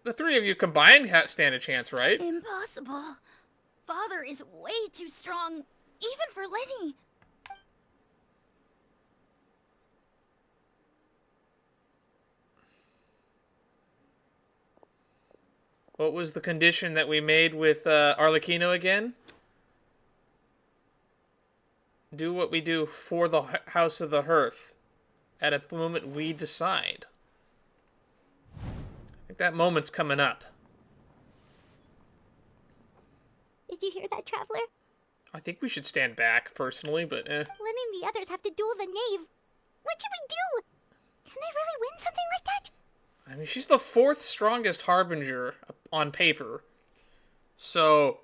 [SPEAKER 1] The 3 of you combined stand a chance, right?
[SPEAKER 14] Impossible. Father is way too strong, even for Linny.
[SPEAKER 1] What was the condition that we made with Arlecchino again? Do what we do for the House of the Hearth at a moment we decide. I think that moment's coming up.
[SPEAKER 2] Did you hear that, Traveler?
[SPEAKER 1] I think we should stand back, personally, but
[SPEAKER 2] Lenny and the others have to duel the Knave. What should we do? Can they really win something like that?
[SPEAKER 1] I mean, she's the 4th strongest Harbinger on paper. So,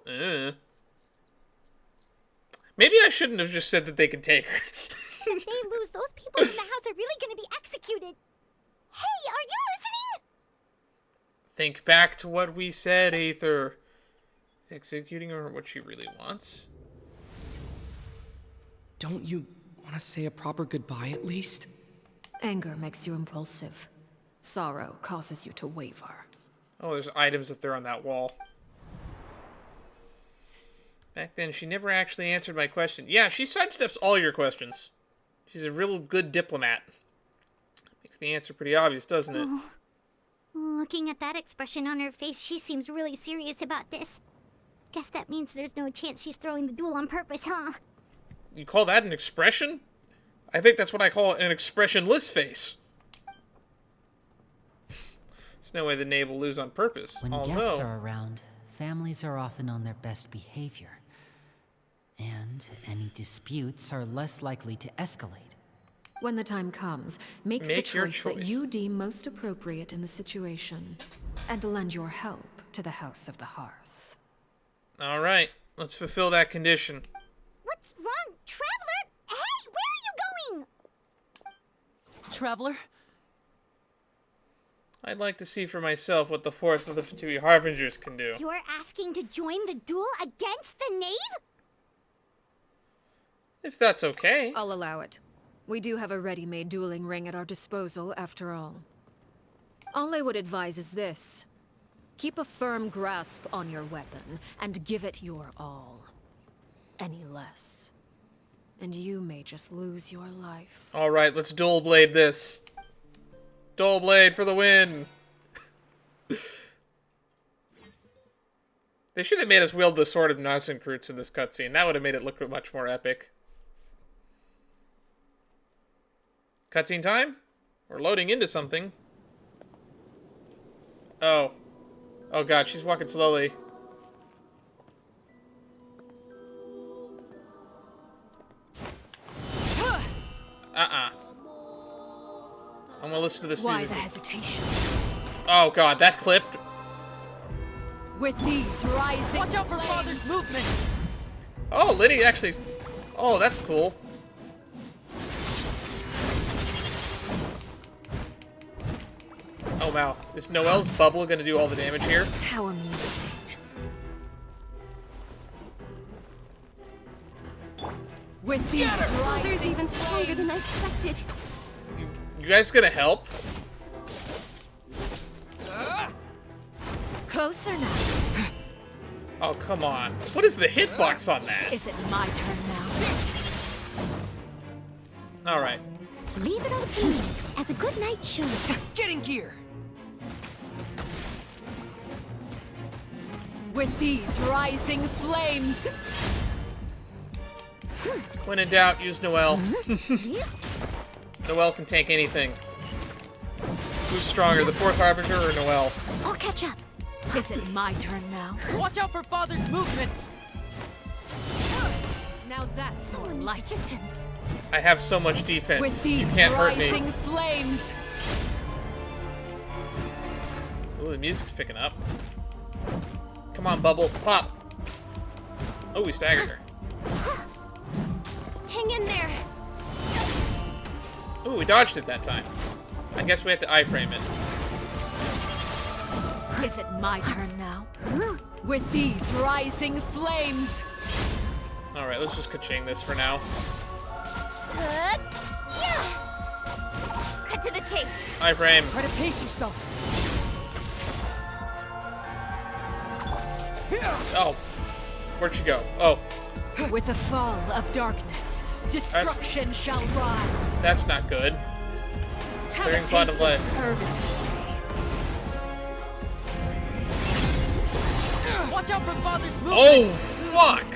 [SPEAKER 1] maybe I shouldn't have just said that they could take her.
[SPEAKER 2] If they lose, those people in the house are really gonna be executed. Hey, are you listening?
[SPEAKER 1] Think back to what we said, Aether. Executing her what she really wants.
[SPEAKER 9] Don't you want to say a proper goodbye at least?
[SPEAKER 4] Anger makes you impulsive. Sorrow causes you to waver.
[SPEAKER 1] Oh, there's items up there on that wall. Back then, she never actually answered my question. Yeah, she sidesteps all your questions. She's a real good diplomat. Makes the answer pretty obvious, doesn't it?
[SPEAKER 2] Oh. Looking at that expression on her face, she seems really serious about this. Guess that means there's no chance she's throwing the duel on purpose, huh?
[SPEAKER 1] You call that an expression? I think that's what I call an expressionless face. There's no way the Knave will lose on purpose.
[SPEAKER 3] When guests are around, families are often on their best behavior. And any disputes are less likely to escalate.
[SPEAKER 4] When the time comes, make the choice that you deem most appropriate in the situation, and lend your help to the House of the Hearth.
[SPEAKER 1] Alright, let's fulfill that condition.
[SPEAKER 2] What's wrong, Traveler? Hey, where are you going?
[SPEAKER 3] Traveler?
[SPEAKER 1] I'd like to see for myself what the 4th of the 2 Harbingers can do.
[SPEAKER 2] You're asking to join the duel against the Knave?
[SPEAKER 1] If that's okay.
[SPEAKER 4] I'll allow it. We do have a ready-made dueling ring at our disposal, after all. All I would advise is this. Keep a firm grasp on your weapon, and give it your all. Any less, and you may just lose your life.
[SPEAKER 1] Alright, let's dual blade this. Dual blade for the win! They should have made us wield the Sword of Nasenkrutz in this cutscene. That would have made it look much more epic. Cutscene time? We're loading into something. Oh. Oh god, she's walking slowly. I'm gonna listen to this music.
[SPEAKER 4] Why the hesitation?
[SPEAKER 1] Oh god, that clipped.
[SPEAKER 4] With these rising
[SPEAKER 12] Watch out for Father's movements!
[SPEAKER 1] Oh, Liddy actually... Oh, that's cool. Oh wow, is Noelle's bubble gonna do all the damage here?
[SPEAKER 4] How amusing. With these rising...
[SPEAKER 13] There's even stronger than I expected.
[SPEAKER 1] You guys gonna help?
[SPEAKER 4] Closer now.
[SPEAKER 1] Oh, come on. What is the hitbox on that?
[SPEAKER 4] Is it my turn now?
[SPEAKER 1] Alright.
[SPEAKER 2] Leave it all to me, as a good knight should.
[SPEAKER 12] Get in gear!
[SPEAKER 4] With these rising flames.
[SPEAKER 1] When in doubt, use Noelle. Noelle can tank anything. Who's stronger, the 4th Harbinger or Noelle?
[SPEAKER 2] I'll catch up.
[SPEAKER 4] Is it my turn now?
[SPEAKER 12] Watch out for Father's movements!
[SPEAKER 4] Now that's more like
[SPEAKER 2] resistance.
[SPEAKER 1] I have so much defense.
[SPEAKER 4] With
[SPEAKER 1] You
[SPEAKER 4] these
[SPEAKER 1] can't hurt me.
[SPEAKER 4] rising flames.
[SPEAKER 1] Ooh, the music's picking up. Come on, Bubble. Pop. Oh, we staggered her.
[SPEAKER 13] Hang in there.
[SPEAKER 1] Ooh, we dodged it that time. I guess we have to iframe it.
[SPEAKER 4] Is it my turn now? With these rising flames.
[SPEAKER 1] Alright, let's just ka-ching this for now.
[SPEAKER 13] Cut to the chase.
[SPEAKER 1] Iframe.
[SPEAKER 12] Try to pace yourself.
[SPEAKER 1] Oh. Where'd she go? Oh.
[SPEAKER 4] With the fall of darkness, destruction shall rise.
[SPEAKER 1] That's not good. Clearing Bond of Life.
[SPEAKER 12] Watch out for Father's movements!
[SPEAKER 1] Oh, fuck!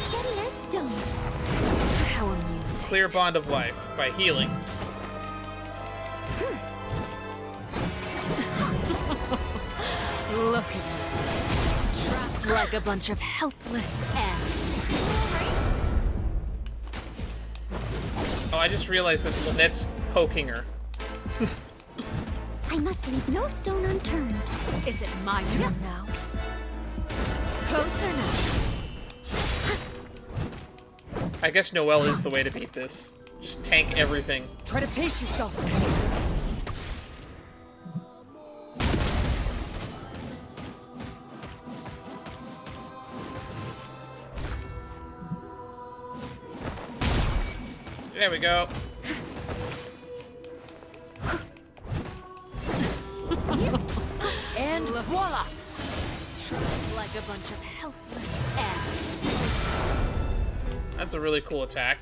[SPEAKER 2] Steady as stone.
[SPEAKER 4] How amusing.
[SPEAKER 1] Clear Bond of Life by healing.
[SPEAKER 4] Look at you. Trapped like a bunch of helpless animals.
[SPEAKER 1] Oh, I just realized that Lynette's poking her.
[SPEAKER 2] I must leave no stone unturned.
[SPEAKER 4] Is it my turn now? Closer now.
[SPEAKER 1] I guess Noelle is the way to beat this. Just tank everything.
[SPEAKER 9] Try to pace yourself.
[SPEAKER 1] There we go.
[SPEAKER 4] And voila! Like a bunch of helpless ants.
[SPEAKER 1] That's a really cool attack.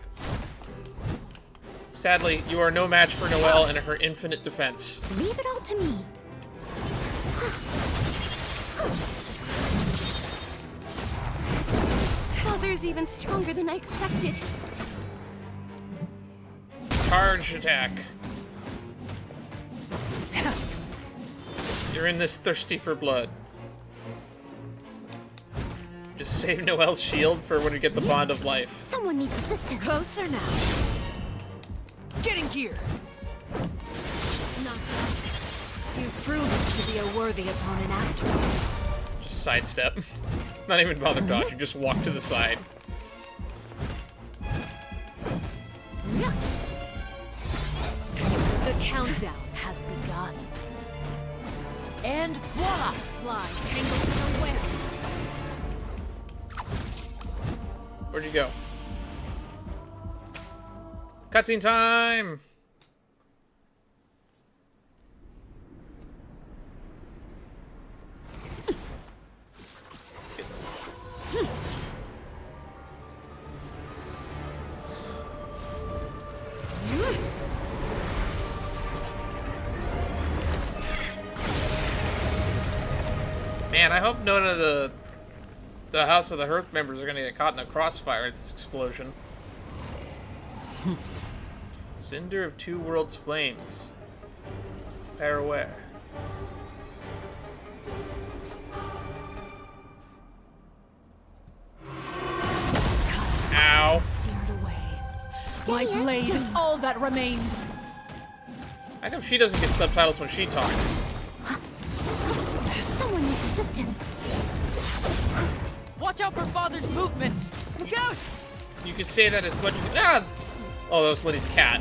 [SPEAKER 1] Sadly, you are no match for Noelle and her infinite defense.
[SPEAKER 2] Leave it all to me.
[SPEAKER 7] Father's even stronger than I expected.
[SPEAKER 1] Charge attack. You're in this thirsty for blood. Just save Noelle's shield for when you get the Bond of Life.
[SPEAKER 2] Someone needs assistance.
[SPEAKER 4] Closer now.
[SPEAKER 9] Get in gear.
[SPEAKER 4] Not bad. You've proven to be a worthy opponent after all.
[SPEAKER 1] Just sidestep. Not even bother dodging, just walk to the side.
[SPEAKER 4] The countdown has begun. And voila! Fly tangled in a web.
[SPEAKER 1] Where'd you go? Cutscene time! Man, I hope none of the House of the Hearth members are gonna get caught in a crossfire at this explosion. Cinder of Two Worlds Flames. Fareware. Ow.
[SPEAKER 4] Seared away. My blade is all that remains.
[SPEAKER 1] How come she doesn't get subtitles when she talks?
[SPEAKER 2] Someone needs assistance.
[SPEAKER 9] Watch out for Father's movements. Look out!
[SPEAKER 1] You can say that as much as... Ah! Oh, that was Liddy's cat.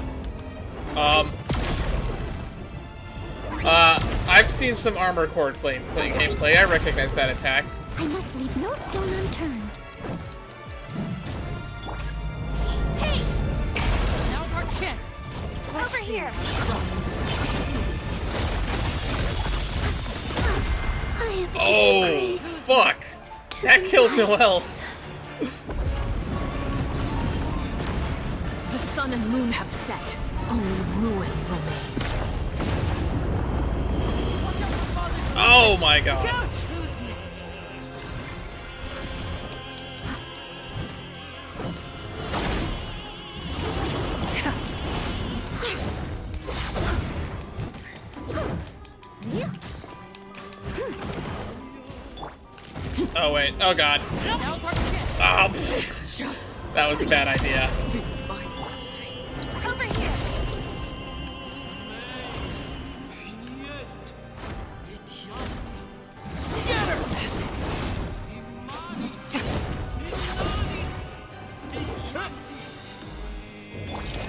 [SPEAKER 1] I've seen some Armor Core playing gameplay. I recognize that attack.
[SPEAKER 2] I must leave no stone unturned.
[SPEAKER 14] Hey!
[SPEAKER 4] Now's our chance.
[SPEAKER 14] Over here!
[SPEAKER 2] I am a
[SPEAKER 1] Oh,
[SPEAKER 2] disgrace.
[SPEAKER 1] fuck! That killed Noelle.
[SPEAKER 4] The sun and moon have set. Only ruin remains.
[SPEAKER 1] Oh my god.
[SPEAKER 4] Who's next?
[SPEAKER 1] Oh wait. Oh god. Oh, that was a bad idea.
[SPEAKER 14] Over here!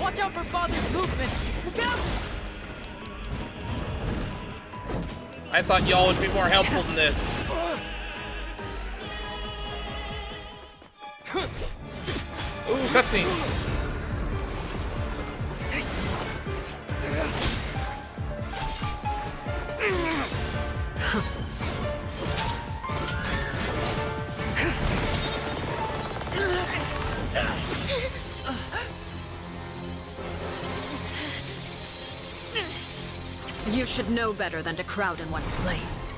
[SPEAKER 9] Watch out for Father's movements. Look out!
[SPEAKER 1] I thought y'all would be more helpful than this. Ooh, cutscene.
[SPEAKER 4] You should know better than to crowd in one place.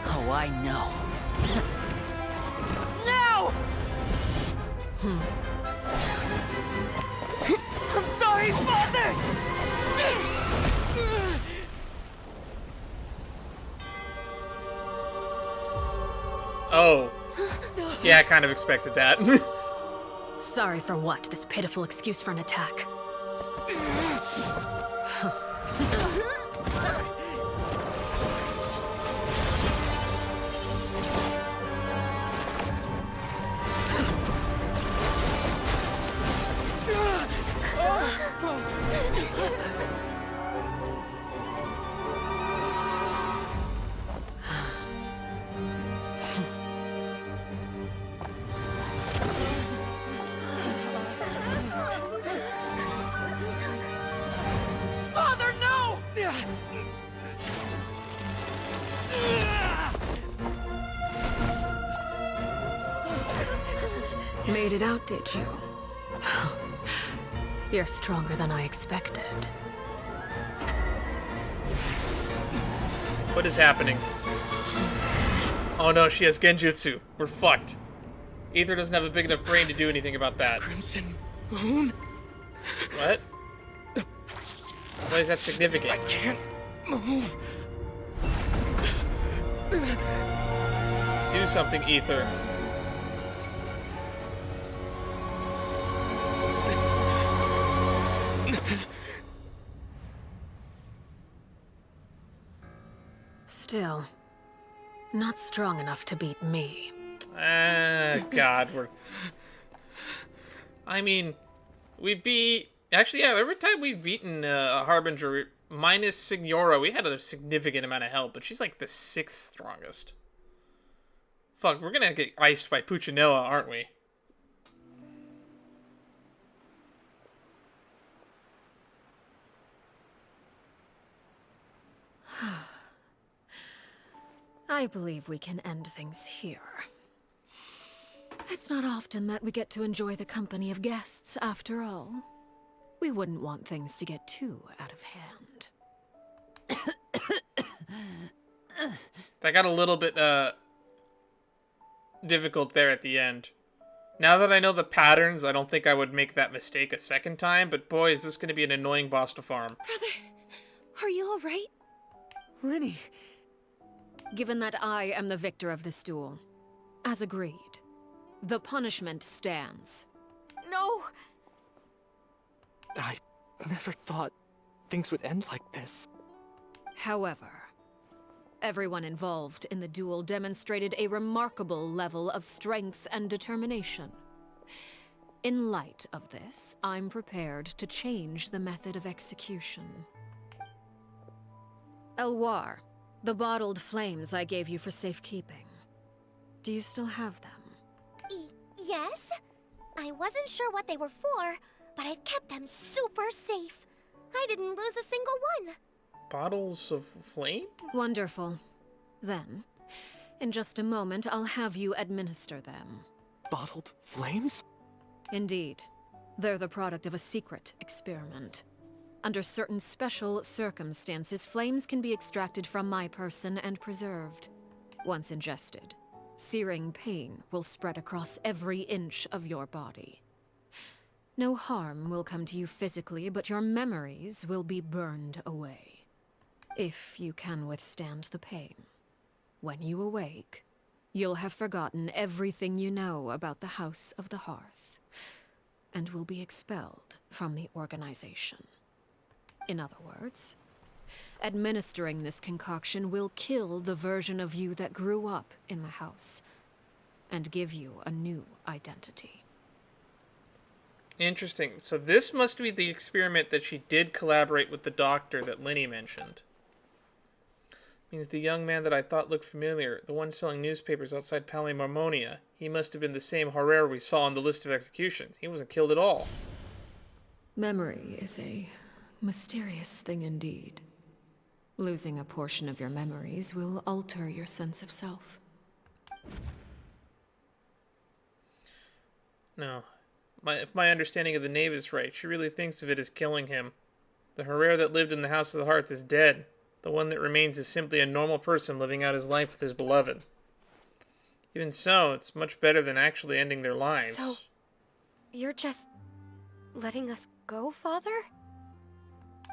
[SPEAKER 3] Oh, I know.
[SPEAKER 9] No! I'm sorry, Father!
[SPEAKER 1] Yeah, I kind of expected that.
[SPEAKER 4] Sorry for what? This pitiful excuse for an attack.
[SPEAKER 12] Father, no!
[SPEAKER 4] Made it out, did you? You're stronger than I expected.
[SPEAKER 1] What is happening? Oh no, she has genjutsu. We're fucked. Aether doesn't have a big enough brain to do anything about that.
[SPEAKER 8] Crimson Moon?
[SPEAKER 1] What? Why is that significant?
[SPEAKER 8] I can't move.
[SPEAKER 1] Do something, Aether.
[SPEAKER 4] Still, not strong enough to beat me.
[SPEAKER 1] God, I mean, we beat... Actually, yeah, every time we've beaten a Harbinger, minus Signora, we had a significant amount of help, but she's like the 6th strongest. Fuck, we're gonna get iced by Puccinella, aren't we?
[SPEAKER 4] I believe we can end things here. It's not often that we get to enjoy the company of guests, after all. We wouldn't want things to get too out of hand.
[SPEAKER 1] That got a little bit, difficult there at the end. Now that I know the patterns, I don't think I would make that mistake a second time, but boy, is this going to be an annoying boss to farm.
[SPEAKER 4] Brother, are you alright?
[SPEAKER 12] Lenny.
[SPEAKER 4] Given that I am the victor of this duel, as agreed, the punishment stands.
[SPEAKER 13] No!
[SPEAKER 8] I never thought things would end like this.
[SPEAKER 4] However, everyone involved in the duel demonstrated a remarkable level of strength and determination. In light of this, I'm prepared to change the method of execution. Elwar, the bottled flames I gave you for safekeeping. Do you still have them?
[SPEAKER 2] Yes? I wasn't sure what they were for, but I've kept them super safe. I didn't lose a single one.
[SPEAKER 1] Bottles of flame?
[SPEAKER 4] Wonderful. Then, in just a moment, I'll have you administer them.
[SPEAKER 8] Bottled flames?
[SPEAKER 4] Indeed. They're the product of a secret experiment. Under certain special circumstances, flames can be extracted from my person and preserved. Once ingested, searing pain will spread across every inch of your body. No harm will come to you physically, but your memories will be burned away. If you can withstand the pain. When you awake, you'll have forgotten everything you know about the House of the Hearth, and will be expelled from the organization. In other words, administering this concoction will kill the version of you that grew up in the house, and give you a new identity.
[SPEAKER 1] Interesting. So this must be the experiment that she did collaborate with the doctor that Lenny mentioned. Means the young man that I thought looked familiar, the one selling newspapers outside Palimormonia, he must have been the same Herrera we saw on the list of executions. He wasn't killed at all.
[SPEAKER 4] Memory is a mysterious thing indeed. Losing a portion of your memories will alter your sense of self.
[SPEAKER 1] No. If my understanding of the Knave is right, she really thinks of it as killing him. The Herrera that lived in the House of the Hearth is dead. The one that remains is simply a normal person living out his life with his beloved. Even so, it's much better than actually ending their lives.
[SPEAKER 13] So, you're just letting us go, Father?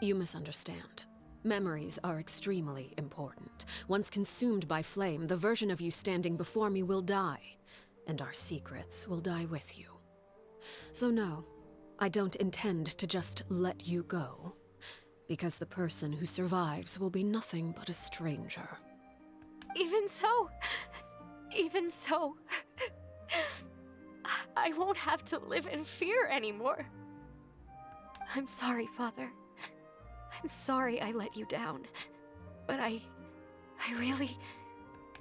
[SPEAKER 4] You misunderstand. Memories are extremely important. Once consumed by flame, the version of you standing before me will die, and our secrets will die with you. So no, I don't intend to just let you go, because the person who survives will be nothing but a stranger.
[SPEAKER 13] Even so, I won't have to live in fear anymore. I'm sorry, Father. I'm sorry I let you down. But I really...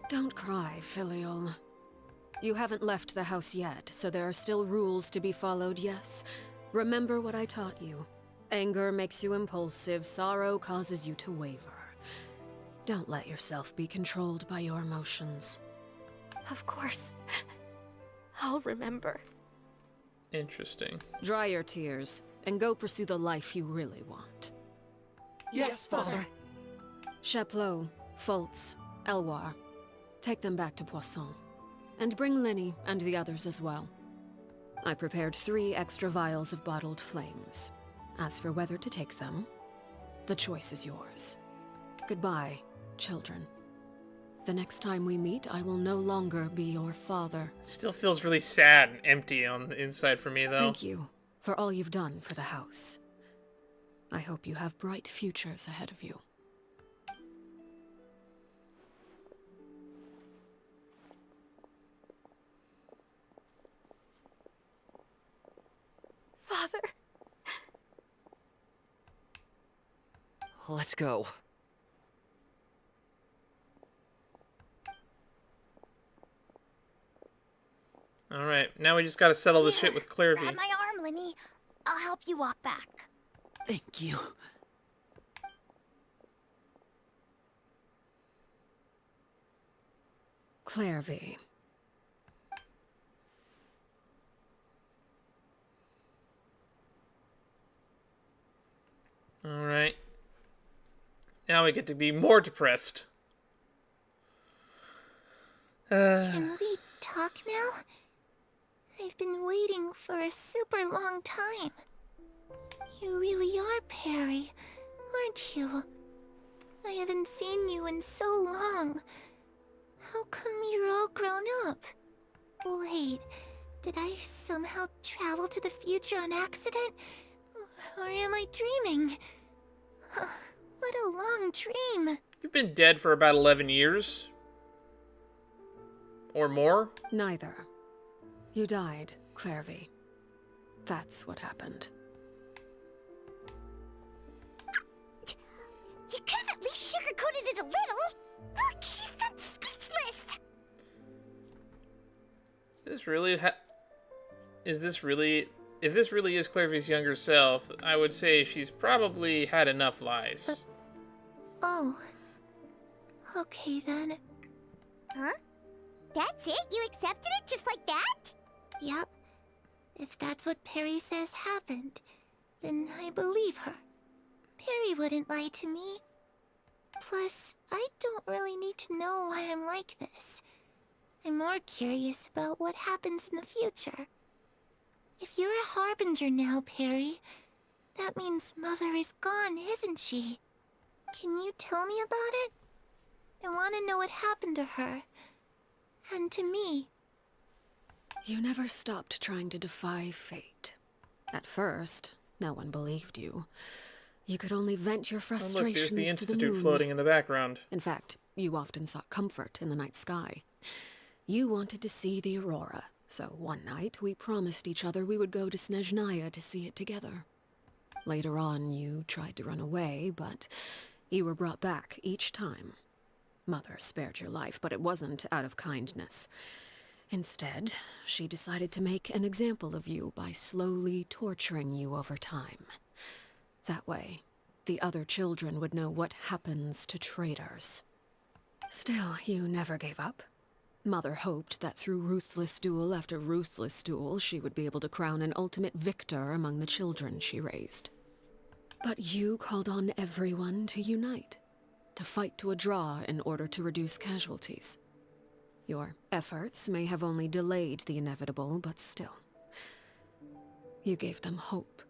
[SPEAKER 4] Don't cry, Filial. You haven't left the house yet, so there are still rules to be followed, yes? Remember what I taught you. Anger makes you impulsive, sorrow causes you to waver. Don't let yourself be controlled by your emotions.
[SPEAKER 13] Of course. I'll remember.
[SPEAKER 1] Interesting.
[SPEAKER 4] Dry your tears, and go pursue the life you really want.
[SPEAKER 12] Yes, Father.
[SPEAKER 4] Chaplot, Foltz, Elwar. Take them back to Poisson. And bring Linny and the others as well. I prepared 3 extra vials of bottled flames. As for whether to take them, the choice is yours. Goodbye, children. The next time we meet, I will no longer be your father.
[SPEAKER 1] Still feels really sad and empty on the inside for me, though.
[SPEAKER 4] Thank you for all you've done for the house. I hope you have bright futures ahead of you.
[SPEAKER 13] Father.
[SPEAKER 5] Let's go.
[SPEAKER 1] Alright, now we just gotta settle this shit with Clairvy.
[SPEAKER 14] Grab my arm, Linny. I'll help you walk back.
[SPEAKER 9] Thank you.
[SPEAKER 4] Clairvy.
[SPEAKER 1] Alright. Now we get to be more depressed.
[SPEAKER 6] Can we talk now? I've been waiting for a super long time. You really are Perry, aren't you? I haven't seen you in so long. How come you're all grown up? Wait, did I somehow travel to the future on accident? Or am I dreaming? What a long dream.
[SPEAKER 1] You've been dead for about 11 years. Or more?
[SPEAKER 4] Neither. You died, Clairvy. That's what happened.
[SPEAKER 2] You could have at least sugarcoated it a little. Look, she's done speechless.
[SPEAKER 1] Is this really... If this really is Clairvy's younger self, I would say she's probably had enough lies.
[SPEAKER 6] Oh. Okay then.
[SPEAKER 2] Huh? That's it? You accepted it just like that?
[SPEAKER 6] Yep. If that's what Perry says happened, then I believe her. Perry wouldn't lie to me. Plus, I don't really need to know why I'm like this. I'm more curious about what happens in the future. If you're a harbinger now, Perry, that means Mother is gone, isn't she? Can you tell me about it? I want to know what happened to her. And to me.
[SPEAKER 4] You never stopped trying to defy fate. At first, no one believed you. You could only vent your frustrations
[SPEAKER 1] Oh, look, there's the
[SPEAKER 4] to the
[SPEAKER 1] Institute
[SPEAKER 4] moon.
[SPEAKER 1] floating in the background.
[SPEAKER 4] In fact, you often sought comfort in the night sky. You wanted to see the aurora, so one night we promised each other we would go to Snezhnaya to see it together. Later on, you tried to run away, but you were brought back each time. Mother spared your life, but it wasn't out of kindness. Instead, she decided to make an example of you by slowly torturing you over time. That way, the other children would know what happens to traitors. Still, you never gave up. Mother hoped that through ruthless duel after ruthless duel, she would be able to crown an ultimate victor among the children she raised. But you called on everyone to unite, to fight to a draw in order to reduce casualties. Your efforts may have only delayed the inevitable, but still. You gave them hope.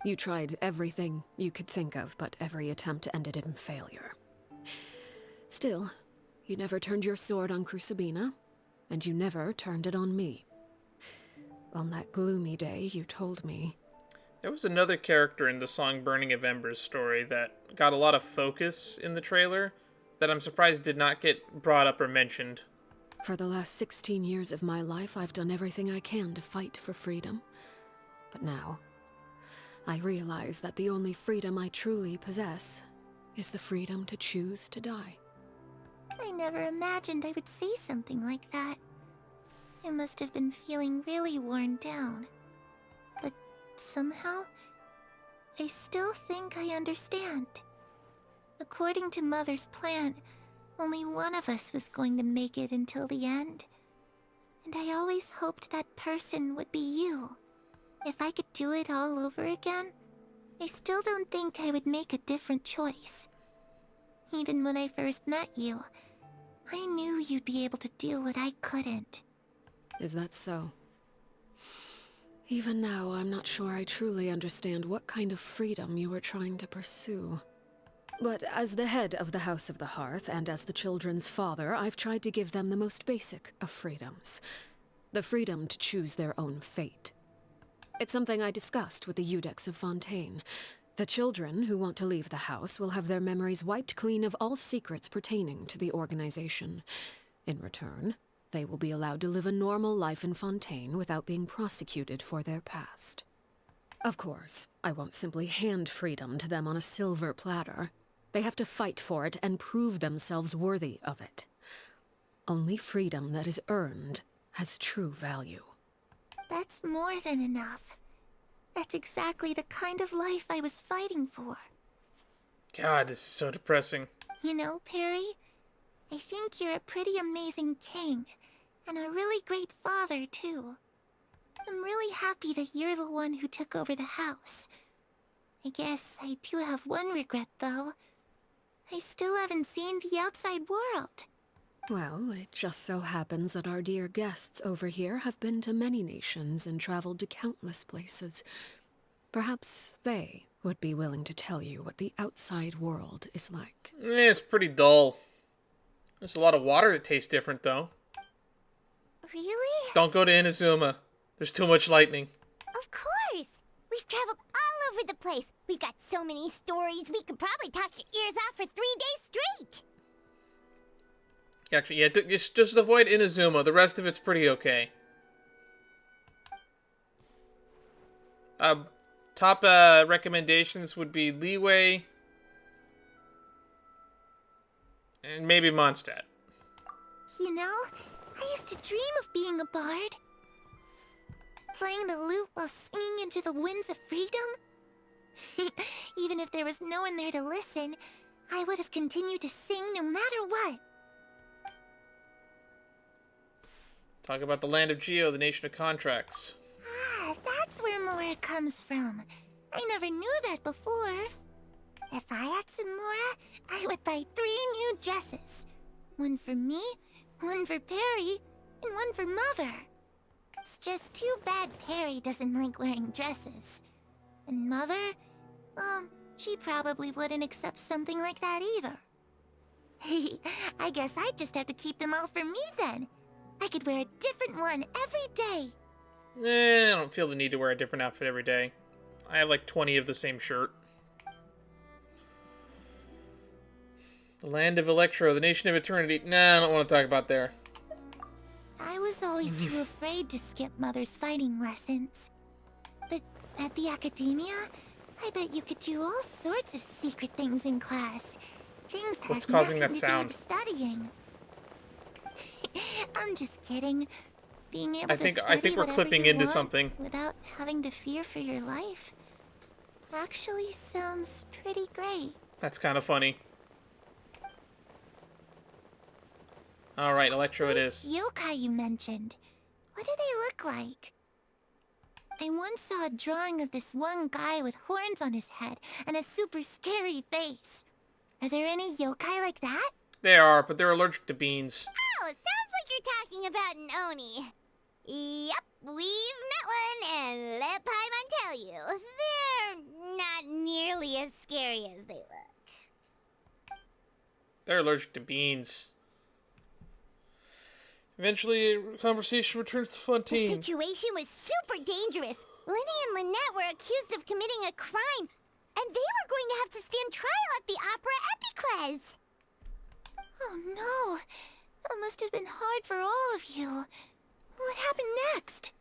[SPEAKER 4] You tried everything you could think of, but every attempt ended in failure. Still, you never turned your sword on Crucibina, and you never turned it on me. On that gloomy day, you told me.
[SPEAKER 1] There was another character in the song Burning of Embers story that got a lot of focus in the trailer that I'm surprised did not get brought up or mentioned.
[SPEAKER 4] For the last 16 years of my life, I've done everything I can to fight for freedom. But now, I realize that the only freedom I truly possess is the freedom to choose to die.
[SPEAKER 6] I never imagined I would say something like that. I must have been feeling really worn down. But somehow, I still think I understand. According to Mother's plan, only one of us was going to make it until the end. And I always hoped that person would be you. If I could do it all over again, I still don't think I would make a different choice. Even when I first met you, I knew you'd be able to do what I couldn't.
[SPEAKER 4] Is that so? Even now, I'm not sure I truly understand what kind of freedom you were trying to pursue. But as the head of the House of the Hearth, and as the children's father, I've tried to give them the most basic of freedoms. The freedom to choose their own fate. It's something I discussed with the Iudex of Fontaine. The children who want to leave the house will have their memories wiped clean of all secrets pertaining to the organization. In return, they will be allowed to live a normal life in Fontaine without being prosecuted for their past. Of course, I won't simply hand freedom to them on a silver platter. They have to fight for it and prove themselves worthy of it. Only freedom that is earned has true value.
[SPEAKER 6] That's more than enough. That's exactly the kind of life I was fighting for.
[SPEAKER 1] God, this is so depressing.
[SPEAKER 6] You know, Perry, I think you're a pretty amazing king, and a really great father, too. I'm really happy that you're the one who took over the house. I guess I do have one regret, though. I still haven't seen the outside world.
[SPEAKER 4] Well, it just so happens that our dear guests over here have been to many nations and traveled to countless places. Perhaps they would be willing to tell you what the outside world is like.
[SPEAKER 1] It's pretty dull. There's a lot of water that tastes different, though.
[SPEAKER 6] Really?
[SPEAKER 1] Don't go to Inazuma. There's too much lightning.
[SPEAKER 2] Of course! We've traveled all over the place. We've got so many stories, we could probably talk your ears off for 3 days straight.
[SPEAKER 1] Actually, yeah, just avoid Inazuma. The rest of it's pretty okay. Top recommendations would be Leeway and maybe Mondstadt.
[SPEAKER 6] You know, I used to dream of being a bard. Playing the lute while singing into the winds of freedom. Even if there was no one there to listen, I would have continued to sing no matter what.
[SPEAKER 1] Talk about the land of Geo, the nation of contracts.
[SPEAKER 6] Ah, that's where Mora comes from. I never knew that before. If I had some Mora, I would buy 3 new dresses. One for me, one for Perry, and one for Mother. It's just too bad Perry doesn't like wearing dresses. And Mother, well, she probably wouldn't accept something like that either. I guess I'd just have to keep them all for me then. I could wear a different one every day.
[SPEAKER 1] I don't feel the need to wear a different outfit every day. I have like 20 of the same shirt. The land of Electro, the nation of eternity. Nah, I don't want to talk about there.
[SPEAKER 6] I was always too afraid to skip Mother's fighting lessons. But at the academia, I bet you could do all sorts of secret things in class. Things that
[SPEAKER 1] What's
[SPEAKER 6] have
[SPEAKER 1] causing
[SPEAKER 6] nothing
[SPEAKER 1] that
[SPEAKER 6] to do
[SPEAKER 1] sound?
[SPEAKER 6] with studying. I'm just kidding. Being able
[SPEAKER 1] I think
[SPEAKER 6] to study
[SPEAKER 1] we're
[SPEAKER 6] whatever
[SPEAKER 1] clipping
[SPEAKER 6] you
[SPEAKER 1] into
[SPEAKER 6] want
[SPEAKER 1] something.
[SPEAKER 6] without having to fear for your life actually sounds pretty great.
[SPEAKER 1] That's kind of funny. Alright, Electro it is.
[SPEAKER 6] Yokai you mentioned. What do they look like? I once saw a drawing of this one guy with horns on his head and a super scary face. Are there any yokai like that?
[SPEAKER 1] They are, but they're allergic to beans.
[SPEAKER 2] Oh, sounds like you're talking about an Oni. Yep, we've met one, and let Paimon tell you, they're not nearly as scary as they look.
[SPEAKER 1] They're allergic to beans. Eventually, conversation returns to
[SPEAKER 2] The
[SPEAKER 1] Fontaine.
[SPEAKER 2] situation was super dangerous. Lenny and Lynette were accused of committing a crime, and they were going to have to stand trial at the Opera Epicles.
[SPEAKER 6] Oh no! That must have been hard for all of you. What happened next?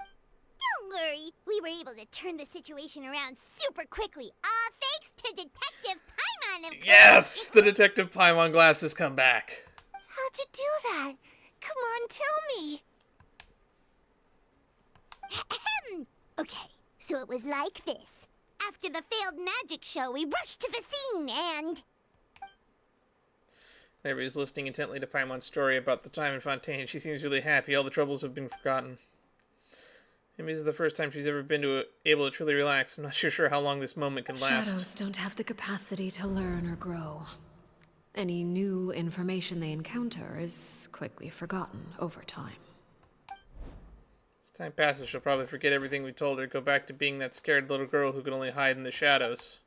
[SPEAKER 2] Don't worry, we were able to turn the situation around super quickly, all thanks to Detective Paimon, of course.
[SPEAKER 1] Yes! The Detective Paimon glasses come back.
[SPEAKER 6] How'd you do that? Come on, tell me.
[SPEAKER 2] Okay, so it was like this. After the failed magic show, we rushed to the scene and...
[SPEAKER 1] Everybody's listening intently to Paimon's story about the time in Fontaine. She seems really happy. All the troubles have been forgotten. Maybe this is the first time she's ever been able to truly relax. I'm not sure how long this moment can last.
[SPEAKER 4] Shadows don't have the capacity to learn or grow. Any new information they encounter is quickly forgotten over time.
[SPEAKER 1] As time passes, she'll probably forget everything we told her, go back to being that scared little girl who could only hide in the shadows.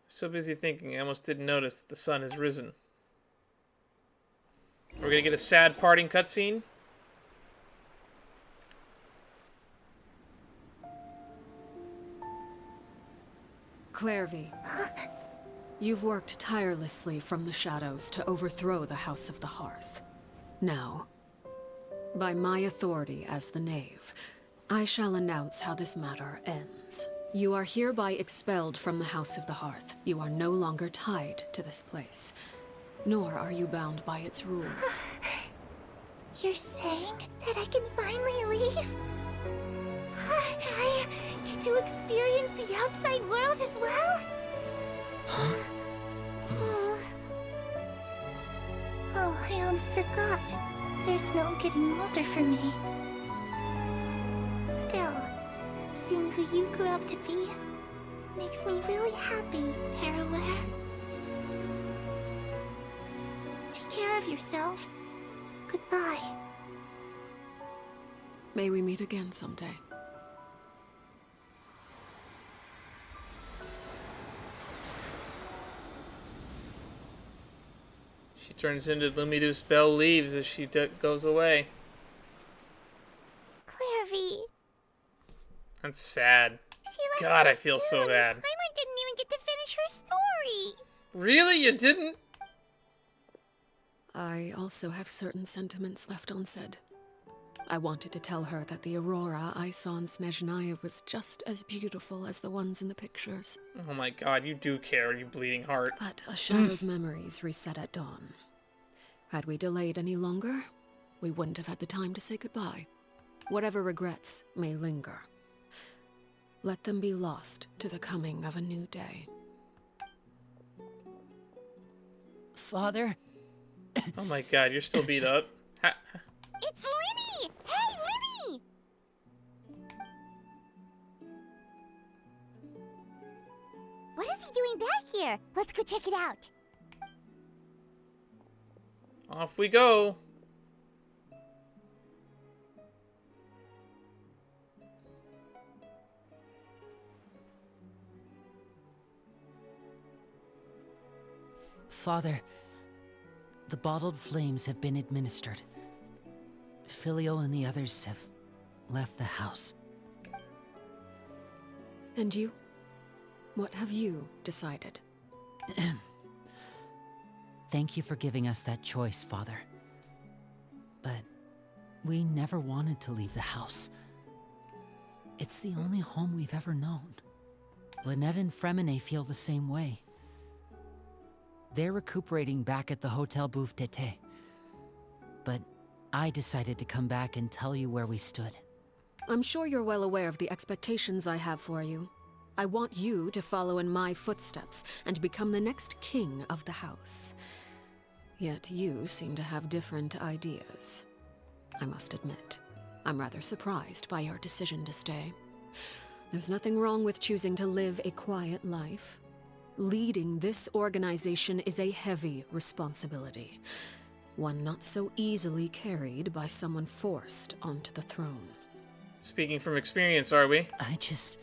[SPEAKER 1] So busy thinking, I almost didn't notice that the sun has risen. We're gonna get a sad parting cutscene.
[SPEAKER 4] Clairvy, you've worked tirelessly from the shadows to overthrow the House of the Hearth. Now, by my authority as the Knave, I shall announce how this matter ends. You are hereby expelled from the House of the Hearth. You are no longer tied to this place, nor are you bound by its rules.
[SPEAKER 6] You're saying that I can finally leave? I get to experience the outside world as well? Oh, I almost forgot. There's no getting older for me. Still, seeing who you grew up to be makes me really happy, Parallel. Take care of yourself. Goodbye.
[SPEAKER 4] May we meet again someday.
[SPEAKER 1] She turns into Lumidu's Belle leaves as she goes away.
[SPEAKER 2] Clairvy.
[SPEAKER 1] That's sad.
[SPEAKER 2] She left
[SPEAKER 1] God,
[SPEAKER 2] so
[SPEAKER 1] I feel so
[SPEAKER 2] soon.
[SPEAKER 1] bad.
[SPEAKER 2] Paimon didn't even get to finish her story.
[SPEAKER 1] Really? You didn't?
[SPEAKER 4] I also have certain sentiments left unsaid. I wanted to tell her that the aurora I saw in Snezhnaya was just as beautiful as the ones in the pictures.
[SPEAKER 1] Oh my god, you do care, you bleeding heart.
[SPEAKER 4] But a shadow's memories reset at dawn. Had we delayed any longer, we wouldn't have had the time to say goodbye. Whatever regrets may linger, let them be lost to the coming of a new day.
[SPEAKER 3] Father?
[SPEAKER 1] Oh my god, you're still beat up.
[SPEAKER 2] It's Linny! Hey, Linny! What is he doing back here? Let's go check it out.
[SPEAKER 1] Off we go.
[SPEAKER 3] Father, the bottled flames have been administered. Filio and the others have left the house.
[SPEAKER 4] And you? What have you decided?
[SPEAKER 3] Thank you for giving us that choice, Father. But we never wanted to leave the house. It's the only home we've ever known. Lynette and Fremine feel the same way. They're recuperating back at the Hotel Bouffe d'Ete. But I decided to come back and tell you where we stood.
[SPEAKER 4] I'm sure you're well aware of the expectations I have for you. I want you to follow in my footsteps and become the next king of the house. Yet you seem to have different ideas. I must admit, I'm rather surprised by your decision to stay. There's nothing wrong with choosing to live a quiet life. Leading this organization is a heavy responsibility, one not so easily carried by someone forced onto the throne.
[SPEAKER 1] Speaking from experience, are we?
[SPEAKER 3] I just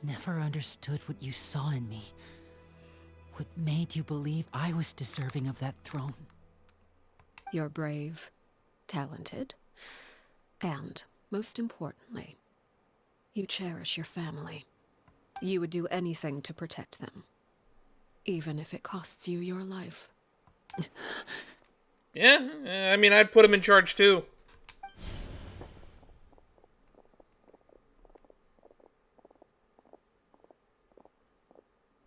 [SPEAKER 3] never understood what you saw in me. What made you believe I was deserving of that throne?
[SPEAKER 4] You're brave, talented, and, most importantly, you cherish your family. You would do anything to protect them, even if it costs you your life.
[SPEAKER 1] Yeah, I mean, I'd put him in charge too.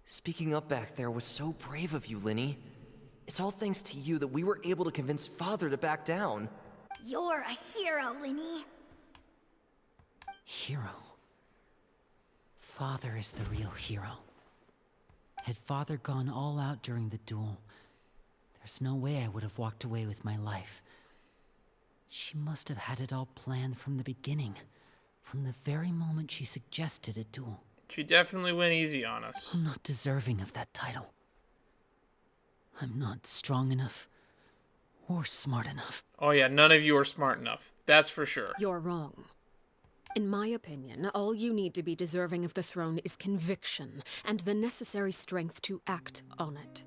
[SPEAKER 5] Speaking up back there was so brave of you, Linny. It's all thanks to you that we were able to convince Father to back down.
[SPEAKER 14] You're a hero, Linny.
[SPEAKER 3] Hero. Father is the real hero. Had Father gone all out during the duel, there's no way I would have walked away with my life. She must have had it all planned from the beginning, from the very moment she suggested a duel.
[SPEAKER 1] She definitely went easy on us.
[SPEAKER 3] I'm not deserving of that title. I'm not strong enough or smart enough.
[SPEAKER 1] Oh yeah, none of you are smart enough. That's for sure.
[SPEAKER 4] You're wrong. In my opinion, all you need to be deserving of the throne is conviction and the necessary strength to act on it.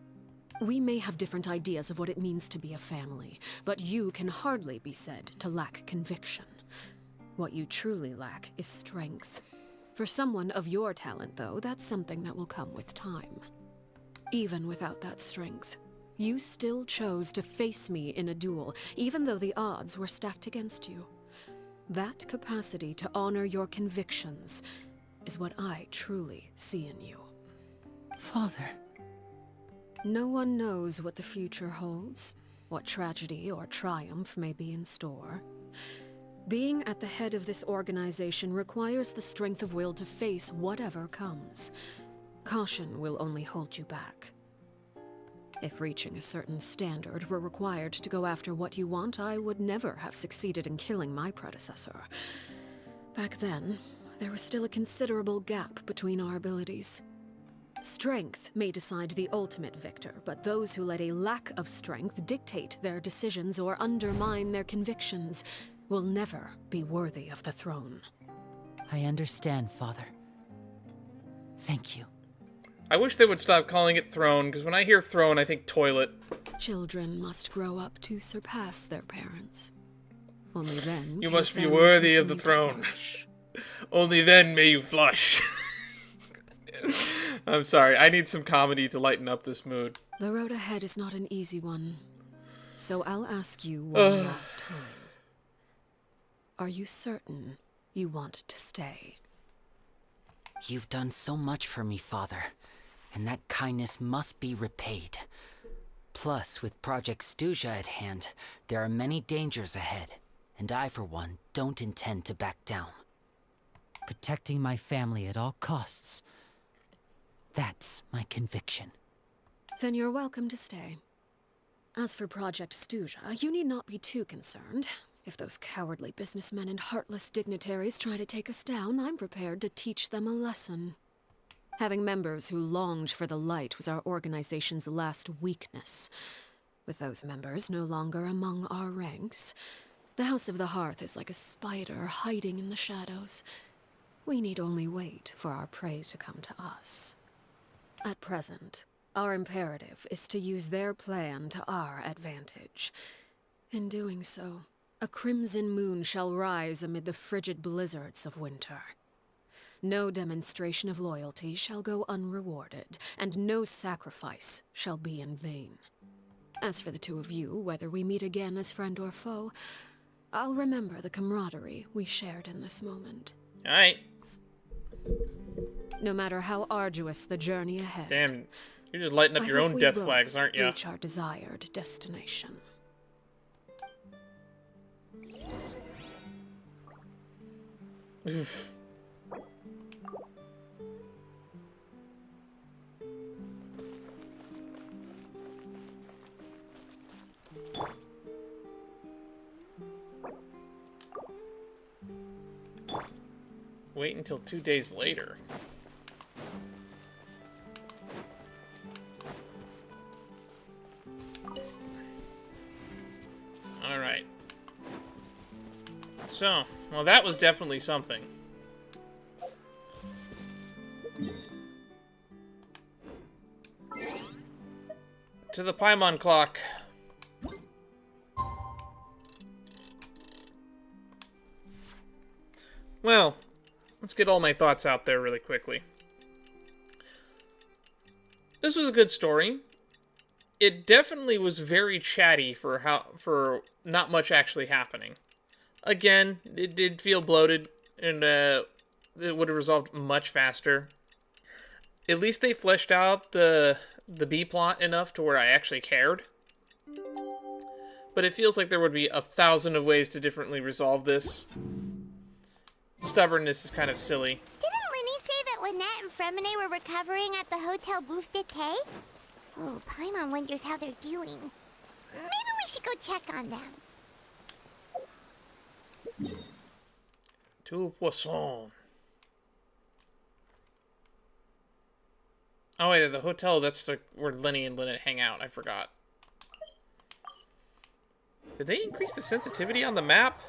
[SPEAKER 4] We may have different ideas of what it means to be a family, but you can hardly be said to lack conviction. What you truly lack is strength. For someone of your talent, though, that's something that will come with time. Even without that strength, you still chose to face me in a duel, even though the odds were stacked against you. That capacity to honor your convictions is what I truly see in you.
[SPEAKER 3] Father.
[SPEAKER 4] No one knows what the future holds, what tragedy or triumph may be in store. Being at the head of this organization requires the strength of will to face whatever comes. Caution will only hold you back. If reaching a certain standard were required to go after what you want, I would never have succeeded in killing my predecessor. Back then, there was still a considerable gap between our abilities. Strength may decide the ultimate victor, but those who let a lack of strength dictate their decisions or undermine their convictions will never be worthy of the throne.
[SPEAKER 3] I understand, Father. Thank you.
[SPEAKER 1] I wish they would stop calling it throne, because when I hear throne, I think toilet.
[SPEAKER 4] Children must grow up to surpass their parents. Only then
[SPEAKER 1] you
[SPEAKER 4] can
[SPEAKER 1] must
[SPEAKER 4] a
[SPEAKER 1] be
[SPEAKER 4] family
[SPEAKER 1] worthy of the
[SPEAKER 4] continue to
[SPEAKER 1] throne.
[SPEAKER 4] flourish.
[SPEAKER 1] Only then may you flush. I'm sorry, I need some comedy to lighten up this mood.
[SPEAKER 4] The road ahead is not an easy one. So I'll ask you one last time. Are you certain you want to stay?
[SPEAKER 3] You've done so much for me, Father, and that kindness must be repaid. Plus, with Project Stuja at hand, there are many dangers ahead, and I, for one, don't intend to back down. Protecting my family at all costs. That's my conviction.
[SPEAKER 4] Then you're welcome to stay. As for Project Stuja, you need not be too concerned. If those cowardly businessmen and heartless dignitaries try to take us down, I'm prepared to teach them a lesson. Having members who longed for the light was our organization's last weakness. With those members no longer among our ranks, the House of the Hearth is like a spider hiding in the shadows. We need only wait for our prey to come to us. At present, our imperative is to use their plan to our advantage. In doing so, a crimson moon shall rise amid the frigid blizzards of winter. No demonstration of loyalty shall go unrewarded, and no sacrifice shall be in vain. As for the two of you, whether we meet again as friend or foe, I'll remember the camaraderie we shared in this moment.
[SPEAKER 1] Alright.
[SPEAKER 4] No matter how arduous the journey ahead.
[SPEAKER 1] Damn, you're just lighting up your own death flags, aren't you?
[SPEAKER 4] Reach our desired destination.
[SPEAKER 1] Wait until 2 days later. Alright. So, well, that was definitely something. To the Paimon clock. Well, let's get all my thoughts out there really quickly. This was a good story. It definitely was very chatty for not much actually happening. Again, it did feel bloated, and it would have resolved much faster. At least they fleshed out the B plot enough to where I actually cared. But it feels like there would be 1,000 of ways to differently resolve this. Stubbornness is kind of silly.
[SPEAKER 2] Didn't Lenny say that Lynette and Fremine were recovering at the Hotel Bouffe d'été? Oh, Paimon wonders how they're doing. Maybe we should go check on them.
[SPEAKER 1] Tout poisson. Oh wait, the hotel, that's where Lenny and Lynette hang out. I forgot. Did they increase the sensitivity on the map?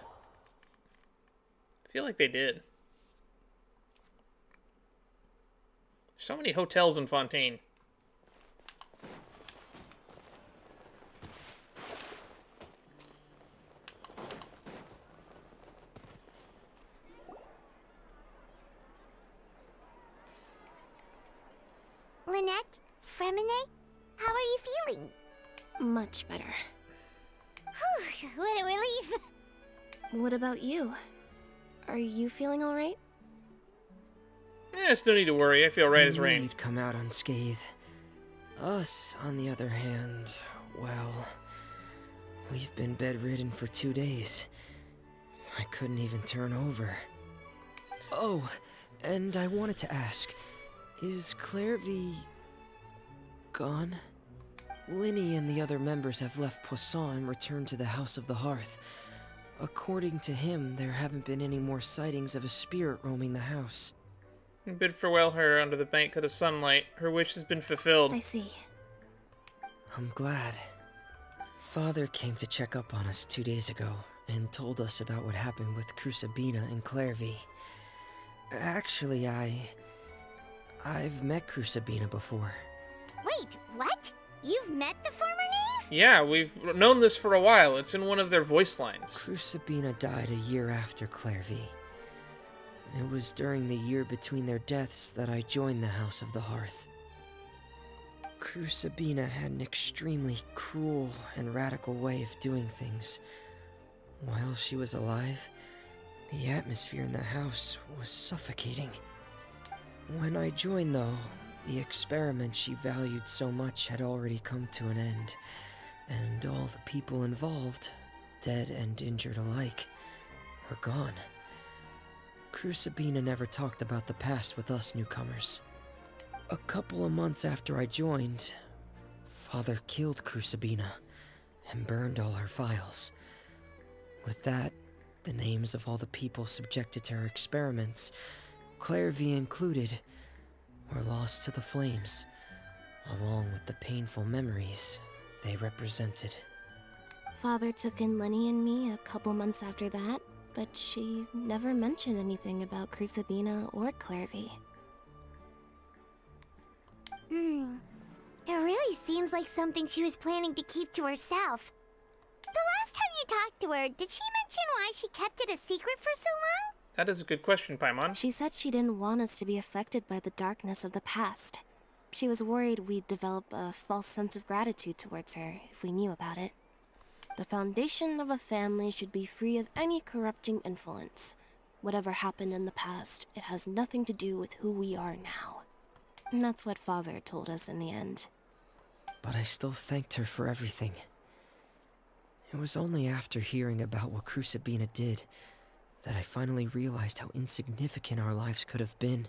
[SPEAKER 1] I feel like they did. So many hotels in Fontaine.
[SPEAKER 2] Lynette? Fremine? How are you feeling?
[SPEAKER 7] Much better.
[SPEAKER 2] Whew, what a relief.
[SPEAKER 7] What about you? Are you feeling alright?
[SPEAKER 1] There's no need to worry. I feel right as rain.
[SPEAKER 9] You'd come out unscathed. Us, on the other hand, well, we've been bedridden for 2 days. I couldn't even turn over. Oh, and I wanted to ask, is Clairvy gone? Linny and the other members have left Poisson and returned to the House of the Hearth. According to him, there haven't been any more sightings of a spirit roaming the house.
[SPEAKER 1] Bid farewell her under the blanket of sunlight. Her wish has been fulfilled.
[SPEAKER 7] I see.
[SPEAKER 9] I'm glad. Father came to check up on us 2 days ago and told us about what happened with Crucibina and Clairvy. Actually, I've met Crucibina before.
[SPEAKER 2] Wait, what? You've met the former Knave?
[SPEAKER 1] Yeah, we've known this for a while. It's in one of their voice lines.
[SPEAKER 9] Crucibina died a year after Clairvy. It was during the year between their deaths that I joined the House of the Hearth. Crucibina had an extremely cruel and radical way of doing things. While she was alive, the atmosphere in the house was suffocating. When I joined, though, the experiment she valued so much had already come to an end, and all the people involved, dead and injured alike, were gone. Crucibina never talked about the past with us newcomers. A couple of months after I joined, Father killed Crucibina and burned all her files. With that, the names of all the people subjected to her experiments, Clairvy included, were lost to the flames, along with the painful memories they represented.
[SPEAKER 7] Father took in Lenny and me a couple months after that, but she never mentioned anything about Crucibina or Clairvy.
[SPEAKER 2] It really seems like something she was planning to keep to herself. The last time you talked to her, did she mention why she kept it a secret for so long?
[SPEAKER 1] That is a good question, Paimon.
[SPEAKER 7] She said she didn't want us to be affected by the darkness of the past. She was worried we'd develop a false sense of gratitude towards her if we knew about it. The foundation of a family should be free of any corrupting influence. Whatever happened in the past, it has nothing to do with who we are now. And that's what Father told us in the end.
[SPEAKER 9] But I still thanked her for everything. It was only after hearing about what Crucibina did that I finally realized how insignificant our lives could have been.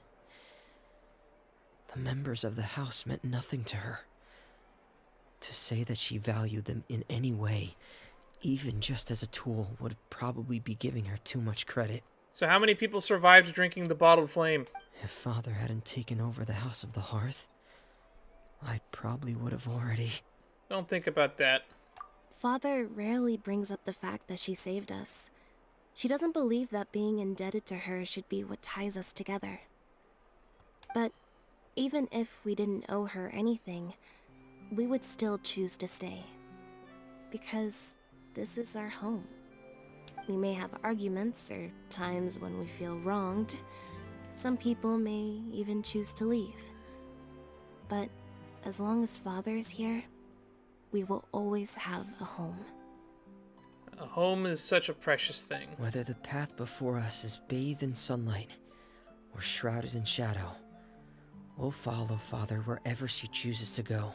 [SPEAKER 9] The members of the house meant nothing to her. To say that she valued them in any way, even just as a tool, would probably be giving her too much credit.
[SPEAKER 1] So how many people survived drinking the bottled flame?
[SPEAKER 9] If Father hadn't taken over the House of the Hearth, I probably would have already...
[SPEAKER 1] Don't think about that.
[SPEAKER 7] Father rarely brings up the fact that she saved us. She doesn't believe that being indebted to her should be what ties us together. But even if we didn't owe her anything, we would still choose to stay. Because this is our home. We may have arguments or times when we feel wronged. Some people may even choose to leave. But as long as Father is here, we will always have a home.
[SPEAKER 1] A home is such a precious thing.
[SPEAKER 9] Whether the path before us is bathed in sunlight or shrouded in shadow, we'll follow Father wherever she chooses to go.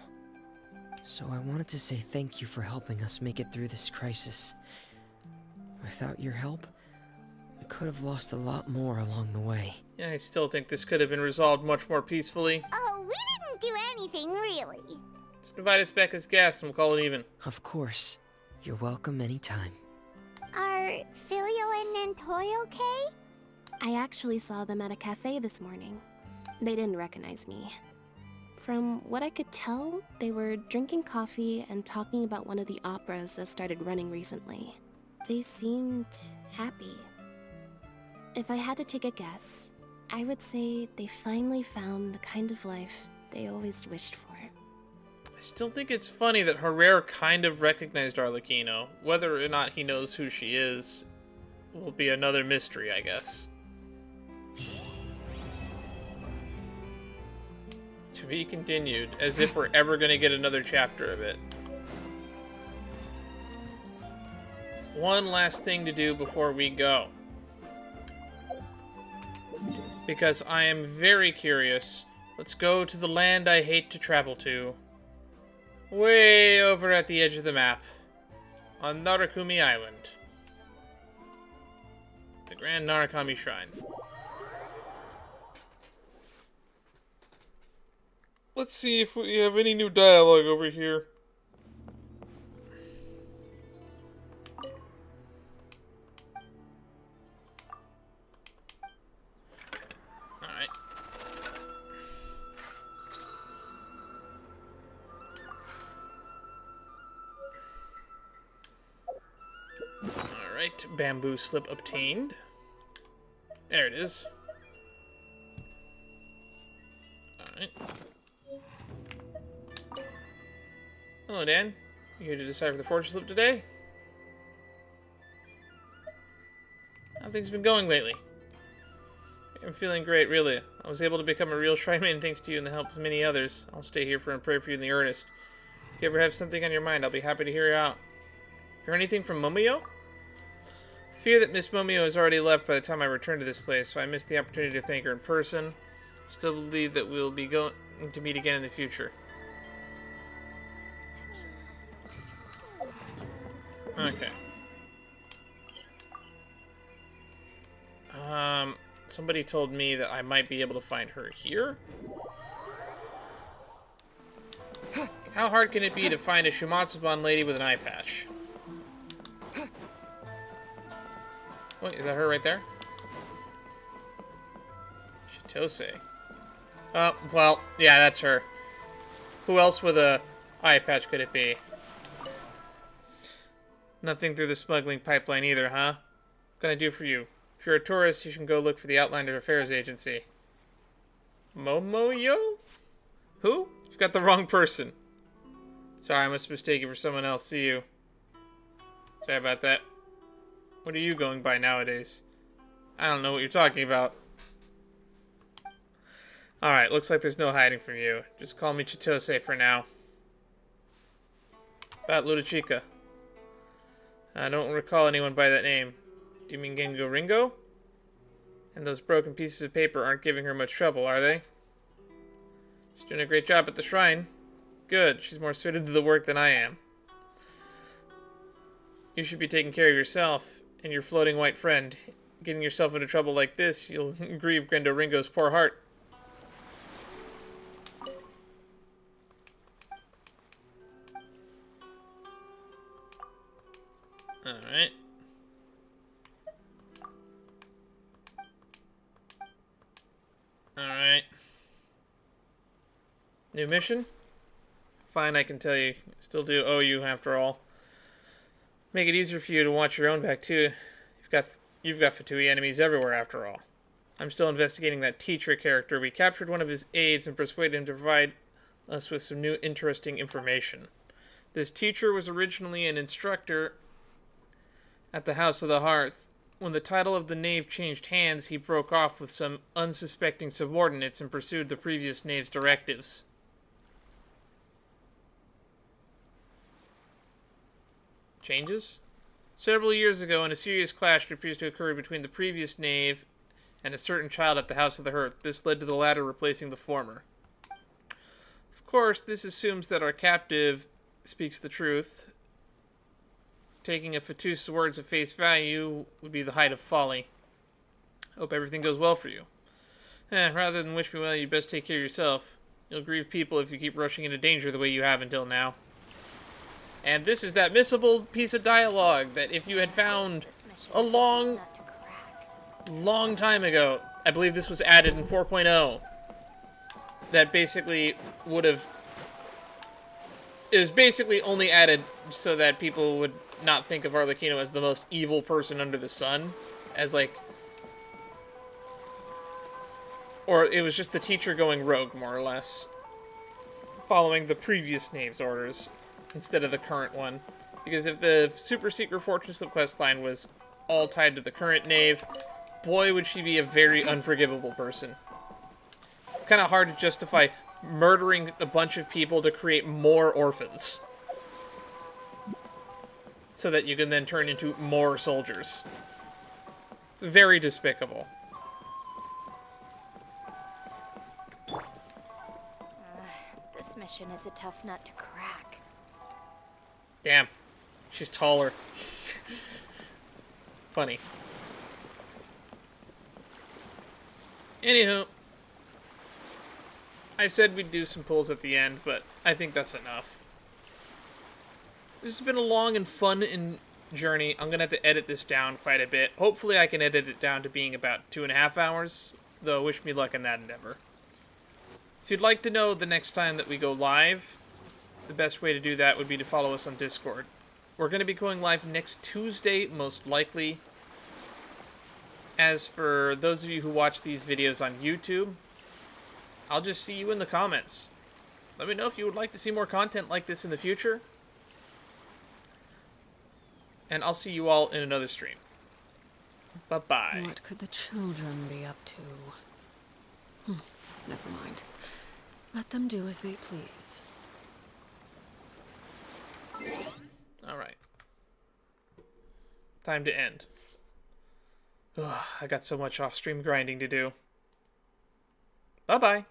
[SPEAKER 9] So I wanted to say thank you for helping us make it through this crisis. Without your help, we could have lost a lot more along the way.
[SPEAKER 1] Yeah, I still think this could have been resolved much more peacefully.
[SPEAKER 2] Oh, we didn't do anything, really.
[SPEAKER 1] Just invite us back as guests and we'll call it even.
[SPEAKER 9] Of course. You're welcome anytime.
[SPEAKER 2] Are Filio and Nantoy okay?
[SPEAKER 7] I actually saw them at a cafe this morning. They didn't recognize me. From what I could tell, they were drinking coffee and talking about one of the operas that started running recently. They seemed happy. If I had to take a guess, I would say they finally found the kind of life they always wished for.
[SPEAKER 1] I still think it's funny that Herrera kind of recognized Arlecchino. Whether or not he knows who she is will be another mystery, I guess. To be continued, as if we're ever going to get another chapter of it. One last thing to do before we go. Because I am very curious. Let's go to the land I hate to travel to. Way over at the edge of the map. On Narakumi Island. The Grand Narakami Shrine. Let's see if we have any new dialogue over here. Alright. Alright, bamboo slip obtained. There it is. Alright. Hello, Dan. You here to decipher the fortune slip today? How things been going lately? I'm feeling great, really. I was able to become a real shrine maiden thanks to you and the help of many others. I'll stay here for and pray for you in the earnest. If you ever have something on your mind, I'll be happy to hear you out. Hear anything from Momio? Fear that Miss Momio has already left by the time I return to this place, so I missed the opportunity to thank her in person. Still believe that we'll be going to meet again in the future. Okay. Somebody told me that I might be able to find her here. How hard can it be to find a Shumatsuban lady with an eye patch? Wait, is that her right there? Chitose. Oh, well, yeah, that's her. Who else with a eye patch could it be? Nothing through the smuggling pipeline either, huh? What can I do for you? If you're a tourist, you should go look for the Outlander Affairs Agency. Momoyo? Who? You've got the wrong person. Sorry, I must have mistaken for someone else. See you. Sorry about that. What are you going by nowadays? I don't know what you're talking about. Alright, looks like there's no hiding from you. Just call me Chitose for now. About Ludochica. I don't recall anyone by that name. Do you mean Gengo Ringo? And those broken pieces of paper aren't giving her much trouble, are they? She's doing a great job at the shrine. Good, she's more suited to the work than I am. You should be taking care of yourself and your floating white friend. Getting yourself into trouble like this, you'll grieve Gendo Ringo's poor heart. Alright. Alright. New mission? Fine, I can tell you. Still do owe you, after all. Make it easier for you to watch your own back, too. You've got Fatui enemies everywhere, after all. I'm still investigating that teacher character. We captured one of his aides and persuaded him to provide us with some new interesting information. This teacher was originally an instructor At the House of the Hearth, when the title of the Knave changed hands, he broke off with some unsuspecting subordinates and pursued the previous Knave's directives. Changes? Several years ago, in a serious clash that appears to occur between the previous Knave and a certain child at the House of the Hearth, this led to the latter replacing the former. Of course, this assumes that our captive speaks the truth. Taking a Fatou's words at face value would be the height of folly. Hope everything goes well for you. Rather than wish me well, you best take care of yourself. You'll grieve people if you keep rushing into danger the way you have until now. And this is that missable piece of dialogue that if you had found a long time ago, I believe this was added in 4.0, that basically would have... It was basically only added so that people would not think of Arlecchino as the most evil person under the sun, as like, or it was just the teacher going rogue, more or less, following the previous Knave's orders instead of the current one. Because if the super secret fortune slip quest line was all tied to the current Knave, boy would she be a very unforgivable person. It's kind of hard to justify murdering a bunch of people to create more orphans, so that you can then turn into more soldiers. It's very despicable.
[SPEAKER 13] This mission is a tough nut to crack.
[SPEAKER 1] Damn. She's taller. Funny. Anywho. I said we'd do some pulls at the end, but I think that's enough. This has been a long and fun journey. I'm going to have to edit this down quite a bit. Hopefully I can edit it down to being about 2.5 hours, though wish me luck in that endeavor. If you'd like to know the next time that we go live, the best way to do that would be to follow us on Discord. We're going to be going live next Tuesday, most likely. As for those of you who watch these videos on YouTube, I'll just see you in the comments. Let me know if you would like to see more content like this in the future. And I'll see you all in another stream. Bye-bye.
[SPEAKER 4] What could the children be up to? Never mind. Let them do as they please.
[SPEAKER 1] Alright. Time to end. Ugh, I got so much off-stream grinding to do. Bye-bye.